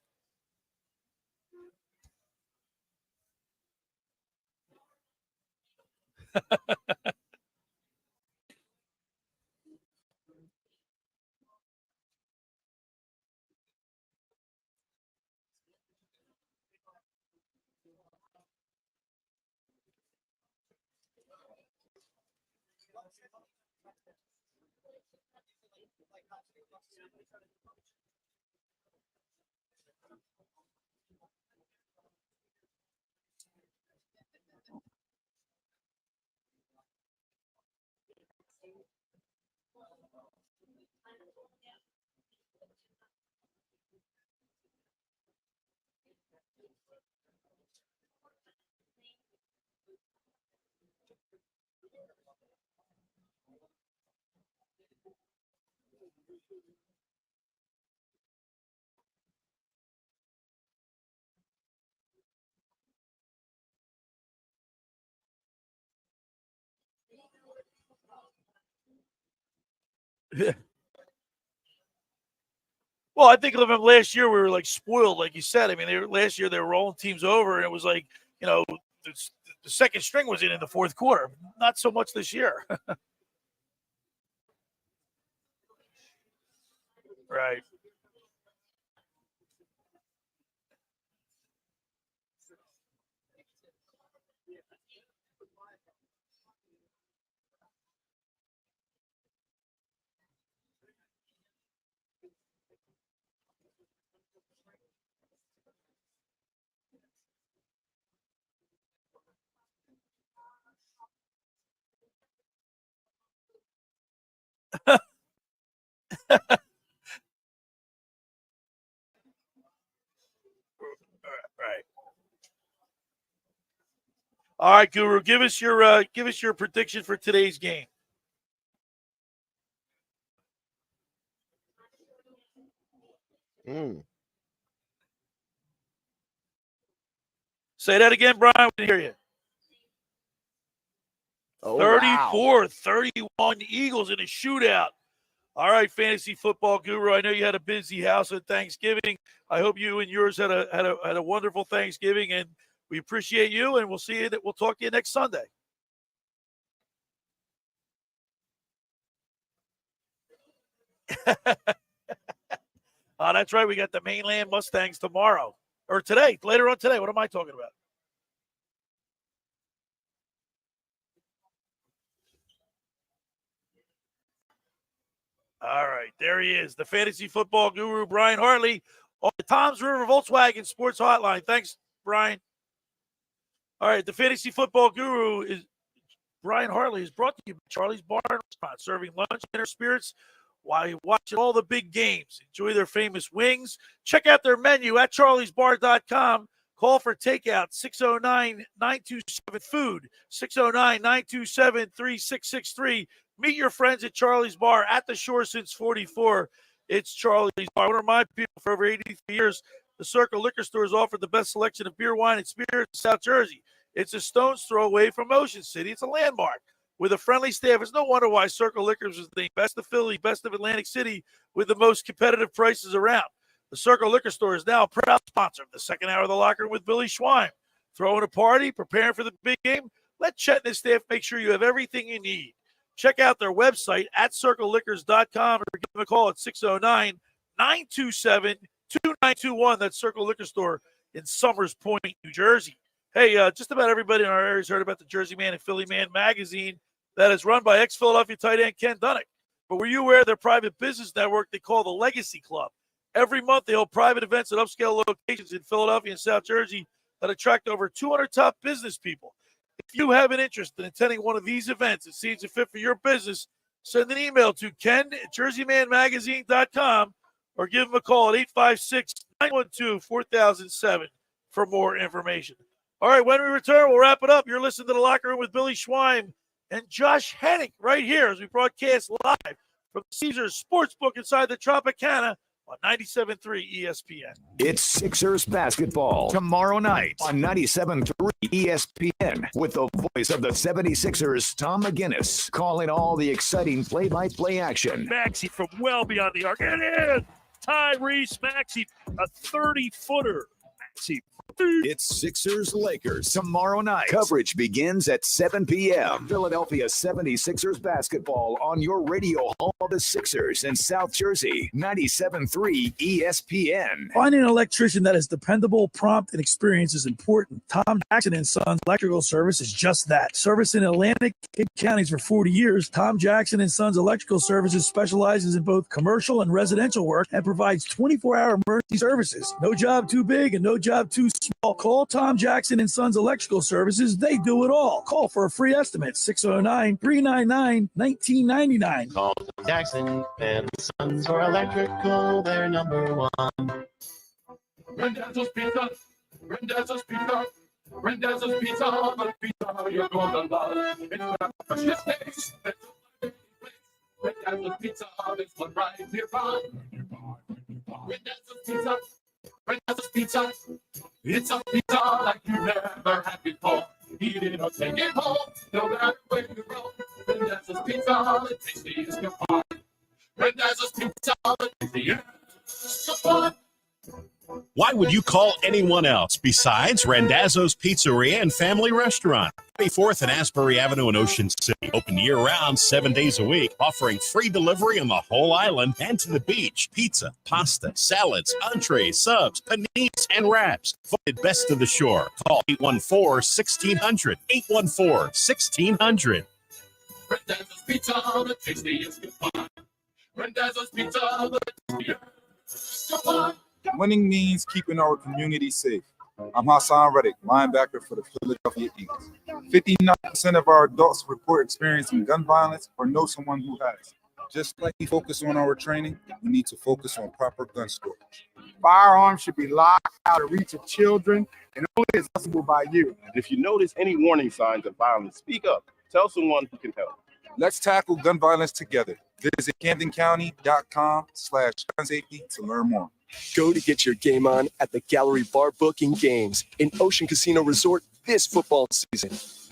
S1: Well, I think of them last year. We were like spoiled, like you said. I mean, last year they were rolling teams over, and it was like, the second string was in the fourth quarter. Not so much this year. Right. All right, Guru, give us your prediction for today's game. Say that again, Brian. We can hear you. 34-31 Eagles in a shootout. All right, fantasy football guru. I know you had a busy house at Thanksgiving. I hope you and yours had a wonderful Thanksgiving, and we appreciate you. And we'll see you. We'll talk to you next Sunday. Oh, that's right. We got the Mainland Mustangs tomorrow or today. Later on today. What am I talking about? All right, there he is, the fantasy football guru, Brian Hartley, on the Tom's River Volkswagen Sports Hotline. Thanks, Brian. All right, the fantasy football guru is Brian Hartley is brought to you by Charlie's Bar and Restaurant, serving lunch, dinner, spirits while you're watching all the big games. Enjoy their famous wings. Check out their menu at charliesbar.com. Call for takeout, 609-927-FOOD, 609-927-3663. Meet your friends at Charlie's Bar at the shore since 44. It's Charlie's Bar. I want to remind people for over 83 years, the Circle Liquor Store has offered the best selection of beer, wine, and spirits in South Jersey. It's a stone's throw away from Ocean City. It's a landmark with a friendly staff. It's no wonder why Circle Liquors is the best of Philly, best of Atlantic City, with the most competitive prices around. The Circle Liquor Store is now a proud sponsor of the second hour of the Locker Room with Billy Schwein. Throwing a party, preparing for the big game? Let Chet and his staff make sure you have everything you need. Check out their website at circleliquors.com or give them a call at 609-927-2921. That's Circle Liquor Store in Summers Point, New Jersey. Hey, just about everybody in our area has heard about the Jersey Man and Philly Man magazine that is run by ex-Philadelphia tight end Ken Dunnick. But were you aware of their private business network they call the Legacy Club? Every month they hold private events at upscale locations in Philadelphia and South Jersey that attract over 200 top business people. If you have an interest in attending one of these events and see it's a fit for your business, send an email to ken@jerseymanmagazine.com or give him a call at 856-912-4007 for more information. All right, when we return, we'll wrap it up. You're listening to The Locker Room with Billy Schwein and Josh Hennig right here as we broadcast live from Caesars Sportsbook inside the Tropicana on 97.3 ESPN.
S7: It's Sixers basketball tomorrow night on 97.3 ESPN with the voice of the 76ers, Tom McGinnis, calling all the exciting play-by-play action.
S9: Maxey from well beyond the arc. And in! Tyrese Maxey, a 30-footer. Maxey.
S7: It's Sixers-Lakers tomorrow night. Coverage begins at 7 p.m. Philadelphia 76ers basketball on your radio home of the Sixers in South Jersey, 97.3 ESPN.
S2: Finding an electrician that is dependable, prompt, and experienced is important. Tom Jackson & Sons Electrical Service is just that. Service in Atlantic counties for 40 years, Tom Jackson & Sons Electrical Services specializes in both commercial and residential work and provides 24-hour emergency services. No job too big and no job too small. Call Tom Jackson & Sons Electrical Services. They do it all. Call for a free estimate, 609-399-1999.
S16: Call Jackson and Sons for electrical. They're number one.
S17: Randazzo's Pizza. Randazzo's Pizza. Randazzo's Pizza. The pizza you're gonna love. It's got the freshest taste. Randazzo's Pizza. This one right nearby. Randazzo's Pizza. Randazzo's Pizza. It's a pizza like you never had before. Eat it or take it home. No matter where you go. Randazzo's Pizza. The tastiest you find. Randazzo's Pizza. The tastiest you find.
S10: Why would you call anyone else besides Randazzo's Pizzeria and Family Restaurant? 24th and Asbury Avenue in Ocean City. Open year-round, 7 days a week, offering free delivery on the whole island and to the beach. Pizza, pasta, salads, entrees, subs, paninis, and wraps. Voted best of the shore. Call 814-1600. 814-1600.
S17: Randazzo's Pizza. The tastiest you find. Randazzo's Pizza. The tastiest you find.
S3: Winning means keeping our community safe. I'm Hassan Reddick, linebacker for the Philadelphia Eagles. 59% of our adults report experiencing gun violence or know someone who has. Just like we focus on our training, we need to focus on proper gun storage.
S8: Firearms should be locked out of reach of children and only accessible by you.
S15: If you notice any warning signs of violence, speak up. Tell someone who can help.
S3: Let's tackle gun violence together. Visit CamdenCounty.com/gun safety to learn more.
S11: Go to get your game on at the Gallery Bar Booking Games in Ocean Casino Resort this football season.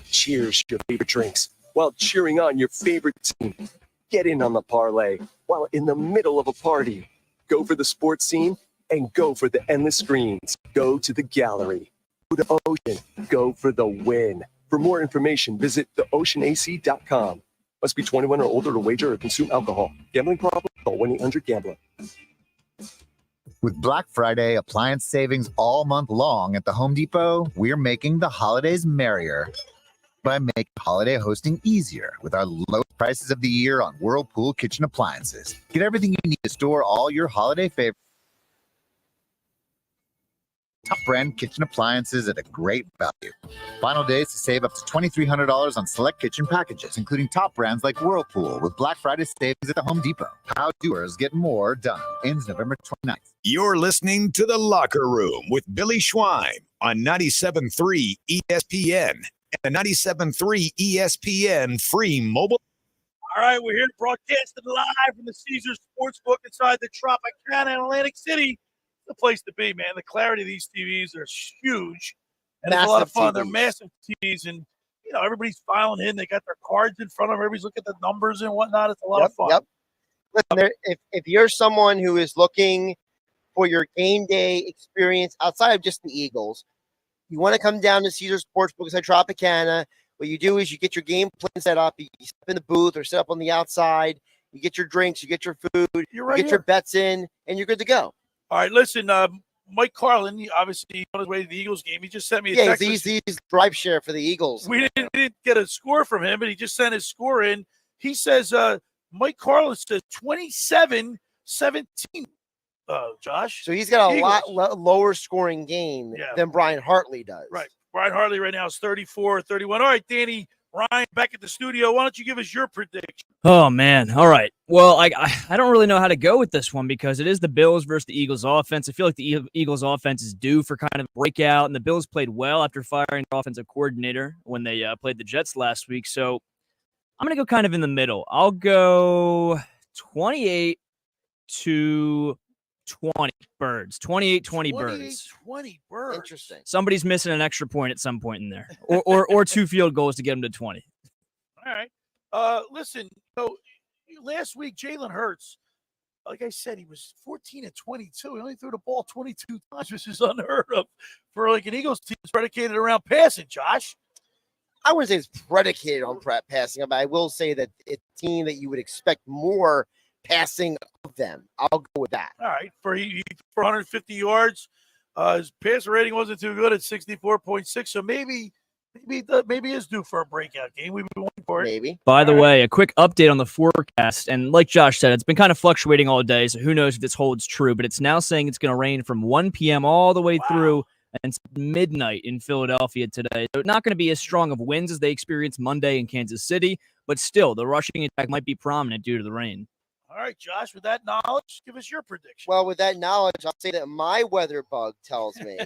S11: Cheers your favorite drinks while cheering on your favorite team. Get in on the parlay while in the middle of a party. Go for the sports scene and go for the endless screens. Go to the Gallery. Go to Ocean. Go for the win. For more information, visit theoceanac.com. Must be 21 or older to wager or consume alcohol. Gambling problem? Call 1-800-GAMBLER.
S23: With Black Friday appliance savings all month long at the Home Depot, we're making the holidays merrier by making holiday hosting easier with our lowest prices of the year on Whirlpool kitchen appliances. Get everything you need to store all your holiday favorites. Top brand kitchen appliances at a great value. Final days to save up to $2,300 on select kitchen packages, including top brands like Whirlpool with Black Friday savings at the Home Depot. How doers get more done. Ends November 29th.
S7: You're listening to The Locker Room with Billy Schwein on 97.3 ESPN and the 97.3 ESPN free mobile.
S1: All right, we're here broadcasting live from the Caesars Sportsbook inside the Tropicana Atlantic City. The place to be, man. The clarity of these TVs are huge, and it's a lot of fun. They're massive TVs, and everybody's filing in. They got their cards in front of them. Everybody's looking at the numbers and whatnot. It's a lot of fun.
S5: Yep. Listen, if you're someone who is looking for your game day experience outside of just the Eagles, you want to come down to Caesars Sportsbook inside Tropicana. What you do is you get your game plan set up. You step in the booth or set up on the outside. You get your drinks. You get your food. You get your bets in, and you're good to go.
S1: All right, listen, Mike Carlin, obviously on his way to the Eagles game. He just sent me a text.
S5: He's drive share for the Eagles.
S1: We didn't get a score from him, but he just sent his score in. He says Mike Carlin says 27-17, Josh.
S5: So he's got a lot lower scoring game than Brian Hartley does.
S1: Right. Brian Hartley right now is 34-31. All right, Danny Ryan back at the studio. Why don't you give us your prediction?
S14: Oh, man. All right. Well, I don't really know how to go with this one because it is the Bills versus the Eagles offense. I feel like the Eagles offense is due for kind of a breakout, and the Bills played well after firing their offensive coordinator when they played the Jets last week. So I'm going to go kind of in the middle. I'll go 28-20 Birds. 28-20 Birds.
S1: 28-20 Birds.
S5: Interesting.
S14: Somebody's missing an extra point at some point in there, or 2 field goals to get them to 20.
S1: All right. Listen, last week Jalen Hurts, like I said, he was 14-22. He only threw the ball 22 times, which is unheard of for like an Eagles team that's predicated around passing. Josh,
S5: I wouldn't say it's predicated on passing, but I will say that it's a team that you would expect more passing of them. I'll go with that.
S1: All right, for 150 yards, his passer rating wasn't too good at 64.6. So maybe it's due for a breakout game. We've been waiting for it.
S5: Maybe.
S14: By the way, a quick update on the forecast. And like Josh said, it's been kind of fluctuating all day, so who knows if this holds true. But it's now saying it's going to rain from 1 p.m. all the way through and midnight in Philadelphia today. So it's not going to be as strong of winds as they experienced Monday in Kansas City. But still, the rushing attack might be prominent due to the rain.
S1: All right, Josh, with that knowledge, give us your prediction.
S5: Well, with that knowledge, I'll say that my weather bug tells me,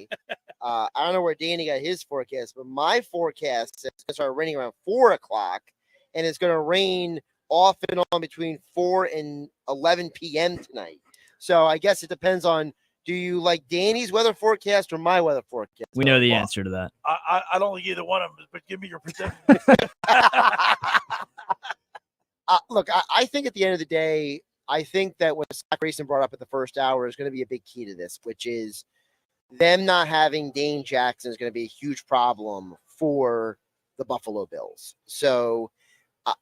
S5: I don't know where Danny got his forecast, but my forecast says it's going to start raining around 4 o'clock, and it's going to rain off and on between 4 and 11 p.m. tonight. So I guess it depends on, do you like Danny's weather forecast or my weather forecast?
S14: We know the answer to that.
S1: I don't like either one of them, but give me your prediction.
S5: Look, I think at the end of the day, I think that what Grayson brought up at the first hour is going to be a big key to this, which is them not having Dane Jackson is going to be a huge problem for the Buffalo Bills. So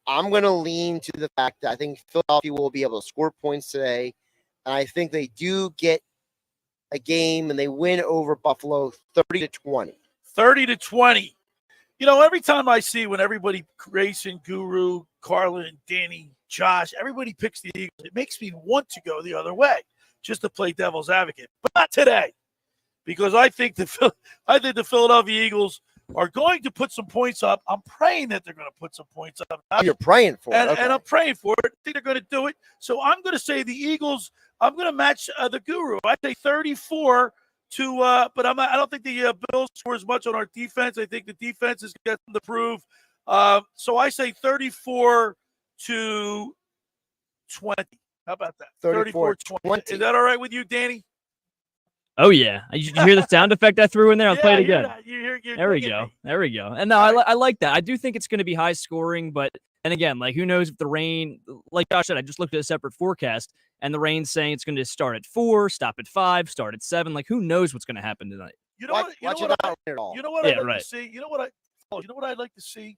S5: I'm going to lean to the fact that I think Philadelphia will be able to score points today. And I think they do get a game and they win over Buffalo 30-20.
S1: 30-20. Every time I see when everybody, Grayson, Guru, Carlin, Danny, Josh, everybody picks the Eagles, it makes me want to go the other way just to play devil's advocate. But not today, because I think the Philadelphia Eagles are going to put some points up. I'm praying that they're going to put some points up.
S5: You're praying for
S1: and,
S5: it. Okay.
S1: And I'm praying for it. I think they're going to do it. So I'm going to say the Eagles. I'm going to match the Guru. I say 34 to, but I don't think the Bills score as much on our defense. I think the defense is getting to prove. So I say 34 to 20. How about that? 34-20. Is that all right with you, Danny?
S14: Oh, yeah. Did you hear the sound effect I threw in there? I'll play it again.
S1: You're
S14: there we go. There we go. And no, I like that. I do think it's going to be high scoring, but and again, like who knows if the rain, like Josh said, I just looked at a separate forecast and the rain's saying it's going to start at 4, stop at 5, start at 7. Like who knows what's going to happen tonight?
S1: You know what?
S5: Watch it out at all.
S1: You know what I'd like to see? You know what I'd like to see?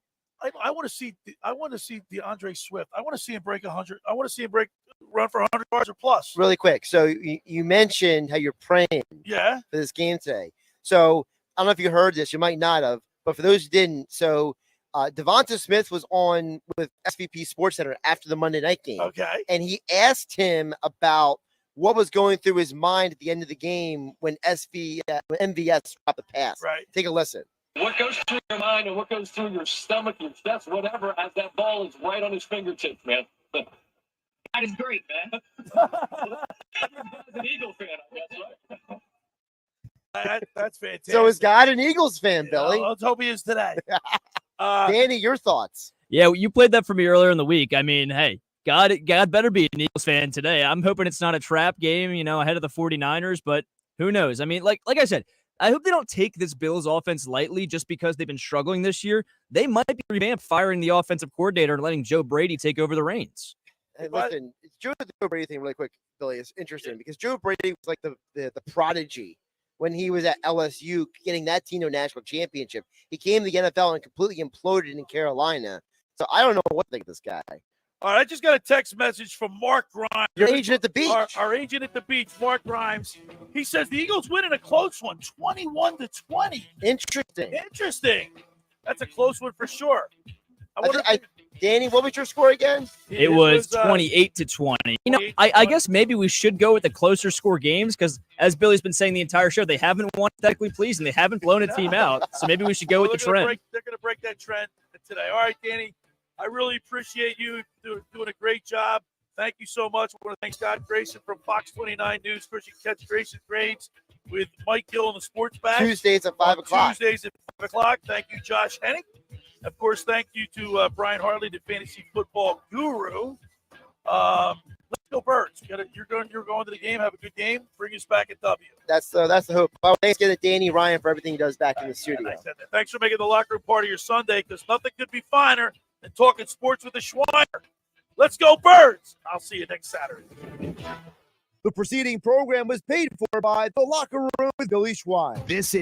S1: I want to see DeAndre Swift. I want to see him break 100. I want to see him run for 100 yards or plus.
S5: Really quick. So you mentioned how you're praying for this game today. So I don't know if you heard this. You might not have. But for those who didn't, so Devonta Smith was on with SVP Sports Center after the Monday night game.
S1: Okay.
S5: And he asked him about what was going through his mind at the end of the game when MVS dropped the pass.
S1: Right.
S5: Take a listen.
S4: What goes through your mind and what goes through your stomach, your chest, whatever, as that ball is right on his fingertips, man. That is great, man. An Eagle fan, I guess, right?
S1: That's fantastic.
S5: So is God an Eagles fan, Billy?
S1: Let's hope he is today.
S5: Danny, your thoughts?
S14: Yeah, you played that for me earlier in the week. I mean, hey, God better be an Eagles fan today. I'm hoping it's not a trap game, ahead of the 49ers, but who knows? I mean, like I said, I hope they don't take this Bills offense lightly just because they've been struggling this year. They might be revamped firing the offensive coordinator and letting Joe Brady take over the reins.
S5: Hey, listen, Joe Brady thing really quick, Billy, is interesting because Joe Brady was like the prodigy when he was at LSU getting that team to a national championship. He came to the NFL and completely imploded in Carolina. So I don't know what to think of this guy.
S1: All right, I just got a text message from Mark Grimes.
S5: Your agent at the beach.
S1: Our agent at the beach, Mark Grimes. He says the Eagles win in a close one, 21-20.
S5: Interesting.
S1: That's a close one for sure.
S5: Danny, what was your score again?
S14: It was 28-20. I guess maybe we should go with the closer score games because, as Billy's been saying the entire show, they haven't won aesthetically pleasing. They haven't blown a team out. So maybe we should go with the trend.
S1: They're going to break that trend today. All right, Danny. I really appreciate you doing a great job. Thank you so much. I want to thank Scott Grayson from Fox 29 News. Of course, you can catch Grayson Grades with Mike Gill in the Sports Bash.
S5: Tuesdays at 5 o'clock.
S1: Thank you, Josh Hennig. Of course, thank you to Brian Hartley, the fantasy football guru. Let's go Birds. You're going to the game. Have a good game. Bring us back a W.
S5: That's the hope. Well, thanks again to Danny Ryan for everything he does back in the studio.
S1: Thanks for making the locker room part of your Sunday because nothing could be finer than talking sports with the Schweiner. Let's go Birds. I'll see you next Saturday.
S6: The preceding program was paid for by The Locker Room with Billy Schwein.
S7: This is